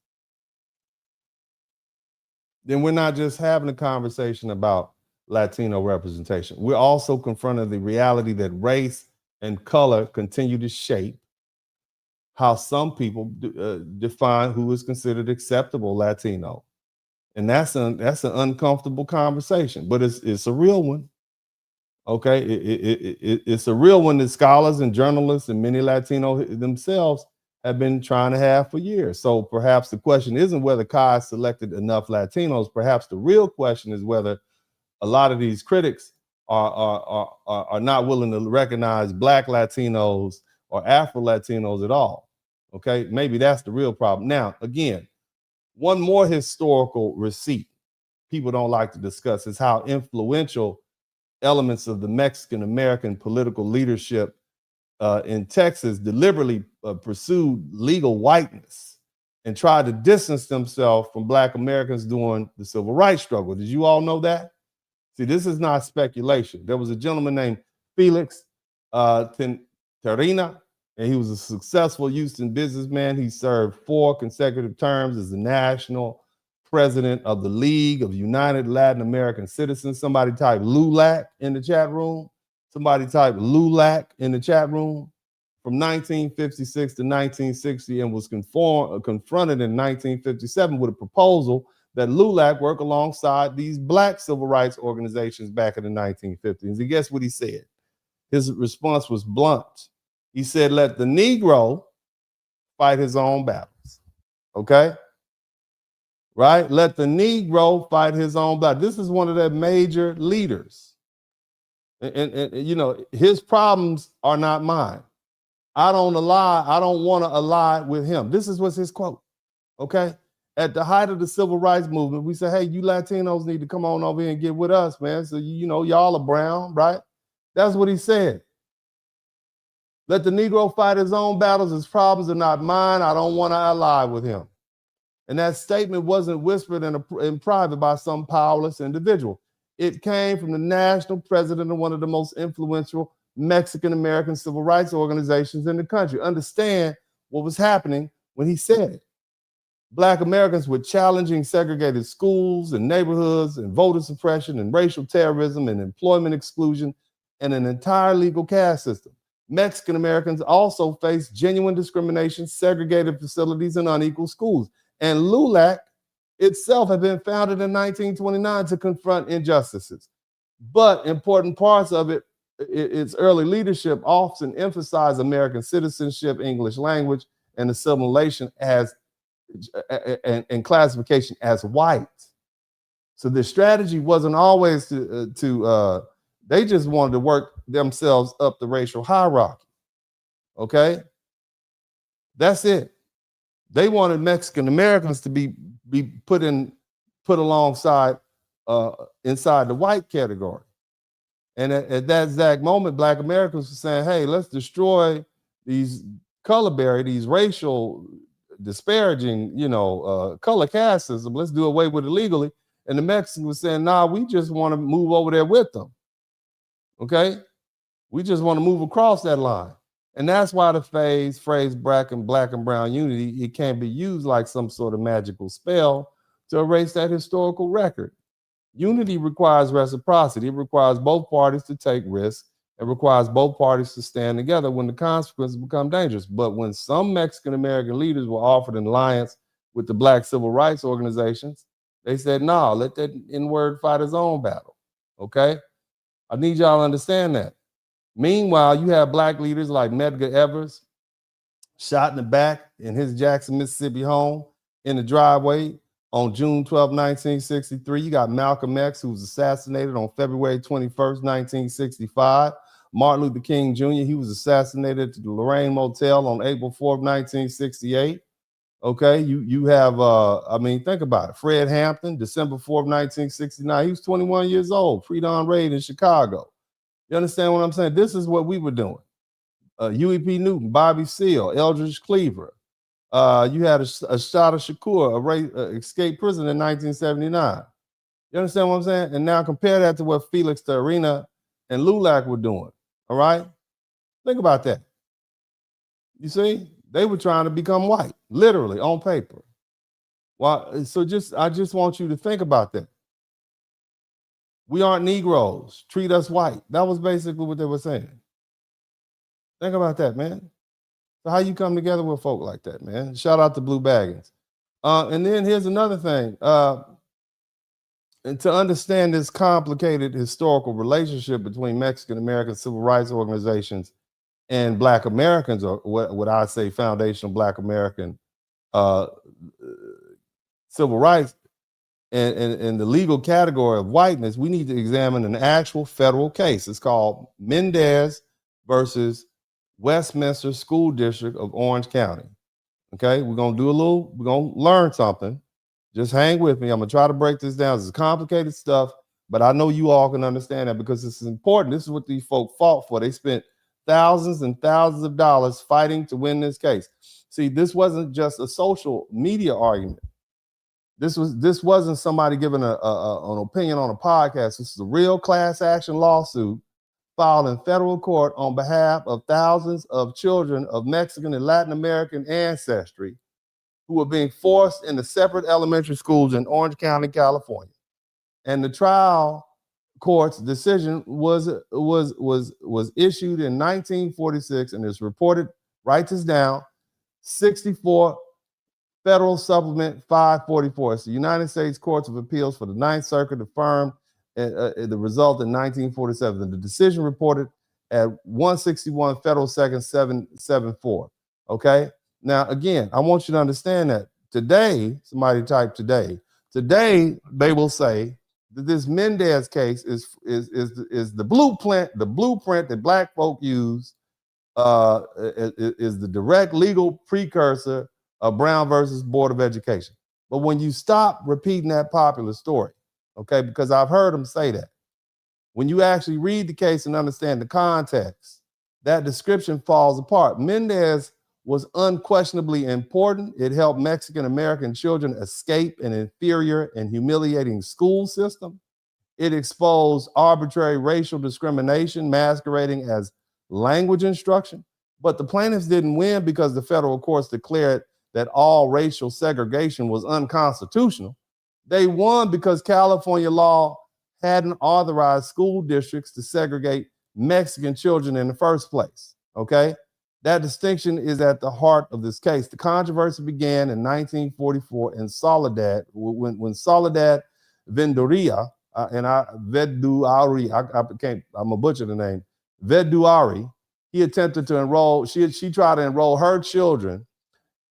then we're not just having a conversation about Latino representation. We're also confronting the reality that race and color continue to shape how some people define who is considered acceptable Latino. And that's an uncomfortable conversation, but it's a real one. Okay, it's a real one that scholars and journalists and many Latino themselves have been trying to have for years. So perhaps the question isn't whether Kai selected enough Latinos. Perhaps the real question is whether a lot of these critics are not willing to recognize Black Latinos or Afro-Latinos at all. Okay, maybe that's the real problem. Now, again, one more historical receipt people don't like to discuss is how influential elements of the Mexican American political leadership in Texas deliberately pursued legal whiteness and tried to distance themselves from Black Americans during the civil rights struggle. Did you all know that? See, this is not speculation. There was a gentleman named Felix Terina, and he was a successful Houston businessman. He served 4 consecutive terms as the national president of the League of United Latin American Citizens. Somebody type LULAC in the chat room. Somebody type LULAC in the chat room. From 1956 to 1960, and was confronted in 1957 with a proposal that LULAC work alongside these Black civil rights organizations back in the 1950s. And guess what he said? His response was blunt. He said, let the Negro fight his own battles. Okay? Right? Let the Negro fight his own battle. This is one of their major leaders. And you know, his problems are not mine. I don't want to ally with him. This was his quote. Okay? At the height of the civil rights movement, we said, hey, you Latinos need to come on over here and get with us, man. So, you know, y'all are brown, right? That's what he said. Let the Negro fight his own battles. His problems are not mine. I don't want to ally with him. And that statement wasn't whispered in private by some powerless individual. It came from the national president of one of the most influential Mexican-American civil rights organizations in the country. Understand what was happening when he said it. Black Americans were challenging segregated schools and neighborhoods and voter suppression and racial terrorism and employment exclusion and an entire legal caste system. Mexican Americans also faced genuine discrimination, segregated facilities, and unequal schools. And LULAC itself had been founded in 1929 to confront injustices. But important parts of it, its early leadership often emphasized American citizenship, English language, and assimilation as and classification as white. So the strategy wasn't always they just wanted to work themselves up the racial hierarchy. Okay? That's it. They wanted Mexican Americans to be put alongside inside the white category. And at that exact moment, Black Americans were saying, hey, let's destroy these these racial disparaging, color caste system. Let's do away with it legally. And the Mexicans were saying, nah, we just want to move over there with them. Okay? We just want to move across that line. And that's why the phrase black and brown unity, it can't be used like some sort of magical spell to erase that historical record. Unity requires reciprocity. It requires both parties to take risks. It requires both parties to stand together when the consequences become dangerous. But when some Mexican-American leaders were offered an alliance with the Black civil rights organizations, they said, no, let that N-word fight his own battle, okay? I need y'all to understand that. Meanwhile, you have Black leaders like Medgar Evers shot in the back in his Jackson, Mississippi home in the driveway on June 12, 1963. You got Malcolm X, who was assassinated on February 21st, 1965. Martin Luther King Jr., he was assassinated at the Lorraine Motel on April 4th, 1968. Okay, you have, I mean, think about it. Fred Hampton, December 4th, 1969. He was 21 years old, pre-dawn raid in Chicago. You understand what I'm saying? This is what we were doing. Huey P. Newton, Bobby Seale, Eldridge Cleaver. You had Ashada Shakur, escaped prison in 1979. You understand what I'm saying? And now compare that to what Felix Terina and Lulac were doing. All right? Think about that. You see? They were trying to become white, literally, on paper. Well, so I just want you to think about that. We aren't Negroes. Treat us white. That was basically what they were saying. Think about that, man. So how you come together with folk like that, man? Shout out to Blue Baggins. And then here's another thing. And to understand this complicated historical relationship between Mexican-American civil rights organizations and Black Americans, or what I say foundational Black American civil rights, and the legal category of whiteness, we need to examine an actual federal case. It's called Mendez versus Westminster School District of Orange County. Okay, we're gonna learn something. Just hang with me. I'm gonna try to break this down. It's complicated stuff, but I know you all can understand that because this is important. This is what these folk fought for. They spent thousands and thousands of dollars fighting to win this case. See, this wasn't just a social media argument. This wasn't somebody giving an opinion on a podcast. This is a real class action lawsuit filed in federal court on behalf of thousands of children of Mexican and Latin American ancestry who were being forced into separate elementary schools in Orange County, California. And the trial court's decision was issued in 1946, and is reported, write this down, 64 Federal Supplement 544. It's the United States Courts of Appeals for the Ninth Circuit affirmed the result in 1947. And the decision reported at 161 Federal Second 774. Okay? Now, again, I want you to understand that today, somebody type today they will say that this Mendez case is the blueprint that Black folk use, is the direct legal precursor of Brown versus Board of Education. But when you stop repeating that popular story, okay, because I've heard them say that, when you actually read the case and understand the context, that description falls apart. Mendez was unquestionably important. It helped Mexican-American children escape an inferior and humiliating school system. It exposed arbitrary racial discrimination masquerading as language instruction. But the plaintiffs didn't win because the federal courts declared that all racial segregation was unconstitutional. They won because California law hadn't authorized school districts to segregate Mexican children in the first place, okay? That distinction is at the heart of this case. The controversy began in 1944 in Soledad, when Soledad Vendoria, I'm a butcher the name, Veduari, he attempted to enroll, she tried to enroll her children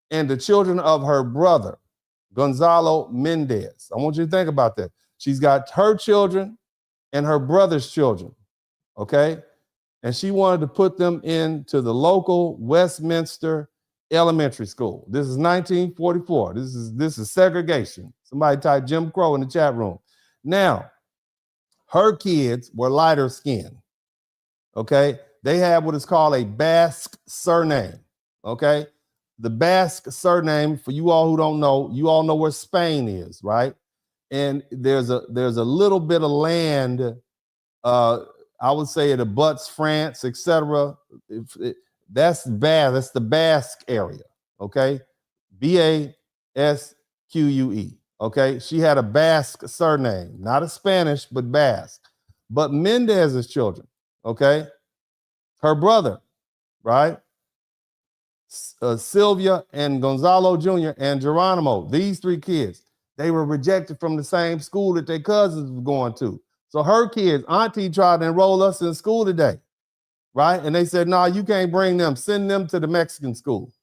and the children of her brother, Gonzalo Mendez. I want you to think about that. She's got her children and her brother's children, okay? And she wanted to put them into the local Westminster Elementary School. This is 1944. This is segregation. Somebody type Jim Crow in the chat room. Now, her kids were lighter skinned, okay? They had what is called a Basque surname, okay? The Basque surname, for you all who don't know, you all know where Spain is, right? And there's a little bit of land, I would say it abuts France, etc. That's the Basque area, okay? Basque, Okay, she had a Basque surname, not a Spanish, but Basque. But Mendez's children, okay, her brother, right? Sylvia and Gonzalo Jr. and Geronimo, these three kids, they were rejected from the same school that their cousins were going to. So her kids, Auntie tried to enroll us in school today, right? And they said, no, you can't bring them. Send them to the Mexican school.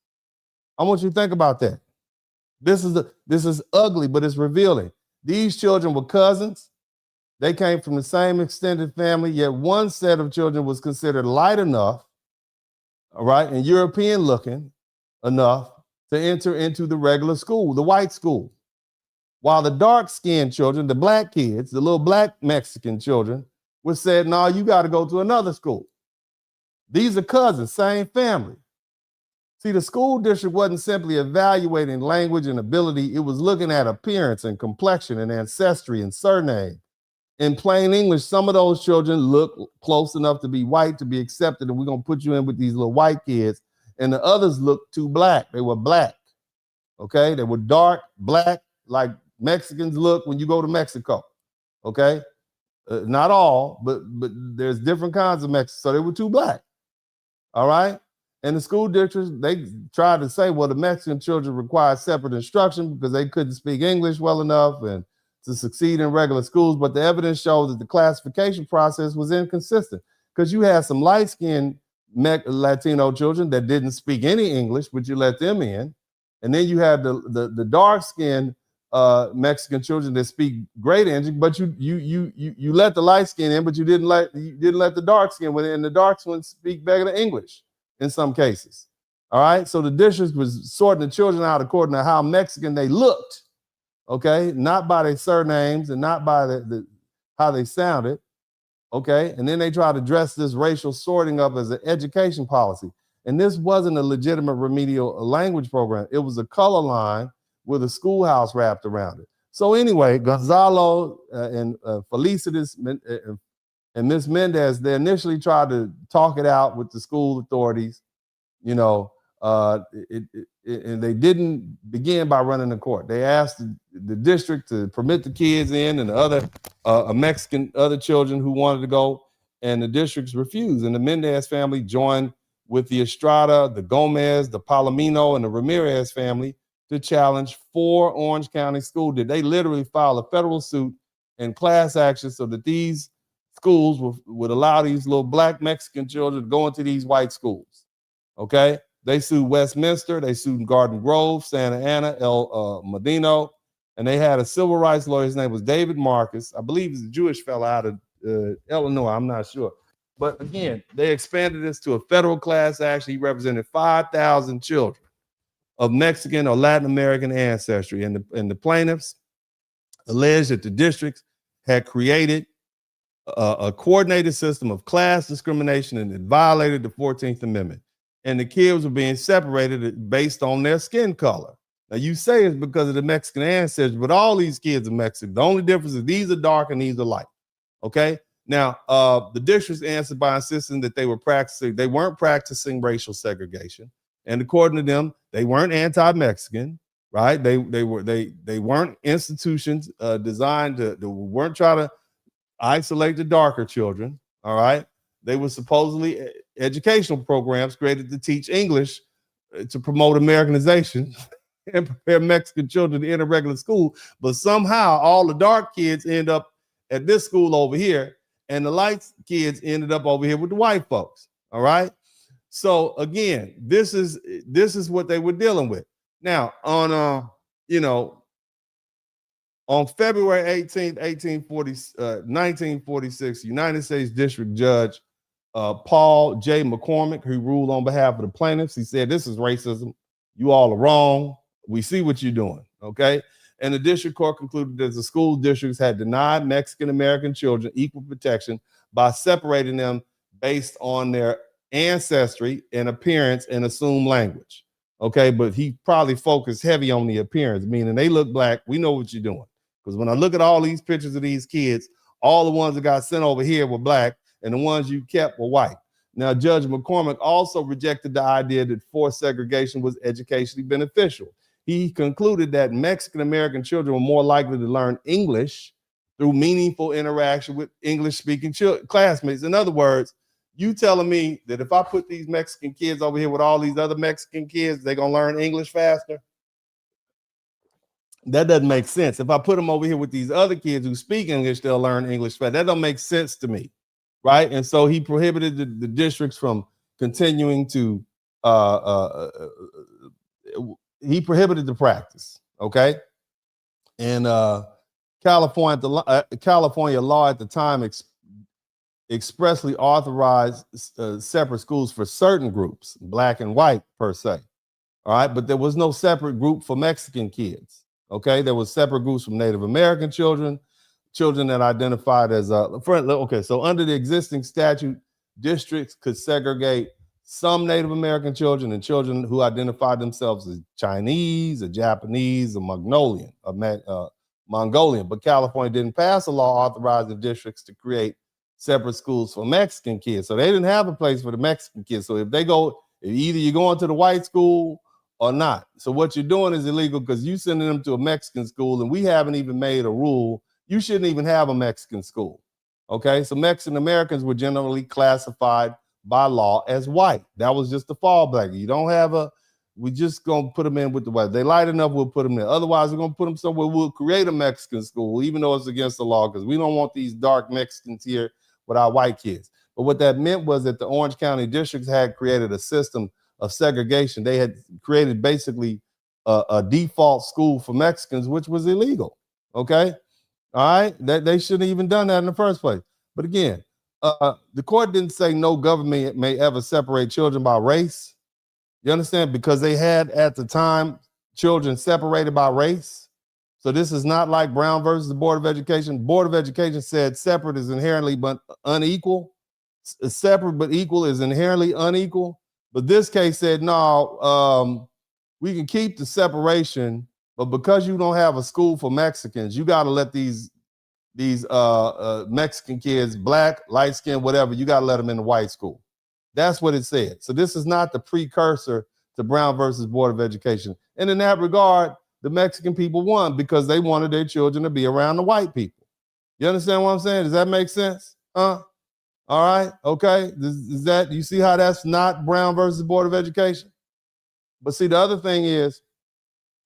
I want you to think about that. This is ugly, but it's revealing. These children were cousins. They came from the same extended family, yet one set of children was considered light enough, all right, and European looking enough to enter into the regular school, the white school. While the dark-skinned children, the black kids, the little black Mexican children, were said, no, you got to go to another school. These are cousins, same family. See, the school district wasn't simply evaluating language and ability. It was looking at appearance and complexion and ancestry and surname. In plain English, some of those children look close enough to be white to be accepted, and we're going to put you in with these little white kids. And the others looked too black. They were black, okay? They were dark, black, like Mexicans look when you go to Mexico, okay? Not all, but there's different kinds of Mexicans. So they were too black, all right? And the school districts, they tried to say, well, the Mexican children require separate instruction because they couldn't speak English well enough and to succeed in regular schools. But the evidence showed that the classification process was inconsistent because you had some light-skinned Latino children that didn't speak any English, but you let them in. And then you had the dark-skinned Mexican children that speak great English, but you let the light skin in, but you didn't let the dark skin in, and the dark ones speak better than English in some cases. All right, so the district was sorting the children out according to how Mexican they looked, okay, not by their surnames and not by the how they sounded, okay, and then they tried to dress this racial sorting up as an education policy, and this wasn't a legitimate remedial language program. It was a color line with a schoolhouse wrapped around it. So anyway, Gonzalo and Felicitas and Miss Mendez, they initially tried to talk it out with the school authorities, you know, and they didn't begin by running the court. They asked the district to permit the kids in and the other other children who wanted to go, and the districts refused. And the Mendez family joined with the Estrada, the Gomez, the Palomino, and the Ramirez family to challenge 4 Orange County school districts. They literally filed a federal suit and class action so that these schools would allow these little black Mexican children to go into these white schools. Okay? They sued Westminster, they sued Garden Grove, Santa Ana, El Medino, and they had a civil rights lawyer. His name was David Marcus. I believe he's a Jewish fellow out of Illinois. I'm not sure. But again, they expanded this to a federal class action. He represented 5,000 children of Mexican or Latin American ancestry. And the plaintiffs alleged that the districts had created a coordinated system of class discrimination and it violated the 14th Amendment. And the kids were being separated based on their skin color. Now you say it's because of the Mexican ancestry, but all these kids are Mexican. The only difference is these are dark and these are light. Okay. Now the districts answered by insisting that they weren't practicing racial segregation. And according to them, they weren't anti-Mexican, right? They weren't institutions designed to weren't trying to isolate the darker children. All right. They were supposedly educational programs created to teach English to promote Americanization and prepare Mexican children to enter regular school. But somehow all the dark kids end up at this school over here, and the light kids ended up over here with the white folks. All right. So again, this is what they were dealing with. Now, on on February 18th, 1946, United States District Judge Paul J. McCormick, who ruled on behalf of the plaintiffs, he said, this is racism. You all are wrong. We see what you're doing, okay? And the district court concluded that the school districts had denied Mexican-American children equal protection by separating them based on their ancestry and appearance and assumed language, okay? But he probably focused heavy on the appearance, meaning they look black. We know what you're doing. Because when I look at all these pictures of these kids, all the ones that got sent over here were black, and the ones you kept were white. Now, Judge McCormick also rejected the idea that forced segregation was educationally beneficial. he concluded that Mexican American children were more likely to learn English through meaningful interaction with English-speaking classmates. In other words, you telling me that if I put these Mexican kids over here with all these other Mexican kids, they're going to learn English faster? That doesn't make sense. If I put them over here with these other kids who speak English, they'll learn English faster. That don't make sense to me, right? And so he prohibited the districts from continuing to, he prohibited the practice, okay? And California law at the time expressly authorized separate schools for certain groups, black and white per se, all right? But there was no separate group for Mexican kids. Okay, there was separate groups from Native American children that identified as okay. So under the existing statute, districts could segregate some Native American children and children who identified themselves as Chinese, or Japanese, or Mongolian. But California didn't pass a law authorizing districts to create separate schools for Mexican kids. So they didn't have a place for the Mexican kids. So if either you're going to the white school or not. So what you're doing is illegal because you're sending them to a Mexican school, and we haven't even made a rule. You shouldn't even have a Mexican school. Okay, so Mexican Americans were generally classified by law as white. That was just the fallback. You don't have we just gonna put them in with the white. They light enough, we'll put them there. Otherwise, we're gonna put them somewhere. We'll create a Mexican school, even though it's against the law, because we don't want these dark Mexicans here with our white kids. But what that meant was that the Orange County districts had created a system of segregation. They had created basically a default school for Mexicans, which was illegal. Okay, all right, they shouldn't have even done that in the first place. But again, the court didn't say no government may ever separate children by race. You understand? Because they had at the time children separated by race. So this is not like Brown versus the Board of Education. Board of Education said separate is inherently but unequal. Separate but equal is inherently unequal. But this case said, no, we can keep the separation, but because you don't have a school for Mexicans, you got to let these Mexican kids, black, light skin, whatever, you got to let them in the white school. That's what it said. So this is not the precursor to Brown versus Board of Education. And in that regard, the Mexican people won because they wanted their children to be around the white people. You understand what I'm saying? Does that make sense? All right, okay. Is that, you see how that's not Brown versus Board of Education? But see, the other thing is,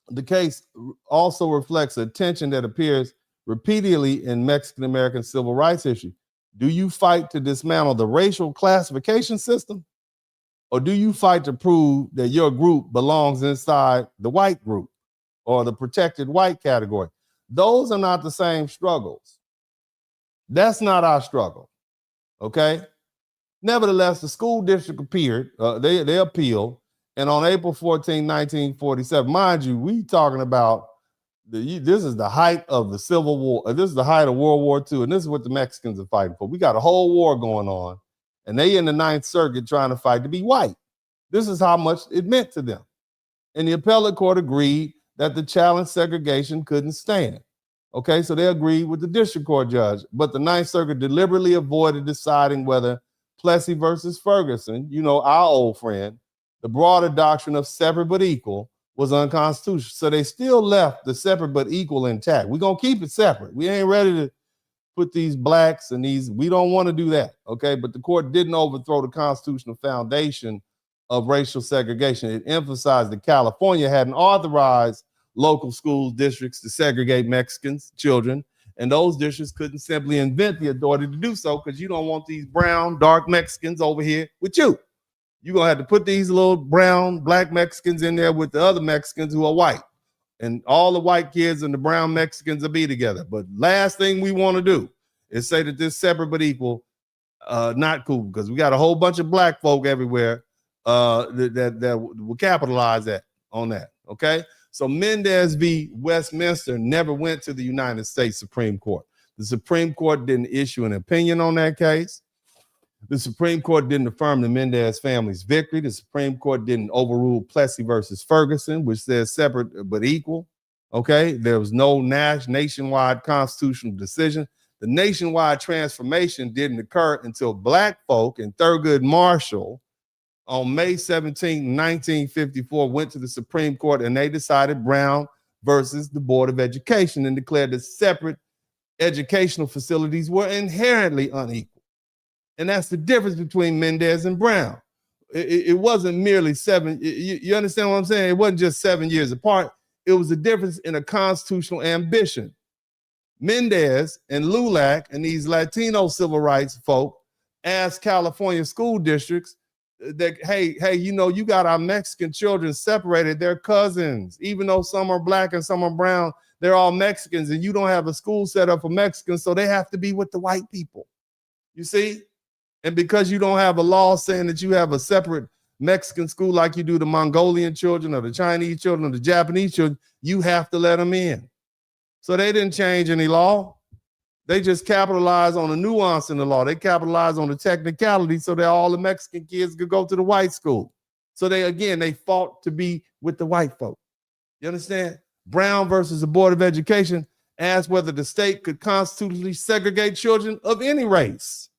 the case also reflects a tension that appears repeatedly in Mexican American civil rights history. Do you fight to dismantle the racial classification system? Or do you fight to prove that your group belongs inside the white group or the protected white category? Those are not the same struggles. That's not our struggle. Okay. Nevertheless, the school district appeared, they appealed, and on April 14, 1947, mind you, we talking about this is the height of the Civil War. This is the height of World War II, and this is what the Mexicans are fighting for. We got a whole war going on, and they in the Ninth Circuit trying to fight to be white. This is how much it meant to them. And the appellate court agreed that the challenge segregation couldn't stand. Okay, so they agreed with the district court judge, but the Ninth Circuit deliberately avoided deciding whether Plessy versus Ferguson, you know, our old friend, the broader doctrine of separate but equal, was unconstitutional. So they still left the separate but equal intact. We're going to keep it separate. We ain't ready to put these blacks and these, we don't want to do that, okay? But the court didn't overthrow the constitutional foundation of racial segregation. It emphasized that California hadn't authorized local school districts to segregate Mexicans, children, and those districts couldn't simply invent the authority to do so because you don't want these brown, dark Mexicans over here with you. You're going to have to put these little brown, black Mexicans in there with the other Mexicans who are white. And all the white kids and the brown Mexicans will be together. But last thing we want to do is say that this separate but equal, not cool, because we got a whole bunch of black folk everywhere that will capitalize on that, okay? So Mendez v. Westminster never went to the United States Supreme Court. The Supreme Court didn't issue an opinion on that case. The Supreme Court didn't affirm the Mendez family's victory. The Supreme Court didn't overrule Plessy versus Ferguson, which says separate but equal. Okay, there was no nationwide constitutional decision. The nationwide transformation didn't occur until black folk and Thurgood Marshall on May 17, 1954, went to the Supreme Court and they decided Brown versus the Board of Education and declared that separate educational facilities were inherently unequal. And that's the difference between Mendez and Brown. It wasn't merely you understand what I'm saying? It wasn't just 7 years apart. It was a difference in a constitutional ambition. Mendez and LULAC and these Latino civil rights folk asked California school districts that, hey, you know, you got our Mexican children separated. They're cousins. Even though some are black and some are brown, they're all Mexicans, and you don't have a school set up for Mexicans, so they have to be with the white people. You see? And because you don't have a law saying that you have a separate Mexican school like you do the Mongolian children or the Chinese children or the Japanese children, you have to let them in. So they didn't change any law. They just capitalized on the nuance in the law. They capitalized on the technicality so that all the Mexican kids could go to the white school. So they fought to be with the white folk. You understand? Brown versus the Board of Education asked whether the state could constitutionally segregate children of any race.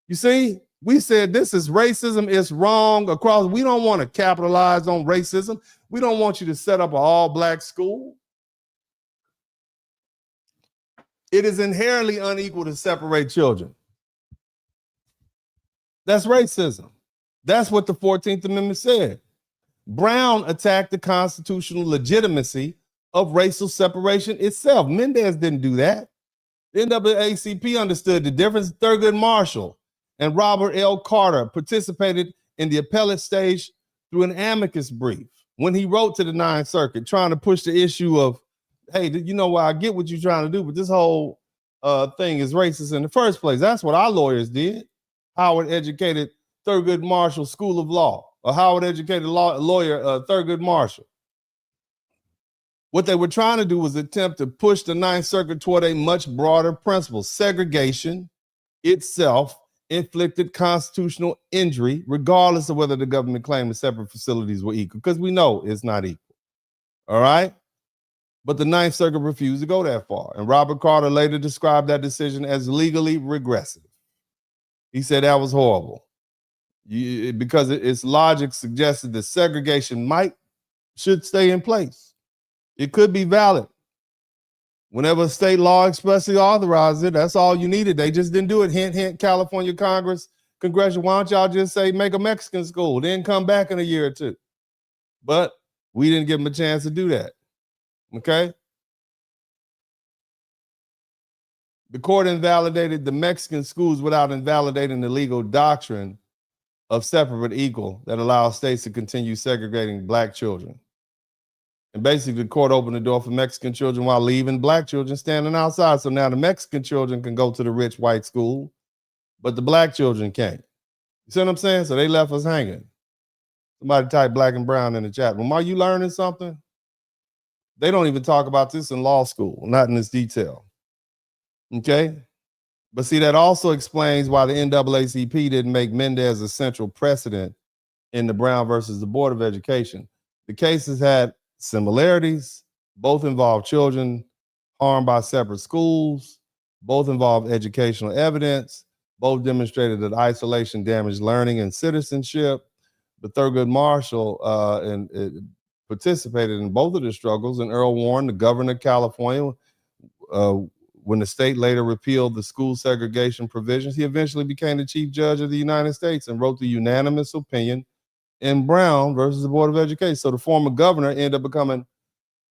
You see, we said this is racism, it's wrong across. We don't want to capitalize on racism. We don't want you to set up an all-black school. It is inherently unequal to separate children. That's racism. That's what the 14th Amendment said. Brown attacked the constitutional legitimacy of racial separation itself. Mendez didn't do that. The NAACP understood the difference. Thurgood Marshall and Robert L. Carter participated in the appellate stage through an amicus brief when he wrote to the Ninth Circuit trying to push the issue of, hey, you know what, I get what you're trying to do, but this whole thing is racist in the first place. That's what our lawyers did. Howard educated Thurgood Marshall School of Law, or Howard educated lawyer Thurgood Marshall. What they were trying to do was attempt to push the Ninth Circuit toward a much broader principle. Segregation itself inflicted constitutional injury, regardless of whether the government claimed the separate facilities were equal, because we know it's not equal. All right? But the Ninth Circuit refused to go that far. And Robert Carter later described that decision as legally regressive. He said that was horrible because its logic suggested that segregation should stay in place. It could be valid. Whenever state law expressly authorized it, that's all you needed. They just didn't do it. Hint, hint, California Congress, Congressional, why don't y'all just say make a Mexican school, then come back in a year or two? But we didn't give them a chance to do that. Okay? The court invalidated the Mexican schools without invalidating the legal doctrine of separate but equal that allows states to continue segregating black children. And basically, the court opened the door for Mexican children while leaving black children standing outside. So now the Mexican children can go to the rich white school, but the black children can't. You see what I'm saying? So they left us hanging. Somebody type black and brown in the chat room. Are you learning something? They don't even talk about this in law school, not in this detail. Okay? But see, that also explains why the NAACP didn't make Mendez a central precedent in the Brown versus the Board of Education. The cases had similarities, both involved children harmed by separate schools, both involved educational evidence, both demonstrated that isolation damaged learning and citizenship. But Thurgood Marshall participated in both of the struggles, and Earl Warren, the governor of California, when the state later repealed the school segregation provisions, he eventually became the chief judge of the United States and wrote the unanimous opinion in Brown versus the Board of Education. So the former governor ended up becoming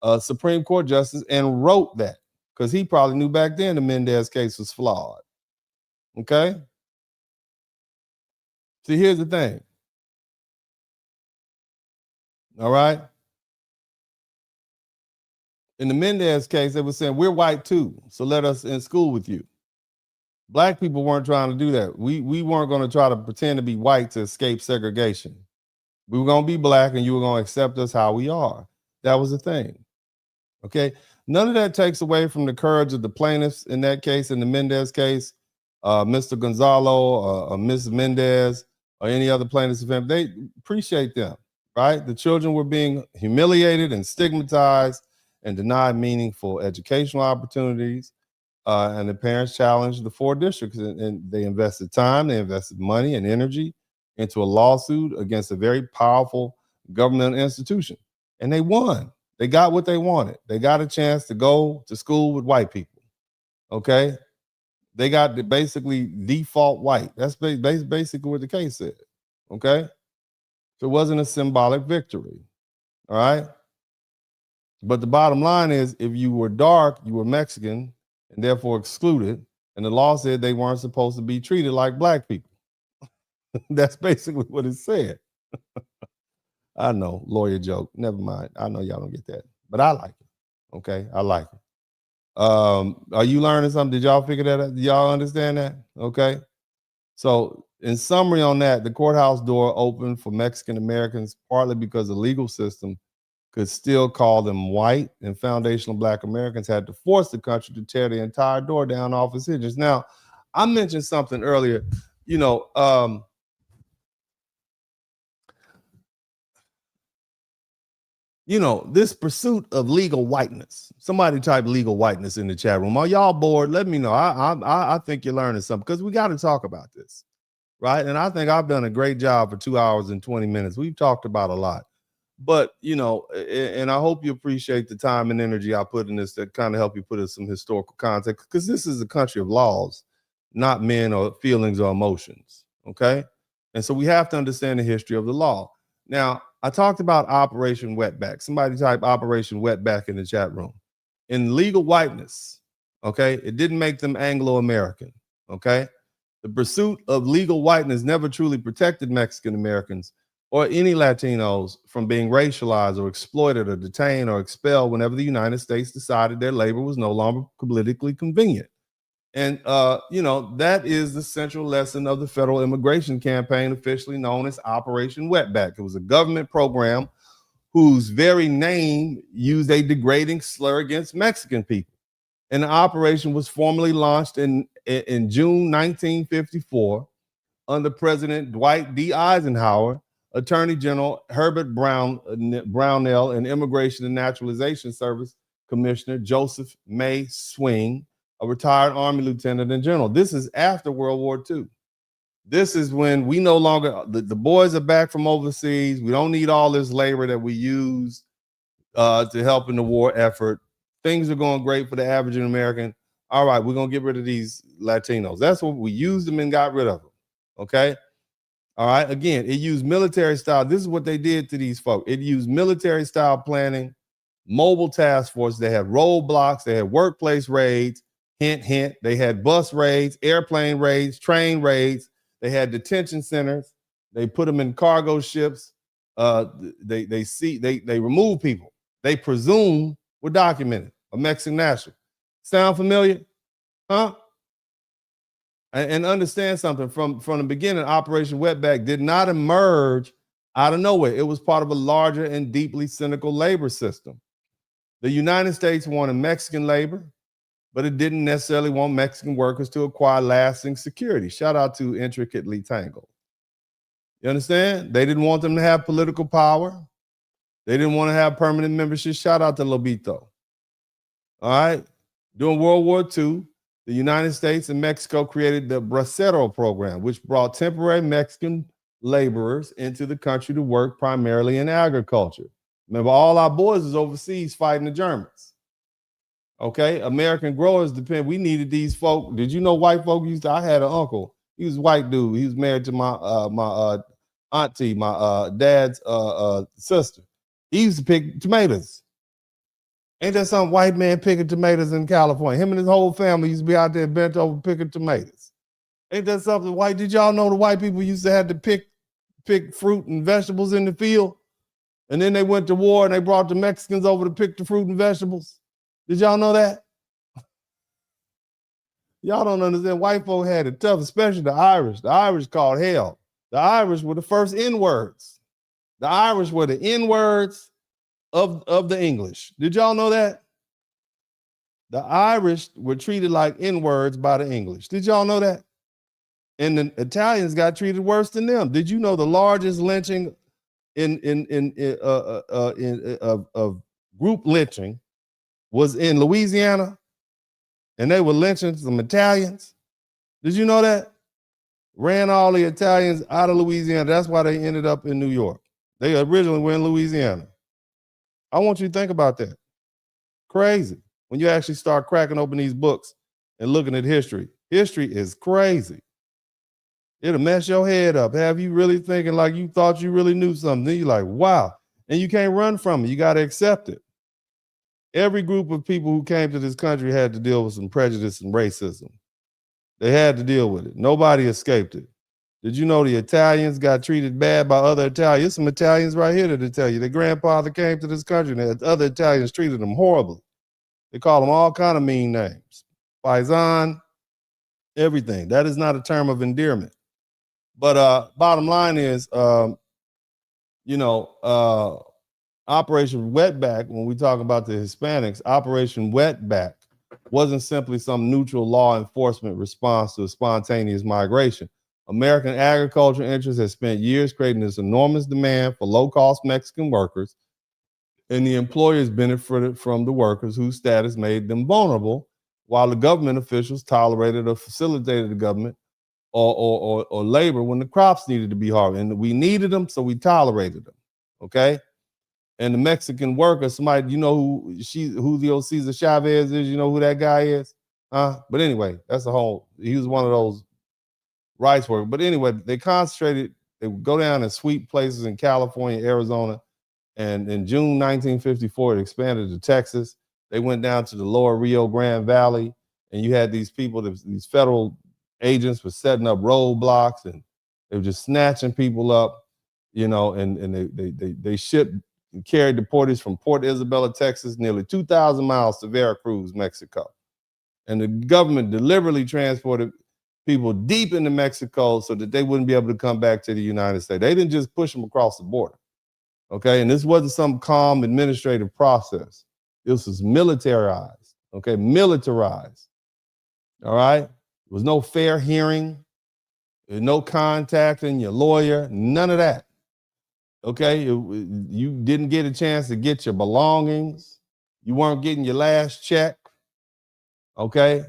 a Supreme Court justice and wrote that because he probably knew back then the Mendez case was flawed. Okay? See, here's the thing. All right? In the Mendez case, they were saying, we're white too, so let us in school with you. Black people weren't trying to do that. We weren't going to try to pretend to be white to escape segregation. We were going to be black and you were going to accept us how we are. That was the thing. Okay? None of that takes away from the courage of the plaintiffs in that case, in the Mendez case, Mr. Gonzalo, or Ms. Mendez, or any other plaintiffs' family. They appreciate them, right? The children were being humiliated and stigmatized and denied meaningful educational opportunities. And the parents challenged the four districts, and they invested time, they invested money and energy into a lawsuit against a very powerful government institution. And they won. They got what they wanted. They got a chance to go to school with white people. Okay? They got the basically default white. That's basically what the case said. Okay? So it wasn't a symbolic victory. All right? But the bottom line is, if you were dark, you were Mexican and therefore excluded. And the law said they weren't supposed to be treated like black people. That's basically what it said. I know, lawyer joke. Never mind. I know y'all don't get that, but I like it. Okay, I like it. Are you learning something? Did y'all figure that out? Did y'all understand that? Okay. So in summary on that, the courthouse door opened for Mexican Americans partly because the legal system could still call them white, and foundational Black Americans had to force the country to tear the entire door down off its hinges. Now, I mentioned something earlier, this pursuit of legal whiteness. Somebody type legal whiteness in the chat room. Are y'all bored? Let me know. I think you're learning something, because we got to talk about this, right? And I think I've done a great job for 2 hours and 20 minutes. We've talked about a lot. But, and I hope you appreciate the time and energy I put in this to kind of help you put in some historical context, because this is a country of laws, not men or feelings or emotions, okay? And so we have to understand the history of the law. Now, I talked about Operation Wetback. Somebody type Operation Wetback in the chat room. In legal whiteness, okay, it didn't make them Anglo-American, okay? The pursuit of legal whiteness never truly protected Mexican Americans or any Latinos from being racialized or exploited or detained or expelled whenever the United States decided their labor was no longer politically convenient. And, that is the central lesson of the federal immigration campaign, officially known as Operation Wetback. It was a government program whose very name used a degrading slur against Mexican people. And the operation was formally launched in June 1954 under President Dwight D. Eisenhower, Attorney General Herbert Brownell, and Immigration and Naturalization Service Commissioner Joseph May Swing, a retired Army lieutenant and general. This is after World War II. This is when we no longer, the boys are back from overseas. We don't need all this labor that we used to help in the war effort. Things are going great for the average American. All right, we're going to get rid of these Latinos. That's what we used them and got rid of them. Okay. All right. Again, it used military style. This is what they did to these folks. It used military style planning, mobile task force. They had roadblocks. They had workplace raids. Hint, hint. They had bus raids, airplane raids, train raids. They had detention centers. They put them in cargo ships. They remove people. They presume were documented, a Mexican national. Sound familiar? Huh? And understand something, from the beginning, Operation Wetback did not emerge out of nowhere. It was part of a larger and deeply cynical labor system. The United States wanted Mexican labor, but it didn't necessarily want Mexican workers to acquire lasting security. Shout out to Intricately Tangled. You understand? They didn't want them to have political power. They didn't want to have permanent membership. Shout out to Lobito. All right. During World War II, the United States and Mexico created the Bracero program, which brought temporary Mexican laborers into the country to work primarily in agriculture. Remember, all our boys is overseas fighting the Germans. Okay, American growers depend. We needed these folk. Did you know white folk used to? I had an uncle. He was a white dude. He was married to my auntie, my dad's sister. He used to pick tomatoes. Ain't that some white man picking tomatoes in California? Him and his whole family used to be out there bent over picking tomatoes. Ain't that something white? Did y'all know the white people used to have to pick fruit and vegetables in the field? And then they went to war and they brought the Mexicans over to pick the fruit and vegetables. Did y'all know that? Y'all don't understand. White folk had it tough, especially the Irish. The Irish called hell. The Irish were the first N-words. The Irish were the N-words of the English. Did y'all know that? The Irish were treated like N-words by the English. Did y'all know that? And the Italians got treated worse than them. Did you know the largest lynching of group lynching was in Louisiana? And they were lynching some Italians. Did you know that? ran all the Italians out of Louisiana. That's why they ended up in New York. They originally were in Louisiana. I want you to think about that. Crazy. When you actually start cracking open these books and looking at history. History is crazy. It'll mess your head up. Have you really thinking like you thought you really knew something? Then you're like, wow. And you can't run from it. You got to accept it. Every group of people who came to this country had to deal with some prejudice and racism. They had to deal with it. Nobody escaped it. Did you know the Italians got treated bad by other Italians? There's some Italians right here to tell you. Their grandfather came to this country and the other Italians treated them horribly. They call them all kind of mean names. Paisan, everything. That is not a term of endearment. But bottom line is, Operation Wetback, when we talk about the Hispanics, Operation Wetback wasn't simply some neutral law enforcement response to a spontaneous migration. American agriculture interests have spent years creating this enormous demand for low-cost Mexican workers, and the employers benefited from the workers whose status made them vulnerable, while the government officials tolerated or facilitated the government or labor when the crops needed to be harvested. And we needed them, so we tolerated them, okay? And the Mexican worker, somebody, you know who Julio Cesar Chavez is? You know who that guy is? But anyway, he was one of those rights workers. But anyway, they concentrated, they would go down and sweep places in California, Arizona. And in June 1954, it expanded to Texas. They went down to the lower Rio Grande Valley, and you had these people, these federal agents were setting up roadblocks, and they were just snatching people up, and they shipped and carried deportees from Port Isabella, Texas, nearly 2,000 miles to Veracruz, Mexico. And the government deliberately transported people deep into Mexico so that they wouldn't be able to come back to the United States. They didn't just push them across the border. Okay, and this wasn't some calm administrative process. This was militarized, okay, militarized. All right? There was no fair hearing, there was no contacting your lawyer, none of that. Okay, you didn't get a chance to get your belongings. You weren't getting your last check. Okay?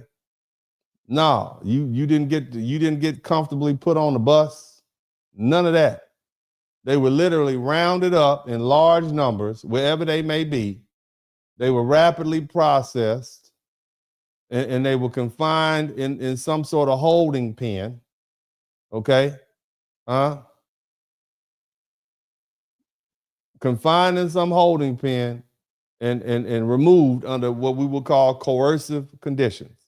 No, you didn't get comfortably put on the bus. None of that. They were literally rounded up in large numbers, wherever they may be. They were rapidly processed, and they were confined in some sort of holding pen. Okay? Confined in some holding pen and removed under what we would call coercive conditions.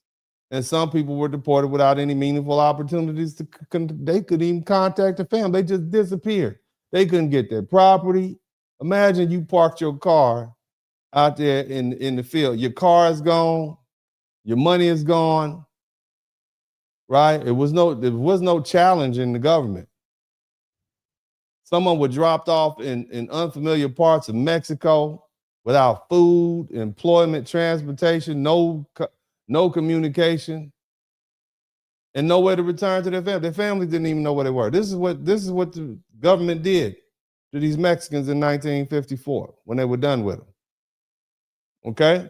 And some people were deported without any meaningful opportunities they couldn't even contact their family. They just disappeared. They couldn't get their property. Imagine you parked your car out there in the field. Your car is gone. Your money is gone. Right? There was no challenge in the government. Someone was dropped off in unfamiliar parts of Mexico without food, employment, transportation, no communication, and nowhere to return to their family. Their families didn't even know where they were. This is what the government did to these Mexicans in 1954 when they were done with them. Okay?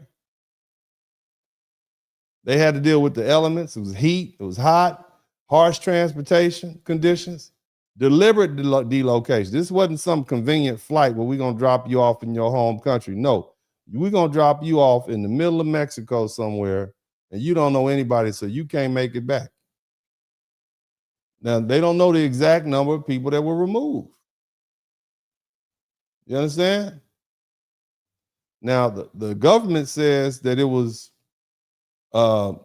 They had to deal with the elements. It was heat, it was hot, harsh transportation conditions, deliberate delocation. This wasn't some convenient flight where we're going to drop you off in your home country. No, we're going to drop you off in the middle of Mexico somewhere, and you don't know anybody, so you can't make it back. Now, they don't know the exact number of people that were removed. You understand? Now, the government says that it was, somewhere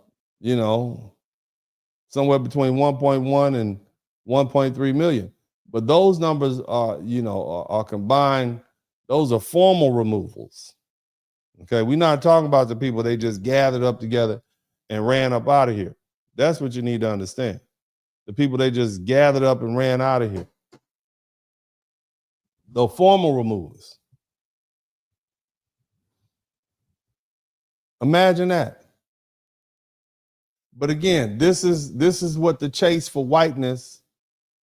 between 1.1 and 1.3 million. But those numbers are combined. Those are formal removals. Okay, we're not talking about the people they just gathered up together and ran up out of here. That's what you need to understand. The people they just gathered up and ran out of here. The formal removals. Imagine that. But again, this is what the chase for whiteness.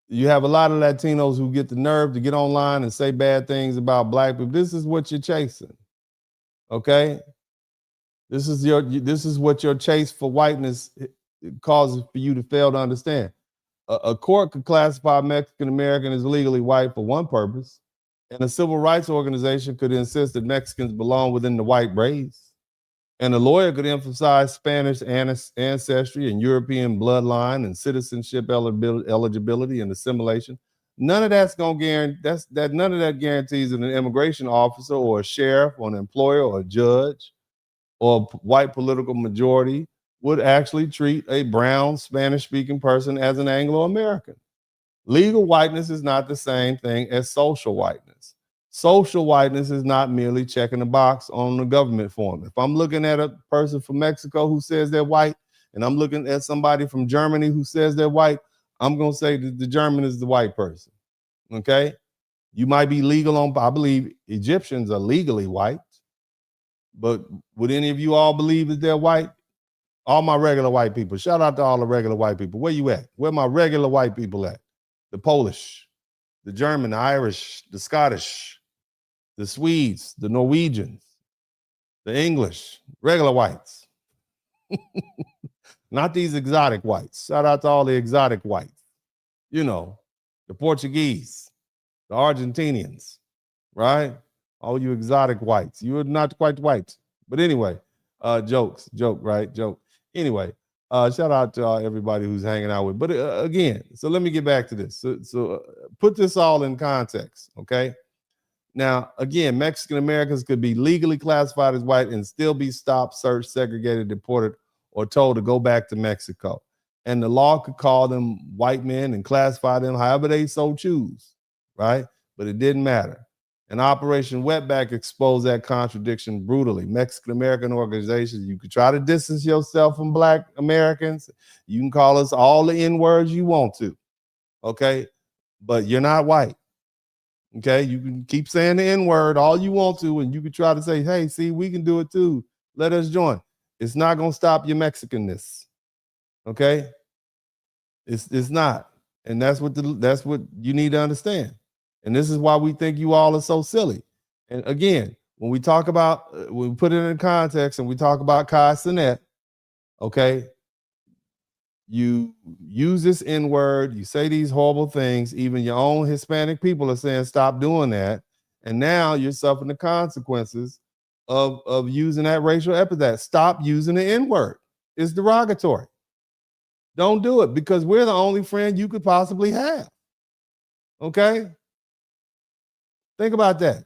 You have a lot of Latinos who get the nerve to get online and say bad things about black people. This is what you're chasing. Okay? This is what your chase for whiteness causes for you to fail to understand. A court could classify Mexican American as legally white for one purpose, and a civil rights organization could insist that Mexicans belong within the white race. And a lawyer could emphasize Spanish ancestry and European bloodline and citizenship eligibility and assimilation. None of that's going to guarantee none of that guarantees that an immigration officer or a sheriff or an employer or a judge or a white political majority would actually treat a brown Spanish-speaking person as an Anglo-American. Legal whiteness is not the same thing as social whiteness. Social whiteness is not merely checking a box on the government form. If I'm looking at a person from Mexico who says they're white, and I'm looking at somebody from Germany who says they're white, I'm going to say that the German is the white person, okay? You might be legal on, I believe Egyptians are legally white, but would any of you all believe that they're white? All my regular white people. Shout out to all the regular white people. Where you at? Where my regular white people at? The Polish, the German, the Irish, the Scottish, the Swedes, the Norwegians, the English, regular whites. Not these exotic whites. Shout out to all the exotic whites. You know, the Portuguese, the Argentinians, right? All you exotic whites. You are not quite white. But anyway, joke, right? Joke. Anyway, shout out to everybody who's hanging out with. But again, so let me get back to this. So put this all in context, okay? Now, again, Mexican Americans could be legally classified as white and still be stopped, searched, segregated, deported, or told to go back to Mexico. And the law could call them white men and classify them however they so choose, right? But it didn't matter. And Operation Wetback exposed that contradiction brutally. Mexican American organizations, you could try to distance yourself from Black Americans. You can call us all the N-words you want to, okay? But you're not white, okay? You can keep saying the N-word all you want to, and you can try to say, hey, see, we can do it too. Let us join. It's not going to stop your Mexicanness, okay? It's not. And that's what you need to understand. And this is why we think you all are so silly. And again, when we talk about, when we put it in context and we talk about Cenat, okay, you use this N-word, you say these horrible things, even your own Hispanic people are saying, stop doing that. And now you're suffering the consequences of using that racial epithet. Stop using the N-word. It's derogatory. Don't do it because we're the only friend you could possibly have. Okay? Think about that.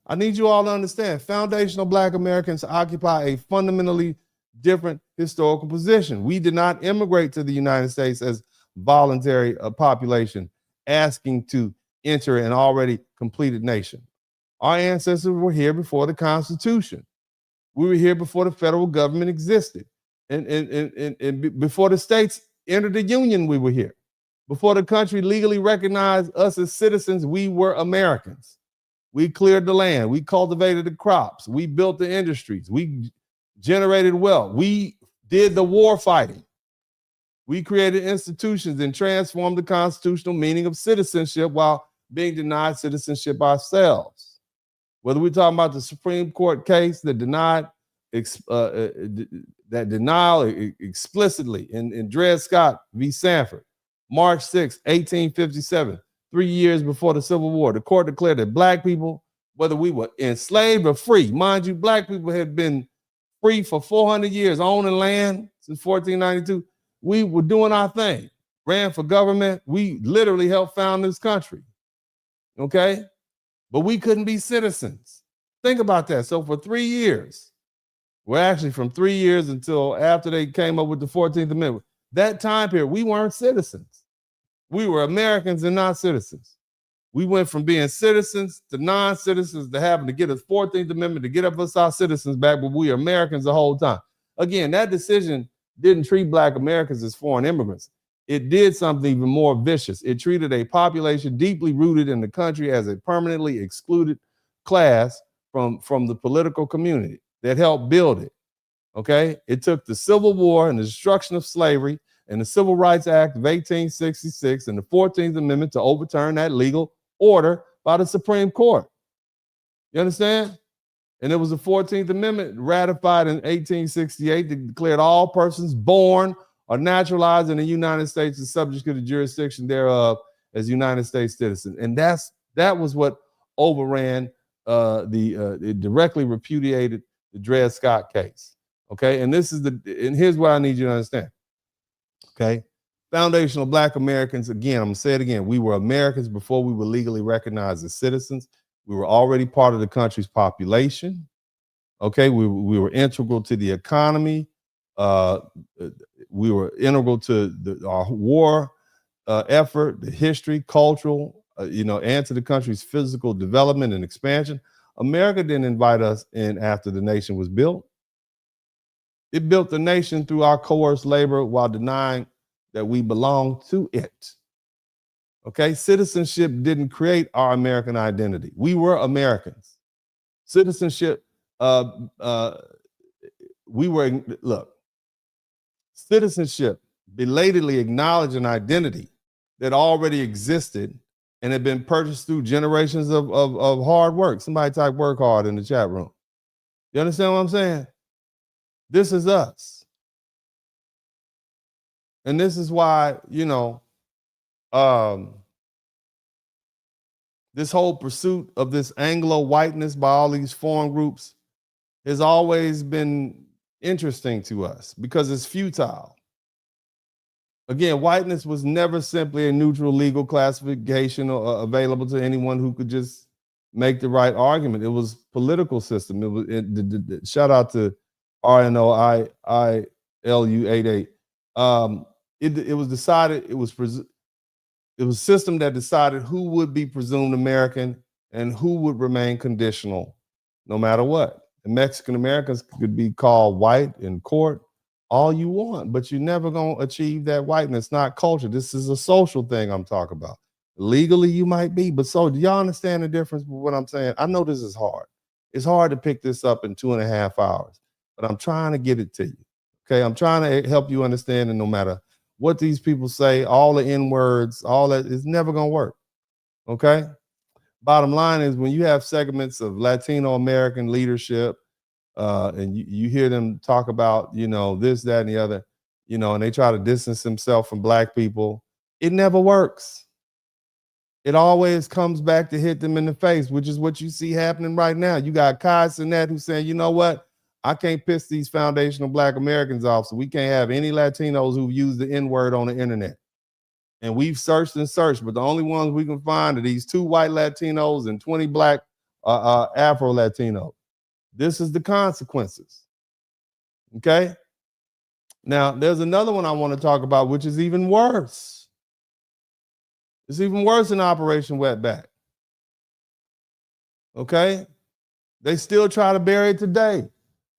I need you all to understand, foundational Black Americans occupy a fundamentally different historical position. We did not immigrate to the United States as voluntary population asking to enter an already completed nation. Our ancestors were here before the Constitution. We were here before the federal government existed. And before the states entered the Union, we were here. Before the country legally recognized us as citizens, we were Americans. We cleared the land. We cultivated the crops. We built the industries. We generated wealth. We did the war fighting. We created institutions and transformed the constitutional meaning of citizenship while being denied citizenship ourselves. Whether we're talking about the Supreme Court case that denied that denial explicitly in Dred Scott v. Sanford, March 6, 1857, 3 years before the Civil War, the court declared that Black people, whether we were enslaved or free, mind you, Black people had been free for 400 years, owning land since 1492. We were doing our thing, ran for government. We literally helped found this country, okay? But we couldn't be citizens. Think about that. So for 3 years, well, actually from 3 years until after they came up with the 14th Amendment, that time period, we weren't citizens. We were Americans and not citizens. We went from being citizens to non-citizens to having to get a 14th Amendment to get us our citizens back, but we are Americans the whole time. Again, that decision didn't treat Black Americans as foreign immigrants. It did something even more vicious. It treated a population deeply rooted in the country as a permanently excluded class from the political community that helped build it, okay? It took the Civil War and the destruction of slavery and the Civil Rights Act of 1866 and the 14th Amendment to overturn that legal order by the Supreme Court. You understand? And it was the 14th Amendment ratified in 1868 that declared all persons born are naturalized in the United States and subject to the jurisdiction thereof as United States citizens. And that was what overran it directly repudiated the Dred Scott case. Okay, and here's what I need you to understand. Okay, foundational Black Americans, again, I'm gonna say it again, we were Americans before we were legally recognized as citizens. We were already part of the country's population. Okay, we were integral to the economy. We were integral to our war effort, the history, cultural, and to the country's physical development and expansion. America didn't invite us in after the nation was built. It built the nation through our coerced labor while denying that we belong to it. Okay, citizenship didn't create our American identity. We were Americans. Citizenship, citizenship belatedly acknowledged an identity that already existed and had been purchased through generations of hard work. Somebody type work hard in the chat room. You understand what I'm saying? This is us. And this is why, this whole pursuit of this Anglo-whiteness by all these foreign groups has always been interesting to us because it's futile. Again, whiteness was never simply a neutral legal classification available to anyone who could just make the right argument. It was political system. Shout out to RNOILU88. It was decided, it was a system that decided who would be presumed American and who would remain conditional no matter what. And Mexican Americans could be called white in court all you want, but you're never going to achieve that whiteness, not culture. This is a social thing I'm talking about. Legally, you might be, but so do y'all understand the difference with what I'm saying? I know this is hard. It's hard to pick this up in 2.5 hours, but I'm trying to get it to you. Okay, I'm trying to help you understand, and no matter what these people say, all the N-words, all that is never going to work. Okay? Bottom line is when you have segments of Latino American leadership, and you hear them talk about, this, that, and the other, and they try to distance themselves from Black people, it never works. It always comes back to hit them in the face, which is what you see happening right now. You got Cenat who's saying, you know what? I can't piss these foundational Black Americans off, so we can't have any Latinos who use the N-word on the internet. And we've searched and searched, but the only ones we can find are these 2 white Latinos and 20 Black Afro-Latinos. This is the consequences. Okay? Now, there's another one I want to talk about, which is even worse. It's even worse than Operation Wetback. Okay? They still try to bury it today.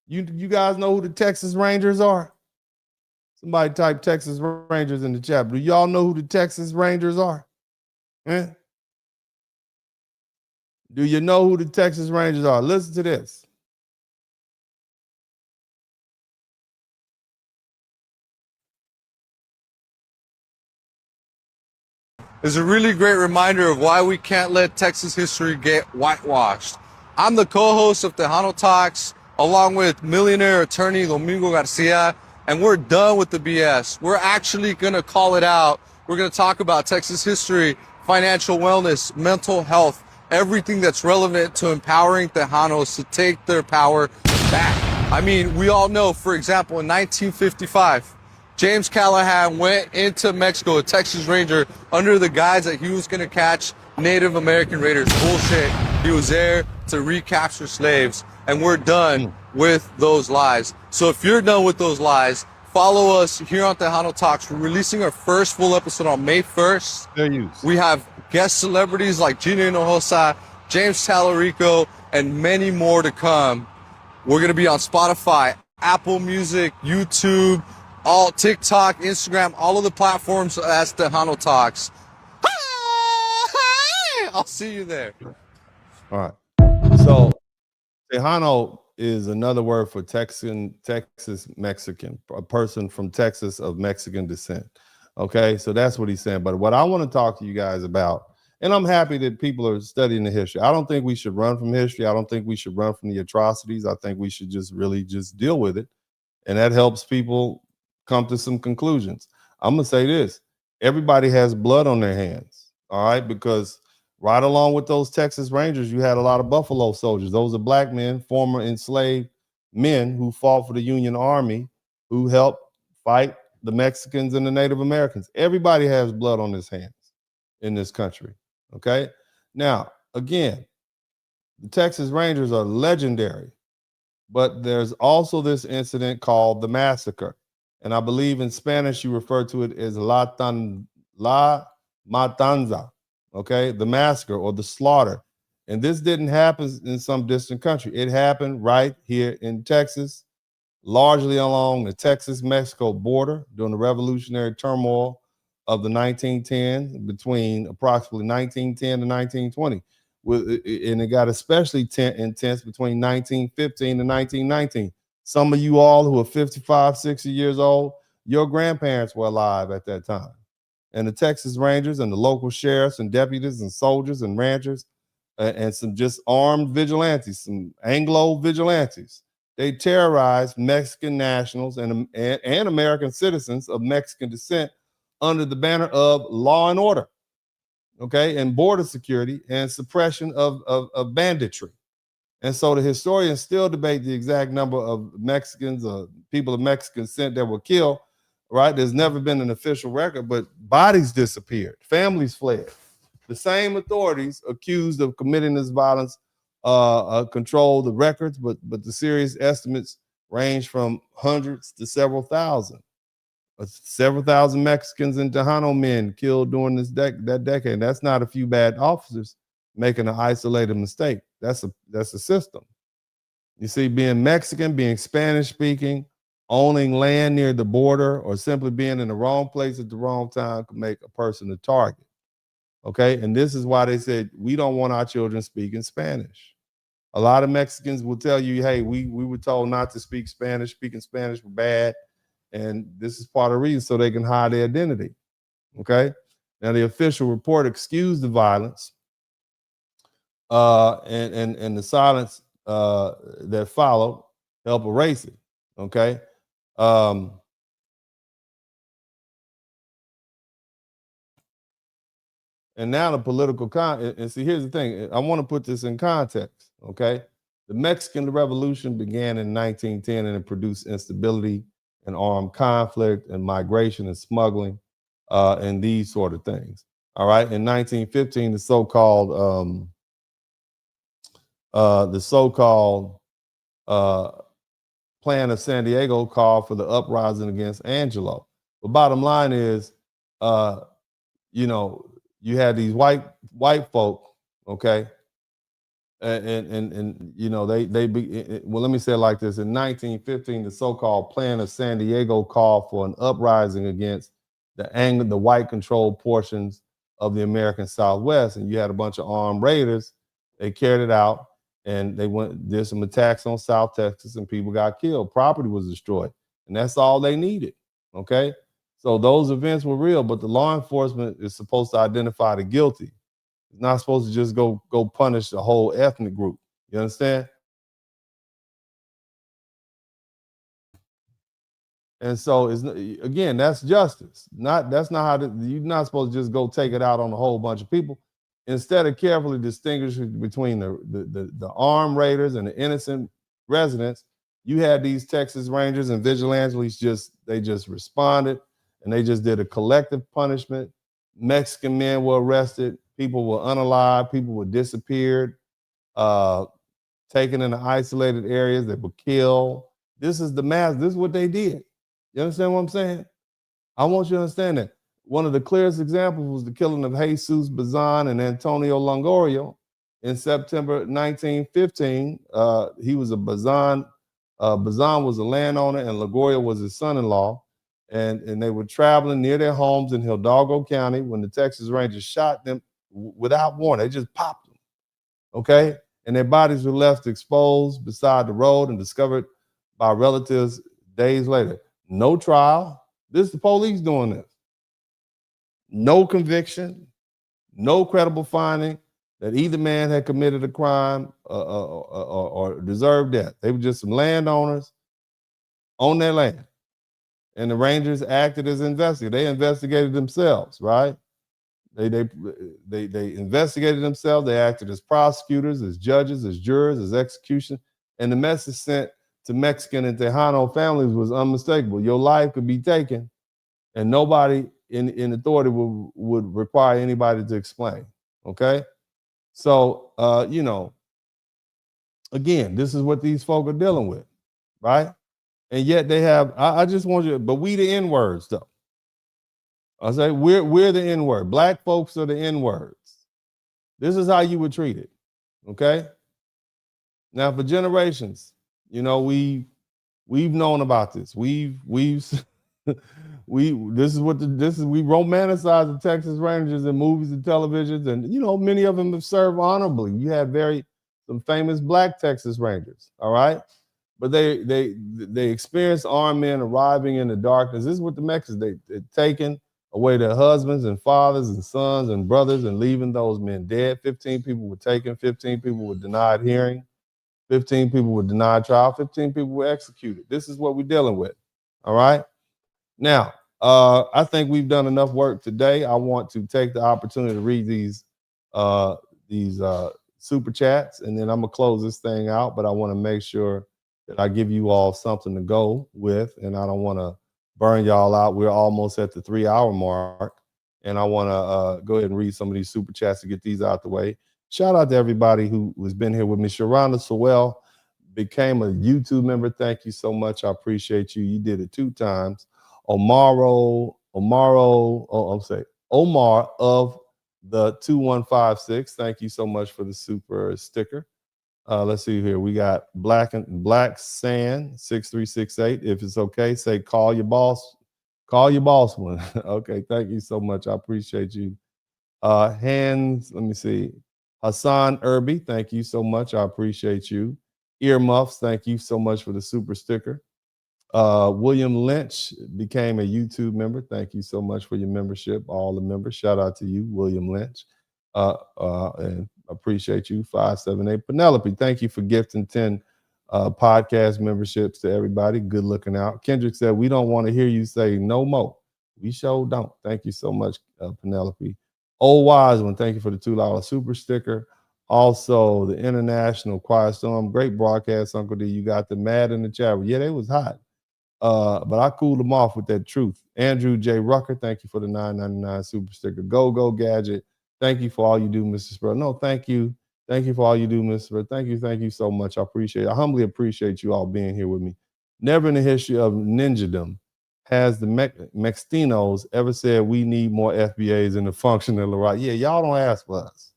You guys know who the Texas Rangers are? Somebody type Texas Rangers in the chat. Do y'all know who the Texas Rangers are? Eh? Do you know who the Texas Rangers are? Listen to this. Is a really great reminder of why we can't let Texas history get whitewashed. I'm the co-host of Tejano Talks, along with millionaire attorney Domingo Garcia, and we're done with the BS. We're actually going to call it out. We're going to talk about Texas history, financial wellness, mental health, everything that's relevant to empowering Tejanos to take their power back. I mean, we all know, for example, in 1955, James Callahan went into Mexico, a Texas Ranger, under the guise that he was going to catch Native American raiders. Bullshit. He was there to recapture slaves, and we're done with those lies. So if you're done with those lies, follow us here on Tejano Talks. We're releasing our first full episode on May 1st. We have guest celebrities like Gina Hinojosa, James Talarico, and many more to come. We're going to be on Spotify, Apple Music, YouTube, all TikTok, Instagram, all of the platforms as Tejano Talks. I'll see you there. All right. So Tejano is another word for Texas Mexican, a person from Texas of Mexican descent. Okay, so that's what he's saying. But what I want to talk to you guys about, and I'm happy that people are studying the history. I don't think we should run from history. I don't think we should run from the atrocities. I think we should just really just deal with it. And that helps people come to some conclusions. I'm gonna say this: everybody has blood on their hands, all right? Because right along with those Texas Rangers, you had a lot of Buffalo Soldiers. Those are black men, former enslaved men who fought for the Union Army, who helped fight the Mexicans and the Native Americans. Everybody has blood on his hands in this country, okay? Now, again, the Texas Rangers are legendary, but there's also this incident called the massacre. And I believe in Spanish, you refer to it as La Matanza, okay? The massacre or the slaughter. And this didn't happen in some distant country. It happened right here in Texas, largely along the Texas-Mexico border during the revolutionary turmoil of the 1910s, between approximately 1910 to 1920. And it got especially intense between 1915 and 1919. Some of you all who are 55, 60 years old, your grandparents were alive at that time. And the Texas Rangers and the local sheriffs and deputies and soldiers and ranchers and some just armed vigilantes, some Anglo vigilantes, they terrorized Mexican nationals and American citizens of Mexican descent under the banner of law and order, okay, and border security and suppression of banditry. And so the historians still debate the exact number of Mexicans or people of Mexican descent that were killed, right? There's never been an official record, but bodies disappeared, families fled. The same authorities accused of committing this violence control the records, but the serious estimates range from hundreds to several thousand. Several thousand Mexicans and Tejano men killed during that decade. That's not a few bad officers making an isolated mistake. That's a system. You see, being Mexican, being Spanish speaking, owning land near the border, or simply being in the wrong place at the wrong time could make a person a target. Okay, and this is why they said we don't want our children speaking Spanish. A lot of Mexicans will tell you, hey, we were told not to speak Spanish, speaking Spanish was bad, and this is part of the reason so they can hide their identity. Okay, now the official report excused the violence and the silence that followed helped erase it. Okay. And now the political and see, here's the thing. I want to put this in context, okay? The Mexican Revolution began in 1910 and it produced instability and armed conflict and migration and smuggling and these sort of things. All right. In 1915, the so-called Plan of San Diego called for the uprising against Angelo. The bottom line is, you know, you had these white folk, okay, and you know well, let me say it like this: in 1915, the so-called Plan of San Diego called for an uprising against the white-controlled portions of the American Southwest, and you had a bunch of armed raiders. They carried it out, and did some attacks on South Texas, and people got killed. Property was destroyed, and that's all they needed. Okay. So those events were real, but the law enforcement is supposed to identify the guilty. It's not supposed to just go punish the whole ethnic group. You understand? And so again, that's justice. That's not how you're not supposed to just go take it out on a whole bunch of people. Instead of carefully distinguishing between the armed raiders and the innocent residents, you had these Texas Rangers and vigilantes just responded. And they just did a collective punishment. Mexican men were arrested. People were unalived. People were disappeared, taken into isolated areas. They were killed. This is the mass. This is what they did. You understand what I'm saying? I want you to understand that. One of the clearest examples was the killing of Jesus Bazan and Antonio Longoria in September 1915. He was a Bazan. Bazan was a landowner and Longoria was his son-in-law. And they were traveling near their homes in Hidalgo County when the Texas Rangers shot them without warning. They just popped them, okay? And their bodies were left exposed beside the road and discovered by relatives days later. No trial. This is the police doing this. No conviction, no credible finding that either man had committed a crime or deserved death. They were just some landowners on their land. And the Rangers acted as investigators. They investigated themselves, right? They investigated themselves. They acted as prosecutors, as judges, as jurors, as execution. And the message sent to Mexican and Tejano families was unmistakable. Your life could be taken, and nobody in authority would require anybody to explain. Okay? So, again, this is what these folk are dealing with, right? And yet they have, I just want you, but we the N-words, though. I say we're the N-word. Black folks are the N-words. This is how you would treat it. Okay. Now for generations, we've known about this. We romanticize the Texas Rangers in movies and televisions, and many of them have served honorably. You have some famous black Texas Rangers, all right? But they experienced armed men arriving in the darkness. This is what the Mexicans, they're taking away their husbands and fathers and sons and brothers and leaving those men dead. 15 people were taken, 15 people were denied hearing, 15 people were denied trial, 15 people were executed. This is what we're dealing with, all right? Now, I think we've done enough work today. I want to take the opportunity to read these super chats, and then I'm gonna close this thing out, but I wanna make sure that I give you all something to go with, and I don't wanna burn y'all out. We're almost at the 3-hour mark, and I wanna go ahead and read some of these super chats to get these out the way. Shout out to everybody who has been here with me. Sharonda Sewell became a YouTube member. Thank you so much. I appreciate you. You did it 2 times. Omar of the 2156. Thank you so much for the super sticker. Let's see here. We got Black Sand 6368. If it's okay, say call your boss. Call your boss one. Okay, thank you so much. I appreciate you. Let me see. Hassan Irby, thank you so much. I appreciate you. Earmuffs, thank you so much for the super sticker. William Lynch became a YouTube member. Thank you so much for your membership, all the members. Shout out to you, William Lynch. And appreciate you, 578. Penelope, thank you for gifting 10 podcast memberships to everybody. Good looking out. Kendrick said, we don't want to hear you say no more. We sure don't. Thank you so much, Penelope. Old Wise One, thank you for the $2 super sticker. Also, the International Quiet Storm, great broadcast, Uncle D. You got the mad in the chat. Yeah, they was hot. But I cooled them off with that truth. Andrew J. Rucker, thank you for the $9.99 super sticker. Go Gadget, thank you for all you do, Mr. Spur. No, thank you. Thank you for all you do, Mr. Spur. Thank you so much. I appreciate it. I humbly appreciate you all being here with me. Never in the history of ninjadom has the Mexicanos ever said we need more FBAs in the function of the right. Yeah, y'all don't ask for us.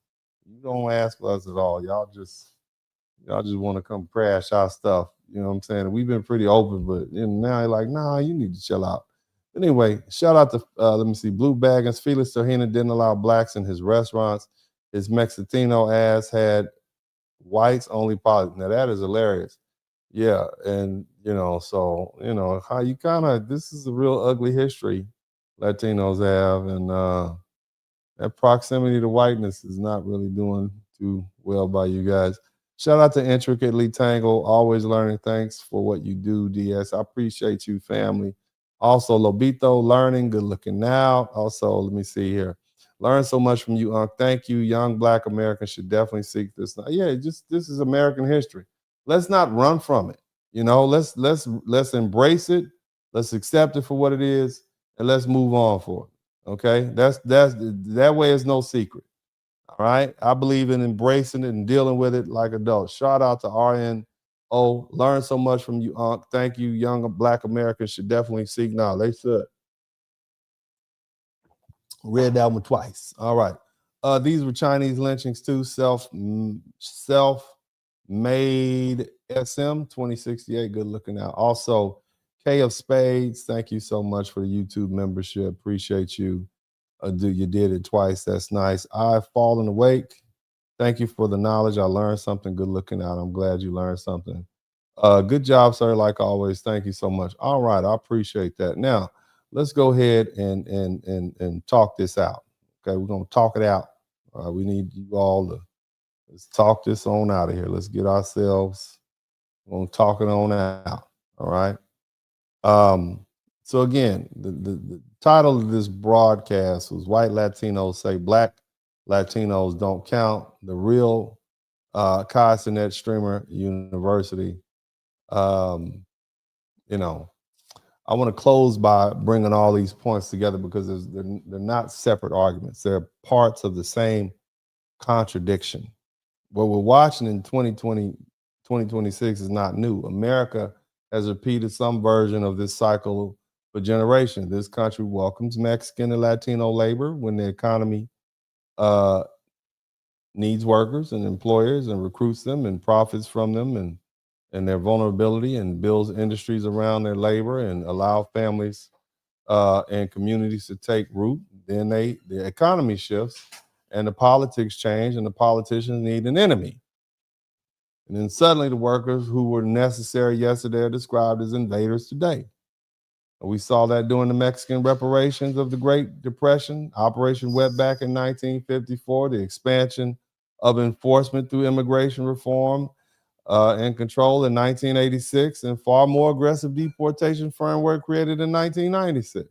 You don't ask for us at all. Y'all just want to come crash our stuff. You know what I'm saying? We've been pretty open, but now you're like, nah, you need to chill out. Anyway, shout out to, let me see, Blue Baggins. Felix Terhina didn't allow blacks in his restaurants. His Mexicano ass had whites only politics. Now that is hilarious. Yeah, and, so, how you this is a real ugly history Latinos have, and that proximity to whiteness is not really doing too well by you guys. Shout out to Intricately Tangled, always learning. Thanks for what you do, DS. I appreciate you, family. Also, Lobito, learning, good looking now. Also, let me see here. Learn so much from you, Unc. Thank you. Young Black Americans should definitely seek this. Yeah, this is American history. Let's not run from it. Let's embrace it. Let's accept it for what it is, and let's move on for it. Okay, that way is no secret. All right, I believe in embracing it and dealing with it like adults. Shout out to RNO. Learn so much from you, Unc. Thank you. Young Black Americans should definitely seek knowledge. They should. Read that one twice. All right. These were Chinese lynchings too. Self-made SM 2068. Good looking out. Also, K of Spades. Thank you so much for the YouTube membership. Appreciate you. You did it twice. That's nice. I've fallen awake. Thank you for the knowledge. I learned something. Good looking out. I'm glad you learned something. Good job, sir. Like always. Thank you so much. All right. I appreciate that. Now, let's go ahead and talk this out. Okay, we're gonna talk it out. We need you all to let's talk this on out of here. Let's get ourselves. We're gonna talk it on out. All right. So again, the title of this broadcast was White Latinos Say Black Latinos Don't Count. The real Cenat streamer, Univerity. You know, I want to close by bringing all these points together because they're not separate arguments. They're parts of the same contradiction. What we're watching in 2026 is not new. America has repeated some version of this cycle for generations. This country welcomes Mexican and Latino labor when the economy needs workers and employers and recruits them and profits from them and their vulnerability and builds industries around their labor and allow families and communities to take root. Then the economy shifts and the politics change and the politicians need an enemy. And then suddenly the workers who were necessary yesterday are described as invaders today. And we saw that during the Mexican reparations of the Great Depression, Operation Wetback in 1954, the expansion of enforcement through immigration reform and control in 1986, and far more aggressive deportation framework created in 1996.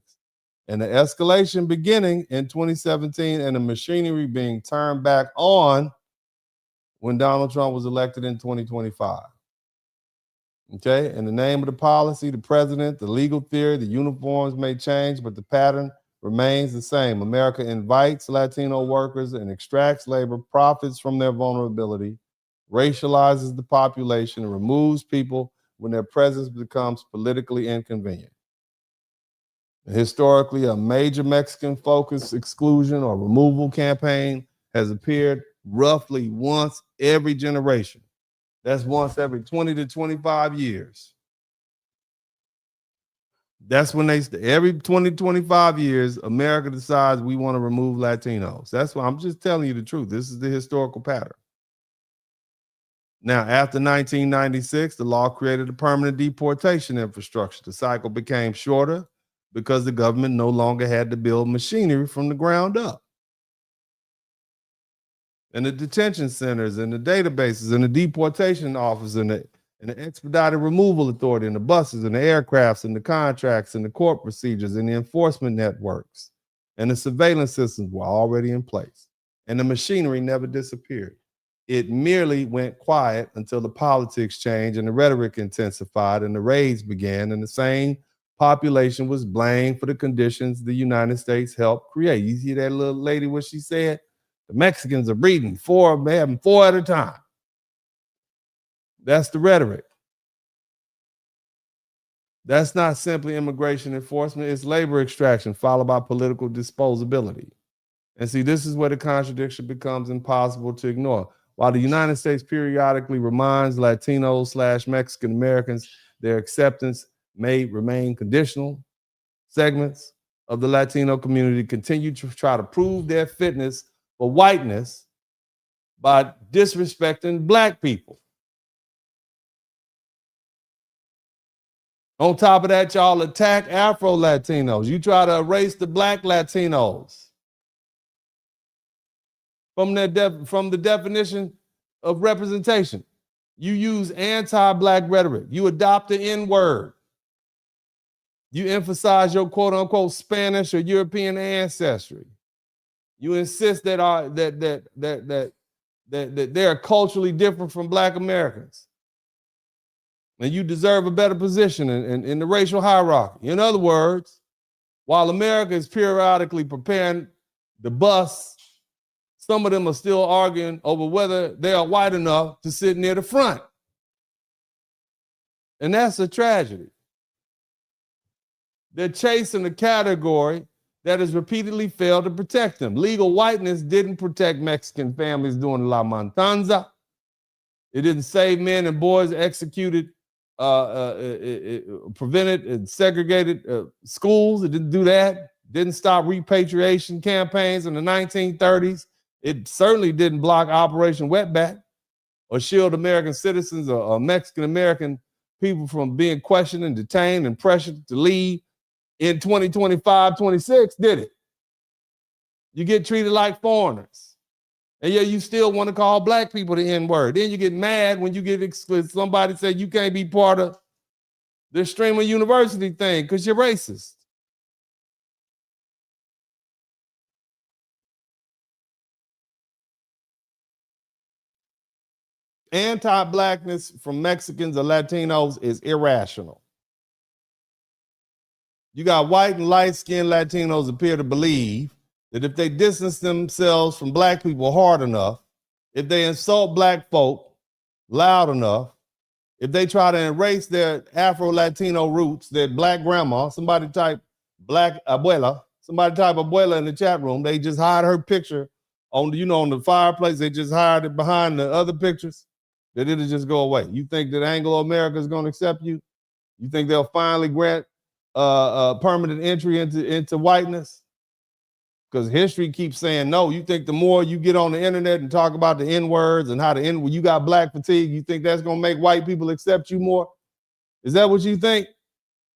And the escalation beginning in 2017 and the machinery being turned back on when Donald Trump was elected in 2025. Okay, in the name of the policy, the president, the legal theory, the uniforms may change, but the pattern remains the same. America invites Latino workers and extracts labor, profits from their vulnerability, racializes the population, and removes people when their presence becomes politically inconvenient. Historically, a major Mexican-focused exclusion or removal campaign has appeared roughly once every generation. That's once every 20 to 25 years. That's when every 20 to 25 years, America decides we want to remove Latinos. That's why I'm just telling you the truth. This is the historical pattern. Now, after 1996, the law created a permanent deportation infrastructure. The cycle became shorter because the government no longer had to build machinery from the ground up. And the detention centers and the databases and the deportation office and the expedited removal authority and the buses and the aircrafts and the contracts and the court procedures and the enforcement networks and the surveillance systems were already in place. And the machinery never disappeared. It merely went quiet until the politics changed and the rhetoric intensified and the raids began and the same population was blamed for the conditions the United States helped create. You see that little lady, what she said? The Mexicans are breeding having four at a time. That's the rhetoric. That's not simply immigration enforcement, it's labor extraction followed by political disposability. And see, this is where the contradiction becomes impossible to ignore. While the United States periodically reminds Latinos/Mexican Americans their acceptance may remain conditional, segments of the Latino community continue to try to prove their fitness for whiteness by disrespecting Black people. On top of that, y'all attack Afro-Latinos. You try to erase the Black Latinos from the definition of representation. You use anti-Black rhetoric. You adopt the N-word. You emphasize your quote-unquote Spanish or European ancestry. You insist that they're culturally different from Black Americans. And you deserve a better position in the racial hierarchy. In other words, while America is periodically preparing the bus, some of them are still arguing over whether they are white enough to sit near the front. And that's a tragedy. They're chasing a category that has repeatedly failed to protect them. Legal whiteness didn't protect Mexican families during La Matanza. It didn't save men and boys executed, prevented and segregated schools. It didn't do that. Didn't stop repatriation campaigns in the 1930s. It certainly didn't block Operation Wetback or shield American citizens or Mexican-American people from being questioned and detained and pressured to leave in 2025, 26, did it? You get treated like foreigners. And yet you still want to call Black people the N-word. Then you get mad when you get somebody say you can't be part of this streamer university thing because you're racist. Anti-blackness from Mexicans or Latinos is irrational. You got white and light-skinned Latinos appear to believe that if they distance themselves from black people hard enough, if they insult black folk loud enough, if they try to erase their Afro-Latino roots, their black grandma, somebody type black abuela, somebody type abuela in the chat room, they just hide her picture on the, on the fireplace, they just hide it behind the other pictures, that it'll just go away. You think that Anglo-America is going to accept you? You think they'll finally grant permanent entry into whiteness? Because history keeps saying no. You think the more you get on the internet and talk about the N-words and how when you got black fatigue, you think that's going to make white people accept you more? Is that what you think?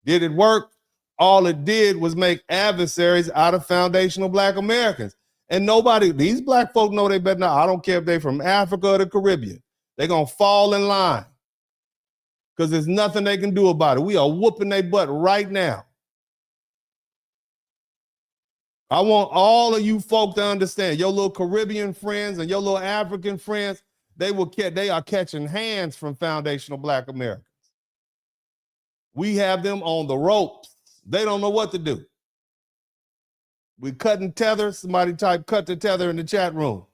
Did it work? All it did was make adversaries out of foundational black Americans. And nobody, these black folk know they better not. I don't care if they're from Africa or the Caribbean. They're going to fall in line because there's nothing they can do about it. We are whooping their butt right now. I want all of you folk to understand, your little Caribbean friends and your little African friends, they are catching hands from foundational black Americans. We have them on the ropes. They don't know what to do. We're cutting tethers. Somebody type cut the tether in the chat room.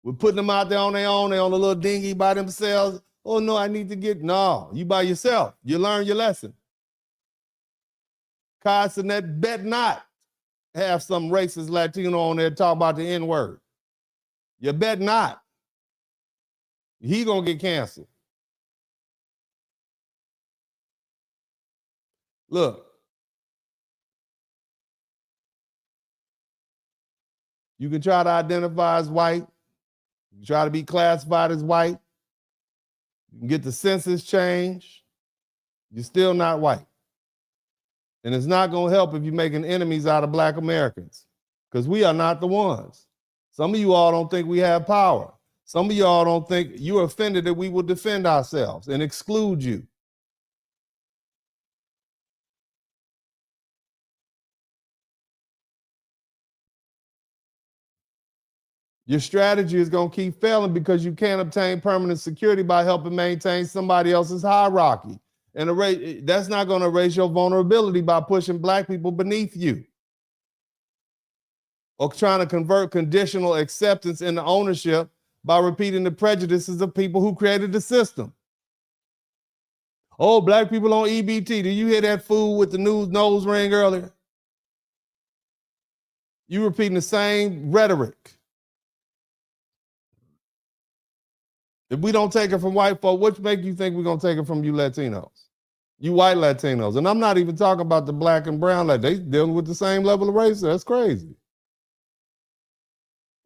We're putting them out there on their own. They're on a little dinghy by themselves. Oh, no, I need to get, no, you by yourself. You learn your lesson. Cenat bet not have some racist Latino on there talk about the N-word. You bet not. He gonna get canceled. Look. You can try to identify as white. You can try to be classified as white. You can get the census changed. You're still not white. And it's not going to help if you're making enemies out of black Americans, because we are not the ones. Some of you all don't think we have power. Some of y'all don't think you're offended that we will defend ourselves and exclude you. Your strategy is going to keep failing because you can't obtain permanent security by helping maintain somebody else's hierarchy. And that's not going to erase your vulnerability by pushing black people beneath you or trying to convert conditional acceptance into ownership by repeating the prejudices of people who created the system. Oh, black people on EBT. Did you hear that fool with the nose ring earlier? You repeating the same rhetoric. If we don't take it from white folk, what make you think we're going to take it from you Latinos? You white Latinos. And I'm not even talking about the black and brown. Like they dealing with the same level of racism. That's crazy.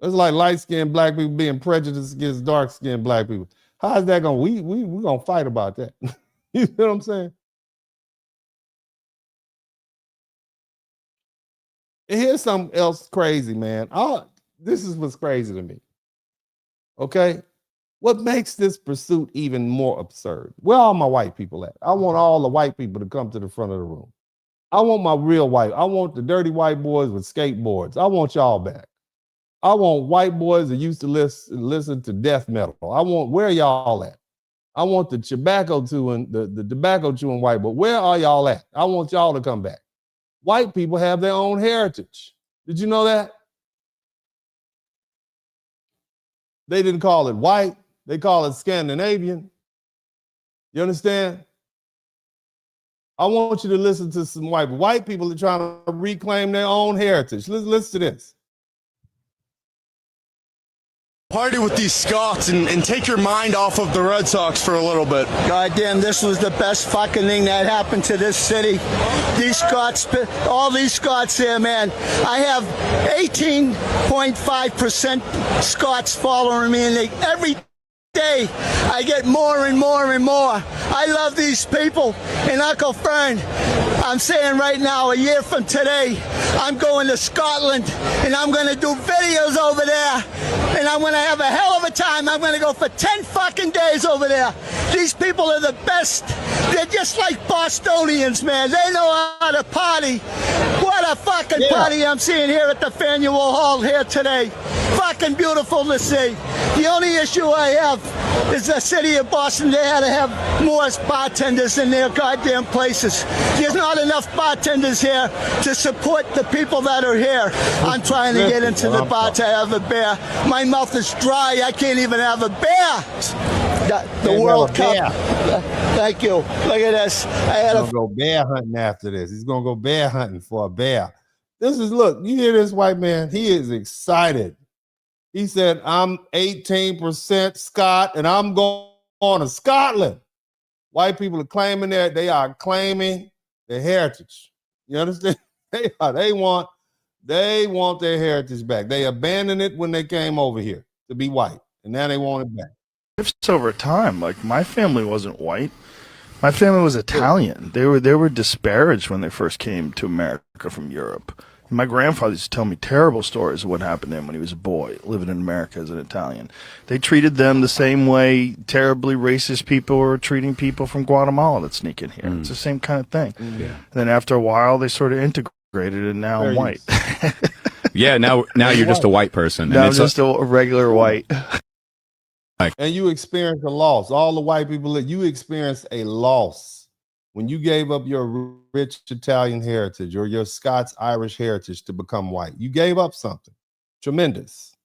It's like light-skinned black people being prejudiced against dark-skinned black people. How is that going? We're going to fight about that. You know what I'm saying? And here's something else crazy, man. This is what's crazy to me. Okay? What makes this pursuit even more absurd? Where are my white people at? I want all the white people to come to the front of the room. I want my real white. I want the dirty white boys with skateboards. I want y'all back. I want white boys that used to listen to death metal. Where are y'all at? I want the tobacco chewing white boy. Where are y'all at? I want y'all to come back. White people have their own heritage. Did you know that? They didn't call it white. They call it Scandinavian. You understand? I want you to listen to some white people that are trying to reclaim their own heritage. Listen to this. Party with these Scots and take your mind off of the Red Sox for a little bit. Goddamn, this was the best fucking thing that happened to this city. These Scots, all these Scots here, man. I have 18.5% Scots following me, and every day I get more and more and more. I love these people. And Uncle Fern, I'm saying right now, a year from today, I'm going to Scotland and I'm going to do videos over there And I'm going to have a hell of a time. I'm going to go for 10 fucking days over there. These people are the best. They're just like Bostonians, man. They know how to party. What a fucking party I'm seeing here at the Faneuil Hall here today. Fucking beautiful to see. The only issue I have is the city of Boston. They had to have more bartenders in their goddamn places. There's not enough bartenders here to support the people that are here. I'm trying to get into the bar to have a beer. My mouth is dry. I can't even have a beer. The World Cup. Thank you. Look at this. I had to go bear hunting after this. He's gonna go bear hunting for a bear. This is, look, you hear this white man? He is excited. He said, I'm 18% Scot and I'm going to Scotland. White people are claiming that they are claiming their heritage. You understand? They want their heritage back. They abandoned it when they came over here to be white, and now they want it back. Shifts over time. Like, my family wasn't white. My family was Italian. They were disparaged when they first came to America from Europe. And my grandfather used to tell me terrible stories of what happened to him when he was a boy living in America as an Italian. They treated them the same way terribly racist people were treating people from Guatemala that sneak in here. It's the same kind of thing. Yeah. And then after a while, they sort of integrated, and now I'm white. Yeah, now you're just a white person. Now I'm just a regular white. And you experience a loss. All the white people, you experience a loss when you gave up your rich Italian heritage or your Scots-Irish heritage to become white. You gave up something tremendous.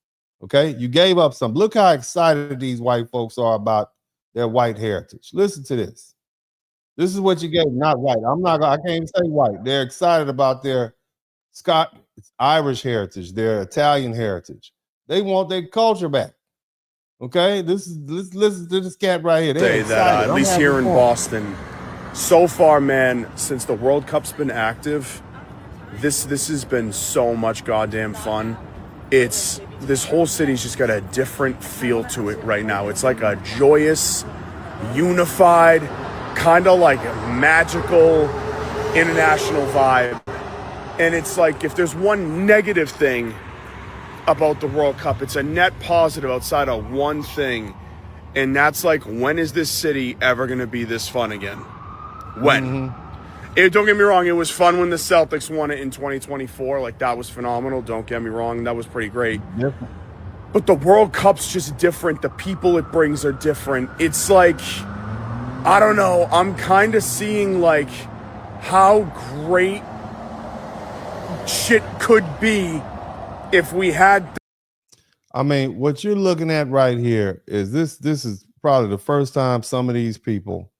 Okay, you gave up something. Look how excited these white folks are about their white heritage. Listen to this. This is what you gave. Not white. I can't even say white. They're excited about their Irish heritage, their Italian heritage. They want their culture back. Okay, let's listen to this cat right here. Say that at least here in Boston, so far, man, since the World Cup's been active, this has been so much goddamn fun. This whole city's just got a different feel to it right now. It's like a joyous, unified, kind of like magical international vibe. And it's like, if there's one negative thing about the World Cup, it's a net positive outside of one thing, and that's like, when is this city ever going to be this fun again? When? Don't get me wrong, it was fun when the Celtics won it in 2024. Like, that was phenomenal. Don't get me wrong, that was pretty great. But the World Cup's just different. The people it brings are different. It's like, I don't know, I'm kind of seeing like how great shit could be if we had. I mean, what you're looking at right here is this is probably the first time some of these people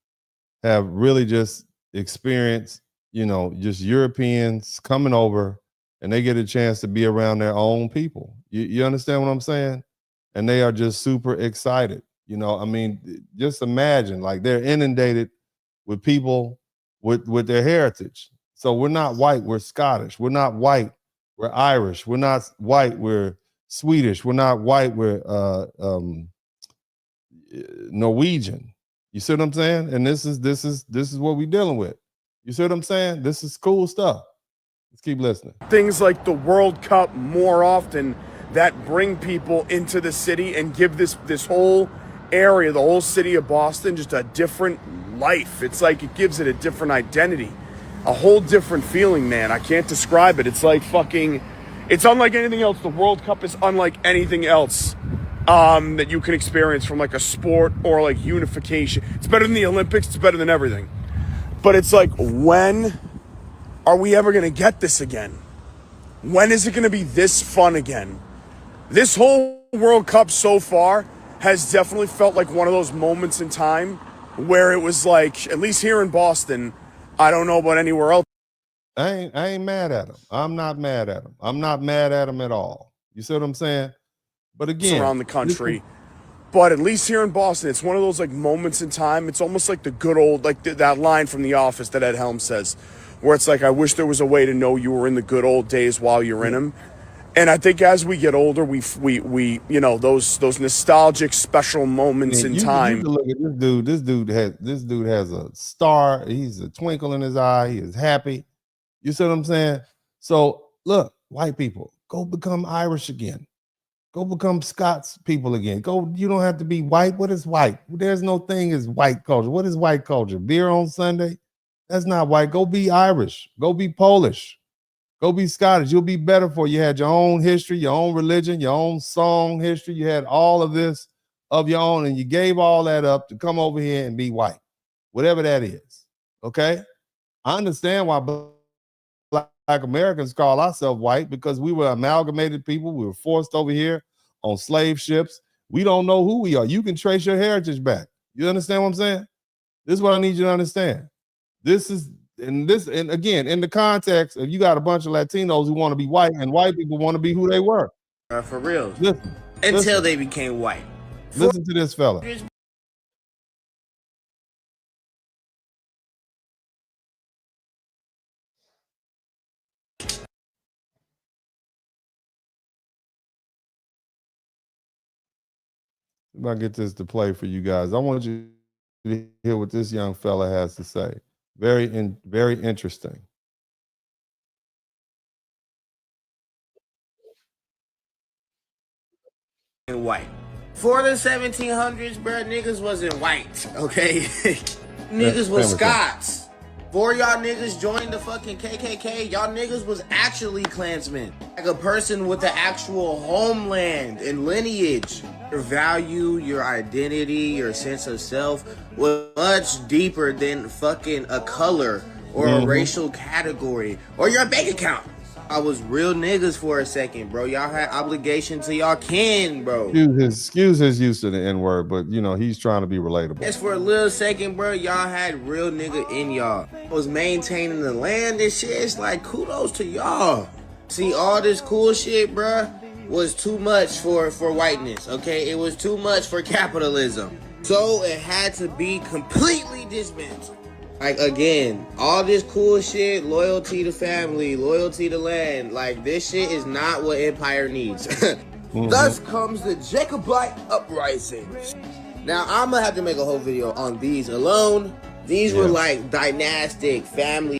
have really just experienced, just Europeans coming over and they get a chance to be around their own people. You understand what I'm saying? And they are just super excited. I mean, just imagine, like, they're inundated with people with their heritage. So we're not white, we're Scottish. We're not white, we're Irish. We're not white, we're Swedish. We're not white, we're Norwegian. You see what I'm saying? And this is what we're dealing with. You see what I'm saying? This is cool stuff. Let's keep listening. Things like the World Cup more often that bring people into the city and give this whole area, the whole city of Boston, just a different life. It's like it gives it a different identity, a whole different feeling, man. I can't describe it. It's like it's unlike anything else. The World Cup is unlike anything else that you can experience from like a sport or like unification. It's better than the Olympics. It's better than everything. But it's like, when are we ever going to get this again? When is it going to be this fun again? This whole World Cup so far has definitely felt like one of those moments in time where it was like, at least here in Boston, I don't know about anywhere else. I ain't mad at him. I'm not mad at him. I'm not mad at him at all. You see what I'm saying? But again, around the country. But at least here in Boston, it's one of those like moments in time. It's almost like the good old, like that line from The Office that Ed Helms says, where it's like, I wish there was a way to know you were in the good old days while you're in them. And I think as we get older, we those nostalgic special moments in time. You can look at this dude. This dude has a star. He's a twinkle in his eye. He is happy. You see what I'm saying? So look, white people, go become Irish again. Go become Scots people again. Go, you don't have to be white. What is white? There's no thing as white culture. What is white culture? Beer on Sunday? That's not white. Go be Irish. Go be Polish. Go be Scottish. You'll be better for it. You had your own history, your own religion, your own song history. You had all of this of your own, and you gave all that up to come over here and be white, whatever that is. Okay? I understand why Black Americans call ourselves white, because we were amalgamated people. We were forced over here on slave ships. We don't know who we are. You can trace your heritage back. You understand what I'm saying? This is what I need you to understand. This is, and again, in the context of you got a bunch of Latinos who want to be white, and white people want to be who they were. For real. Listen, Until they became white. Listen to this fella. If I get this to play for you guys, I want you to hear what this young fella has to say. Very interesting. White. For the 1700s, bro, niggas wasn't white, okay? Niggas was Scots. Before y'all niggas joined the fucking KKK, y'all niggas was actually Klansmen. Like a person with the actual homeland and lineage. Your value, your identity, your sense of self was much deeper than fucking a color or a racial category or your bank account. I was real niggas for a second, bro. Y'all had obligation to y'all kin, bro. Excuse his use of the N-word, but you know, he's trying to be relatable. Just for a little second, bro, y'all had real nigga in y'all. Was maintaining the land and shit. It's like, kudos to y'all. See, all this cool shit, bro, was too much for whiteness, okay? It was too much for capitalism. So it had to be completely dismantled. Like, again, all this cool shit, loyalty to family, loyalty to land, like, this shit is not what empire needs. Thus comes the Jacobite uprising. Now, I'm gonna have to make a whole video on these alone. These were like dynastic family.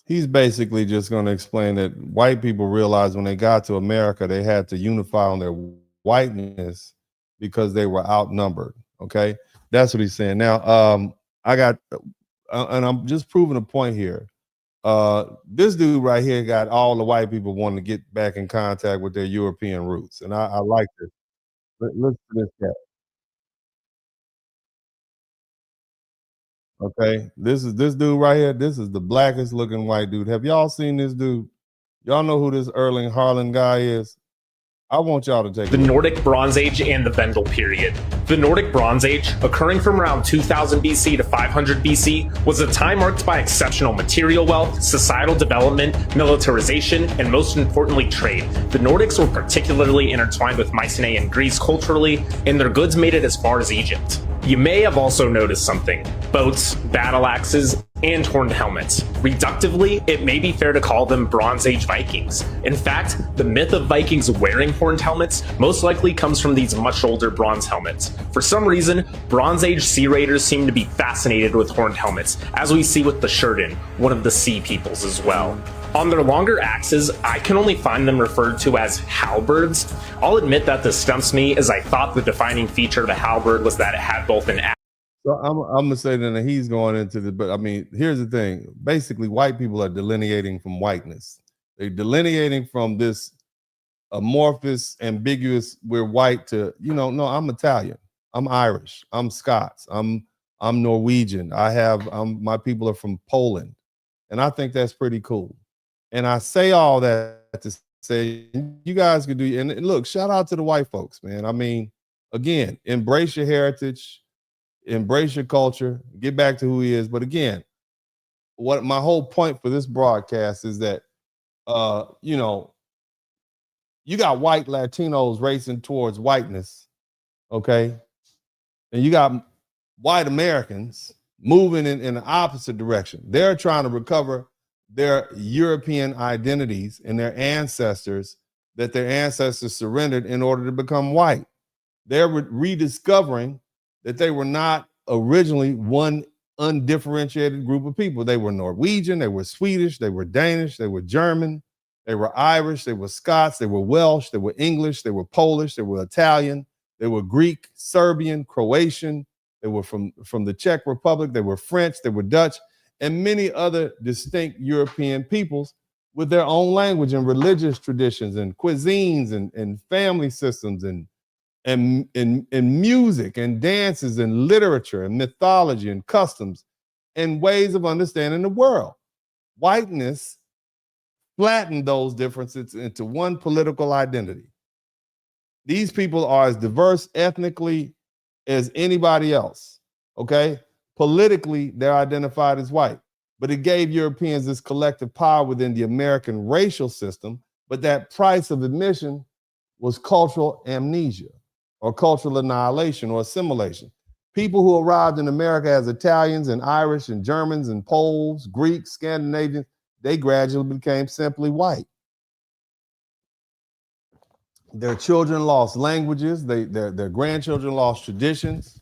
He's basically just going to explain that white people realized when they got to America, they had to unify on their whiteness because they were outnumbered. Okay, that's what he's saying. Now, I got, and I'm just proving a point here. This dude right here got all the white people wanting to get back in contact with their European roots, and I like this. Listen to this guy. Okay, this dude right here. This is the blackest looking white dude. Have y'all seen this dude? Y'all know who this Erling Haaland guy is? I want y'all to take the Nordic Bronze Age and the Vendel period. The Nordic Bronze Age, occurring from around 2000 BC to 500 BC, was a time marked by exceptional material wealth, societal development, militarization, and most importantly, trade. The Nordics were particularly intertwined with Mycenae and Greece culturally, and their goods made it as far as Egypt. You may have also noticed something: boats, battle axes, and horned helmets. Reductively, it may be fair to call them Bronze Age Vikings. In fact, the myth of Vikings wearing horned helmets most likely comes from these much older bronze helmets. For some reason, Bronze Age sea raiders seem to be fascinated with horned helmets, as we see with the Shurden, one of the sea peoples as well. On their longer axes, I can only find them referred to as halberds. I'll admit that this stumps me, as I thought the defining feature of a halberd was that it had both an axe. So I'm gonna say that he's going into the, but I mean, here's the thing. Basically, white people are delineating from whiteness. They're delineating from this amorphous, ambiguous, we're white to, no, I'm Italian, I'm Irish, I'm Scots, I'm Norwegian. My people are from Poland. And I think that's pretty cool. And I say all that to say, you guys could do, and look, shout out to the white folks, man. I mean, again, embrace your heritage, embrace your culture, get back to who he is. But again, what my whole point for this broadcast is that, you got white Latinos racing towards whiteness, okay? And you got white Americans moving in the opposite direction. They're trying to recover their European identities and their ancestors that their ancestors surrendered in order to become white. They're rediscovering that they were not originally one undifferentiated group of people. They were Norwegian, they were Swedish, they were Danish, they were German, They were Irish, they were Scots, they were Welsh, they were English, they were Polish, they were Italian, they were Greek, Serbian, Croatian, they were from the Czech Republic, they were French, they were Dutch, and many other distinct European peoples with their own language and religious traditions and cuisines and family systems and music and dances and literature and mythology and customs and ways of understanding the world. Whiteness flattened those differences into one political identity. These people are as diverse ethnically as anybody else, okay? Politically, they're identified as white, but it gave Europeans this collective power within the American racial system, but that price of admission was cultural amnesia or cultural annihilation or assimilation. People who arrived in America as Italians and Irish and Germans and Poles, Greeks, Scandinavians, they gradually became simply white. Their children lost languages, their grandchildren lost traditions,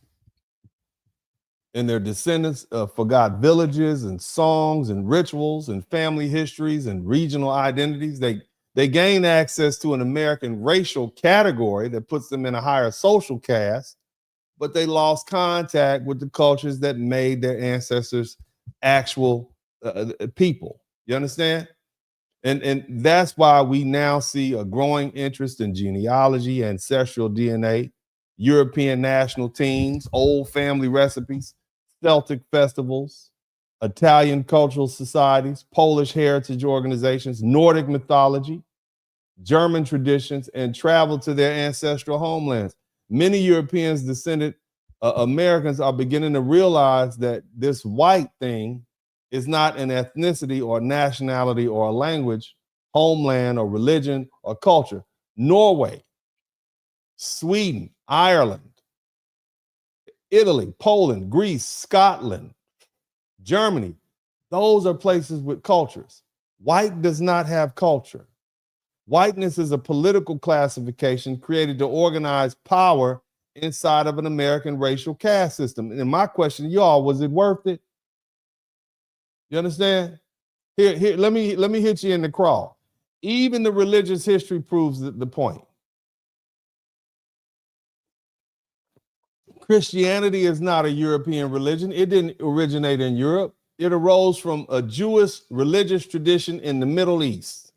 and their descendants forgot villages and songs and rituals and family histories and regional identities. They gained access to an American racial category that puts them in a higher social caste, but they lost contact with the cultures that made their ancestors actual people. You understand? And that's why we now see a growing interest in genealogy, ancestral DNA, European national teams, old family recipes, Celtic festivals, Italian cultural societies, Polish heritage organizations, Nordic mythology, German traditions, and travel to their ancestral homelands. Many Europeans descended Americans are beginning to realize that this white thing is not an ethnicity or nationality or a language, homeland or religion or culture. Norway, Sweden, Ireland, Italy, Poland, Greece, Scotland, Germany, those are places with cultures. White does not have culture. Whiteness is a political classification created to organize power inside of an American racial caste system. And my question to y'all, was it worth it? You understand? Here, let me hit you in the crawl. Even the religious history proves the point. Christianity is not a European religion. It didn't originate in Europe. It arose from a Jewish religious tradition in the Middle East.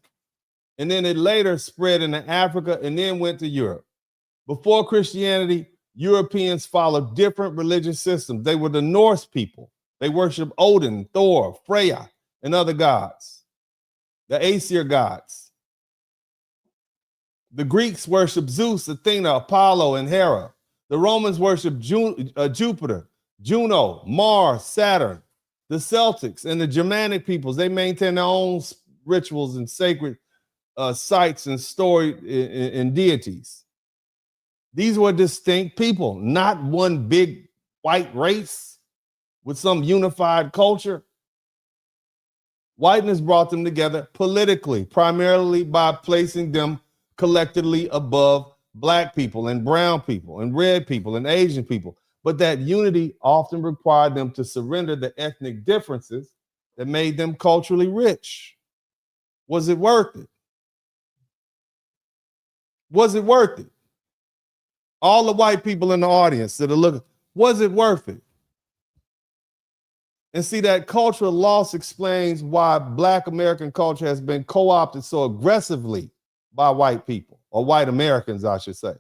And then it later spread into Africa and then went to Europe. Before Christianity, Europeans followed different religious systems. They were the Norse people. They worshiped Odin, Thor, Freya, and other gods, the Aesir gods. The Greeks worshiped Zeus, Athena, Apollo, and Hera. The Romans worshiped Jupiter, Juno, Mars, Saturn. The Celtics and the Germanic peoples, they maintain their own rituals and sacred sites and story and deities. These were distinct people, not one big white race with some unified culture. Whiteness brought them together politically, primarily by placing them collectively above Black people and brown people and red people and Asian people. But that unity often required them to surrender the ethnic differences that made them culturally rich. Was it worth it? Was it worth it? All the white people in the audience that are looking, was it worth it? And see, that cultural loss explains why Black American culture has been co-opted so aggressively by white people, or white Americans, I should say.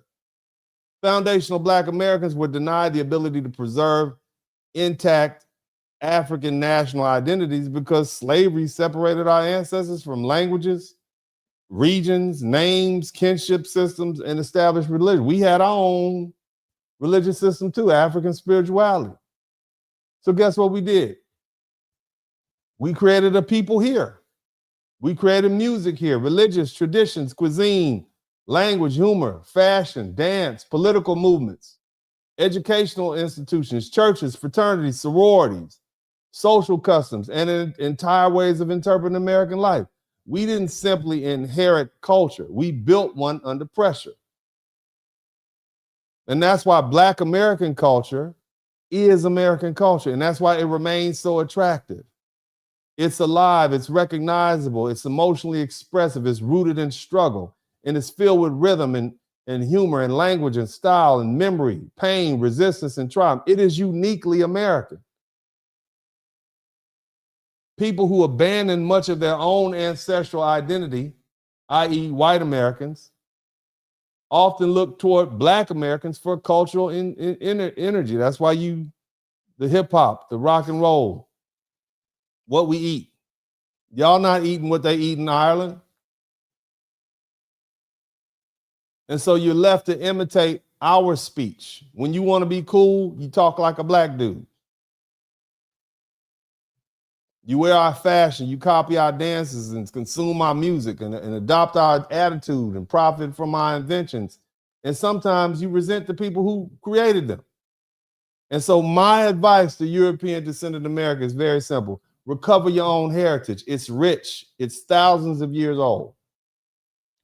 Foundational Black Americans were denied the ability to preserve intact African national identities because slavery separated our ancestors from languages, regions, names, kinship systems, and established religion. We had our own religious system too, African spirituality. So guess what we did? We created a people here. We created music here, religious traditions, cuisine, language, humor, fashion, dance, political movements, educational institutions, churches, fraternities, sororities, social customs, and entire ways of interpreting American life. We didn't simply inherit culture. We built one under pressure. And that's why Black American culture is American culture. And that's why it remains so attractive. It's alive, it's recognizable, it's emotionally expressive, it's rooted in struggle, and it's filled with rhythm and humor and language and style and memory, pain, resistance, and triumph. It is uniquely American. People who abandon much of their own ancestral identity, i.e. white Americans, often look toward Black Americans for cultural energy. That's why the hip hop, the rock and roll, what we eat. Y'all not eating what they eat in Ireland. And so you're left to imitate our speech. When you want to be cool, you talk like a Black dude. You wear our fashion, you copy our dances and consume our music and adopt our attitude and profit from our inventions. And sometimes you resent the people who created them. And so my advice to European descendant America is very simple. Recover your own heritage. It's rich. It's thousands of years old.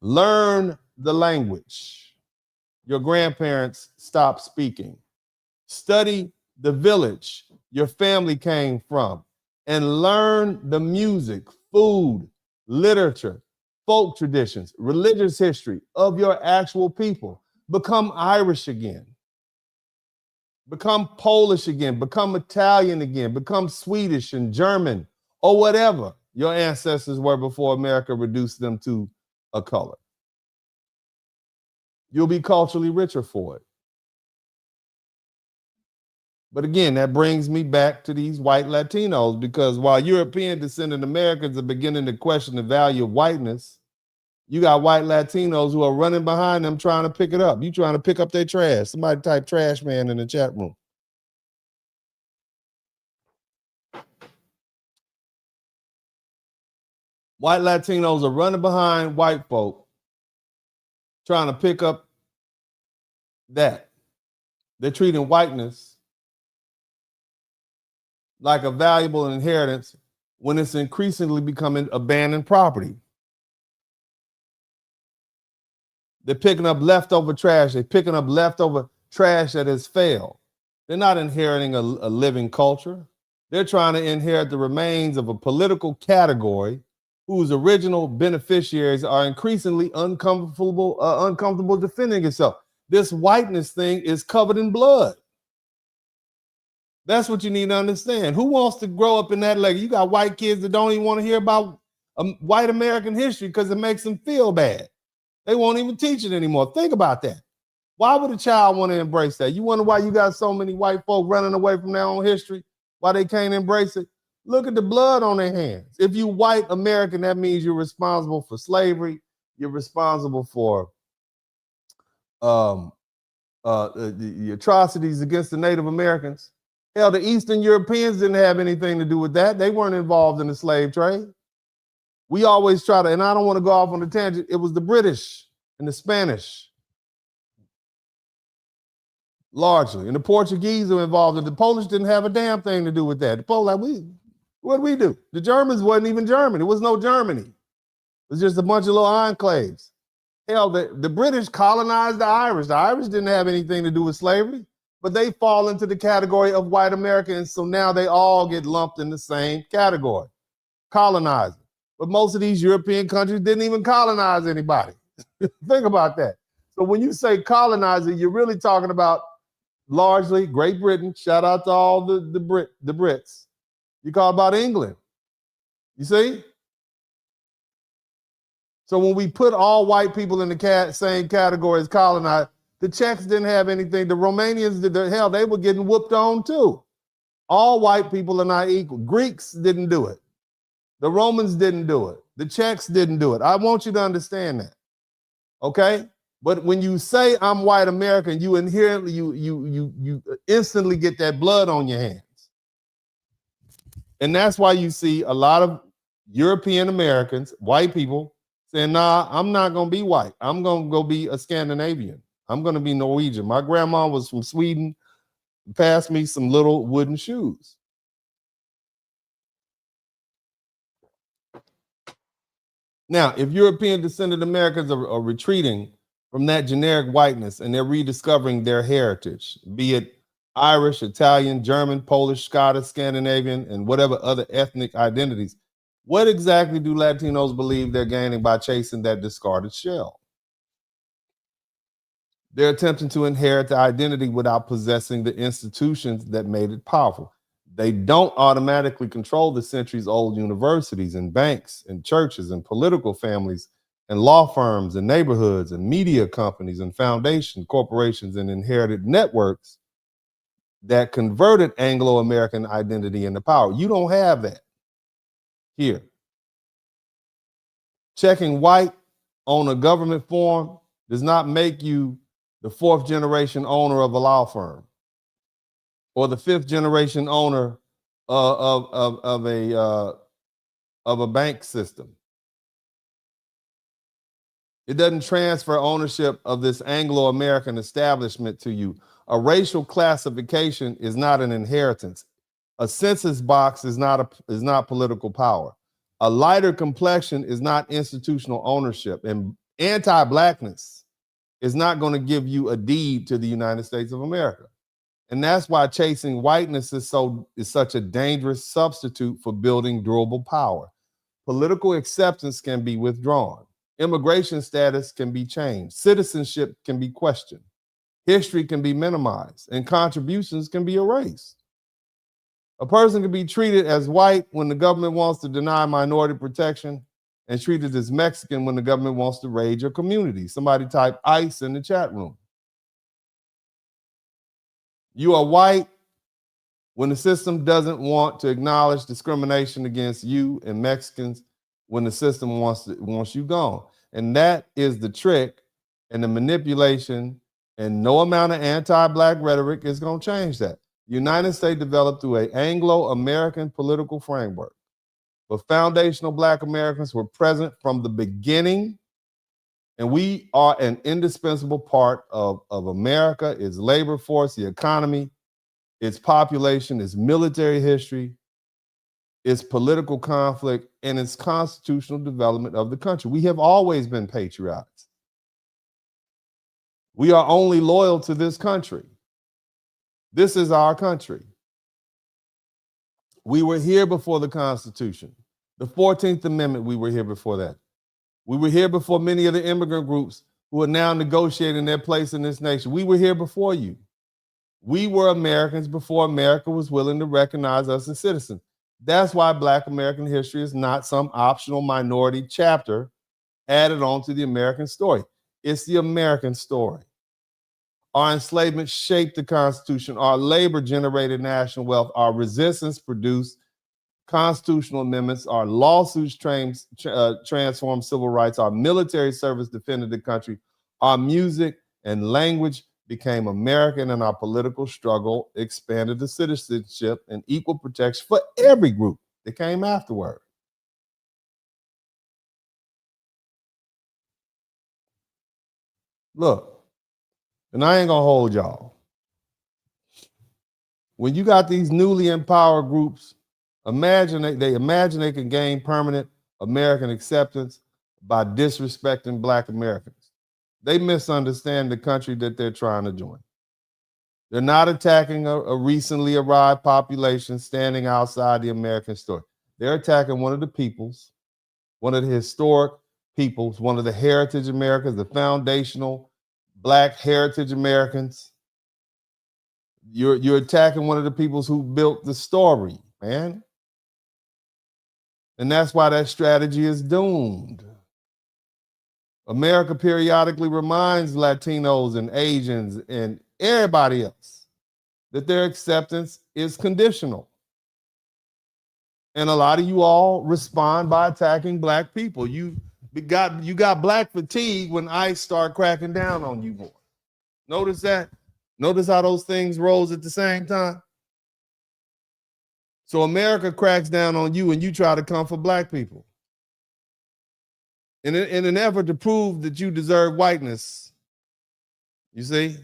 Learn the language your grandparents stopped speaking. Study the village your family came from and learn the music, food, literature, folk traditions, religious history of your actual people. Become Irish again. Become Polish again. Become Italian again. Become Swedish and German or whatever your ancestors were before America reduced them to a color. You'll be culturally richer for it. But again, that brings me back to these white Latinos, because while European descendant Americans are beginning to question the value of whiteness, you got white Latinos who are running behind them trying to pick it up. You trying to pick up their trash. Somebody type trash man in the chat room. White Latinos are running behind white folk trying to pick up that. They're treating whiteness like a valuable inheritance when it's increasingly becoming abandoned property. They're picking up leftover trash. They're picking up leftover trash that has failed. They're not inheriting a living culture. They're trying to inherit the remains of a political category whose original beneficiaries are increasingly uncomfortable defending itself. This whiteness thing is covered in blood. That's what you need to understand. Who wants to grow up in that legacy? You got white kids that don't even want to hear about white American history because it makes them feel bad. They won't even teach it anymore. Think about that. Why would a child want to embrace that? You wonder why you got so many white folk running away from their own history? Why they can't embrace it? Look at the blood on their hands. If you white American, that means you're responsible for slavery. You're responsible for the atrocities against the Native Americans. Hell, the Eastern Europeans didn't have anything to do with that. They weren't involved in the slave trade. We always try to, and I don't want to go off on a tangent, it was the British and the Spanish, largely. And the Portuguese were involved, and the Polish didn't have a damn thing to do with that. The Polish, what did we do? The Germans wasn't even German. It was no Germany. It was just a bunch of little enclaves. Hell, the British colonized the Irish. The Irish didn't have anything to do with slavery, but they fall into the category of white Americans, so now they all get lumped in the same category, colonizing. But most of these European countries didn't even colonize anybody. Think about that. So when you say colonizer, you're really talking about largely Great Britain. Shout out to all the Brits. You call about England. You see? So when we put all white people in the same category as colonized, the Czechs didn't have anything. The Romanians did. Hell, they were getting whooped on too. All white people are not equal. Greeks didn't do it. The Romans didn't do it. The Czechs didn't do it. I want you to understand that. Okay? But when you say I'm white American, you inherently, you instantly get that blood on your hands. And that's why you see a lot of European Americans, white people, saying, nah, I'm not going to be white. I'm going to go be a Scandinavian. I'm going to be Norwegian. My grandma was from Sweden, passed me some little wooden shoes. Now, if European descendant Americans are retreating from that generic whiteness and they're rediscovering their heritage, be it Irish, Italian, German, Polish, Scottish, Scandinavian, and whatever other ethnic identities. What exactly do Latinos believe they're gaining by chasing that discarded shell? They're attempting to inherit the identity without possessing the institutions that made it powerful. They don't automatically control the centuries-old universities and banks and churches and political families and law firms and neighborhoods and media companies and foundation corporations and inherited networks that converted Anglo-American identity into power. You don't have that here. Checking white on a government form does not make you the fourth generation owner of a law firm or the fifth generation owner of a bank system. It doesn't transfer ownership of this Anglo-American establishment to you. A racial classification is not an inheritance. A census box is not political power. A lighter complexion is not institutional ownership, and anti-blackness is not going to give you a deed to the United States of America. And that's why chasing whiteness is such a dangerous substitute for building durable power. Political acceptance can be withdrawn. Immigration status can be changed. Citizenship can be questioned. History can be minimized, and contributions can be erased. A person can be treated as white when the government wants to deny minority protection and treated as Mexican when the government wants to raid your community. Somebody type ICE in the chat room. You are white when the system doesn't want to acknowledge discrimination against you and Mexicans when the system wants you gone. And that is the trick and the manipulation, and no amount of anti-black rhetoric is going to change that. The United States developed through an Anglo-American political framework, but foundational Black Americans were present from the beginning, and we are an indispensable part of America, its labor force, the economy, its population, its military history, its political conflict, and its constitutional development of the country. We have always been patriots. We are only loyal to this country. This is our country. We were here before the Constitution. The 14th Amendment, we were here before that. We were here before many of the immigrant groups who are now negotiating their place in this nation. We were here before you. We were Americans before America was willing to recognize us as citizens. That's why Black American history is not some optional minority chapter added on to the American story. It's the American story. Our enslavement shaped the Constitution. Our labor generated national wealth. Our resistance produced constitutional amendments. Our lawsuits transformed civil rights. Our military service defended the country. Our music and language became American, and our political struggle expanded the citizenship and equal protection for every group that came afterward. Look, and I ain't gonna hold y'all. When you got these newly empowered groups, they imagine they can gain permanent American acceptance by disrespecting Black Americans. They misunderstand the country that they're trying to join. They're not attacking a recently arrived population standing outside the American story. They're attacking one of the peoples, one of the historic peoples, one of the heritage Americans, the foundational Black heritage Americans. You're attacking one of the peoples who built the story, man. And that's why that strategy is doomed. America periodically reminds Latinos and Asians and everybody else that their acceptance is conditional. And a lot of you all respond by attacking Black people. You got Black fatigue when ICE start cracking down on you more. Notice that? Notice how those things rose at the same time? So America cracks down on you and you try to come for Black people. In an effort to prove that you deserve whiteness, you see?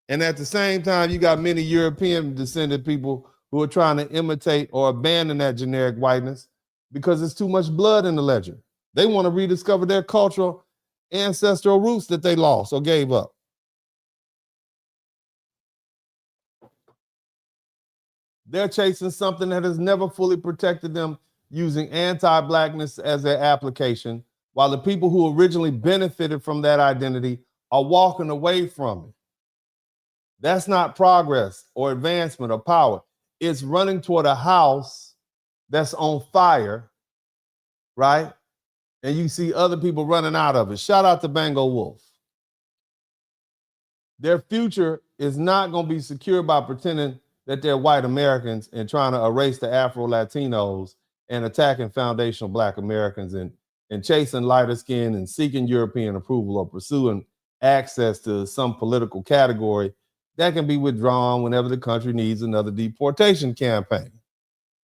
And at the same time, you got many European descended people who are trying to imitate or abandon that generic whiteness because there's too much blood in the ledger. They want to rediscover their cultural ancestral roots that they lost or gave up. They're chasing something that has never fully protected them, using anti-blackness as their application, while the people who originally benefited from that identity are walking away from it. That's not progress or advancement or power. It's running toward a house that's on fire, right? And you see other people running out of it. Shout out to Bango Wolf. Their future is not going to be secured by pretending that they're white Americans and trying to erase the Afro-Latinos and attacking foundational Black Americans and chasing lighter skin and seeking European approval or pursuing access to some political category that can be withdrawn whenever the country needs another deportation campaign.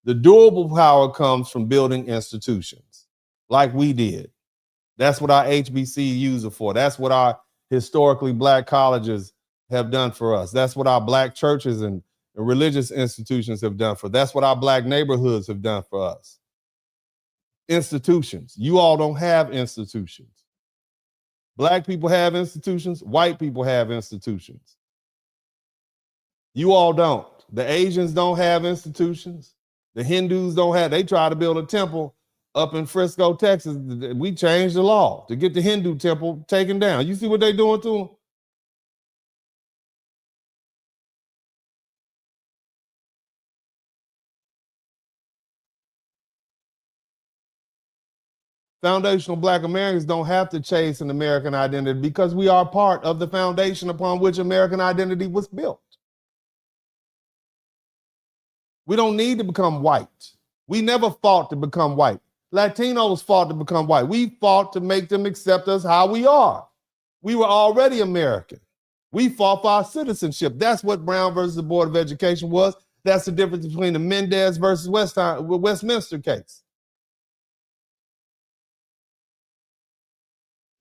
The durable power comes from building institutions like we did. That's what our HBCUs are for. That's what our historically Black colleges have done for us. That's what our Black churches and religious institutions have done for us. That's what our Black neighborhoods have done for us. Institutions. You all don't have institutions. Black people have institutions. White people have institutions. You all don't. The Asians don't have institutions. The Hindus don't have. They try to build a temple up in Frisco, Texas. We changed the law to get the Hindu temple taken down. You see what they're doing to them? Foundational Black Americans don't have to chase an American identity because we are part of the foundation upon which American identity was built. We don't need to become white. We never fought to become white. Latinos fought to become white. We fought to make them accept us how we are. We were already American. We fought for our citizenship. That's what Brown versus the Board of Education was. That's the difference between the Mendez versus Westminster case.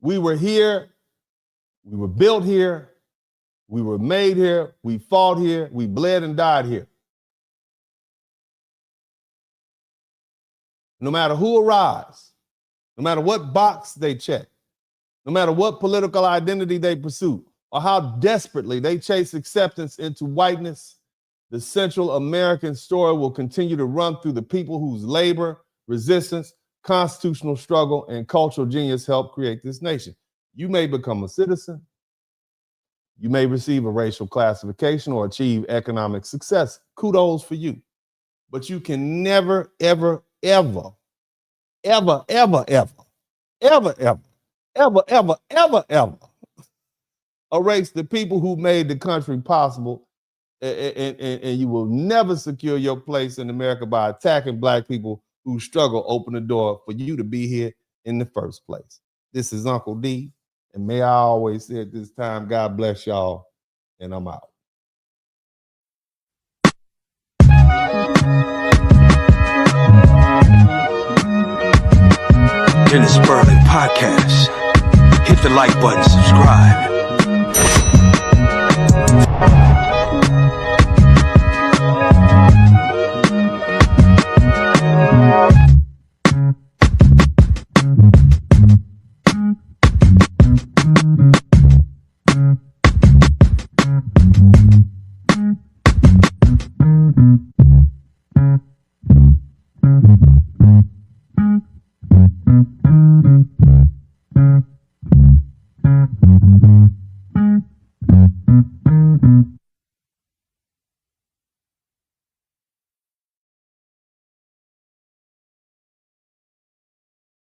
We were here. We were built here. We were made here. We fought here. We bled and died here. No matter who arrives, no matter what box they check, no matter what political identity they pursue, or how desperately they chase acceptance into whiteness, the Central American story will continue to run through the people whose labor, resistance, constitutional struggle, and cultural genius helped create this nation. You may become a citizen. You may receive a racial classification or achieve economic success. Kudos for you. But you can never, ever, ever, ever, ever, ever, ever, ever, ever, ever, ever, ever erase the people who made the country possible, and you will never secure your place in America by attacking Black people who struggle open the door for you to be here in the first place. This is Uncle D, and may I always say at this time, God bless y'all, and I'm out. Dennis Spurling Podcast. Hit the like button, subscribe.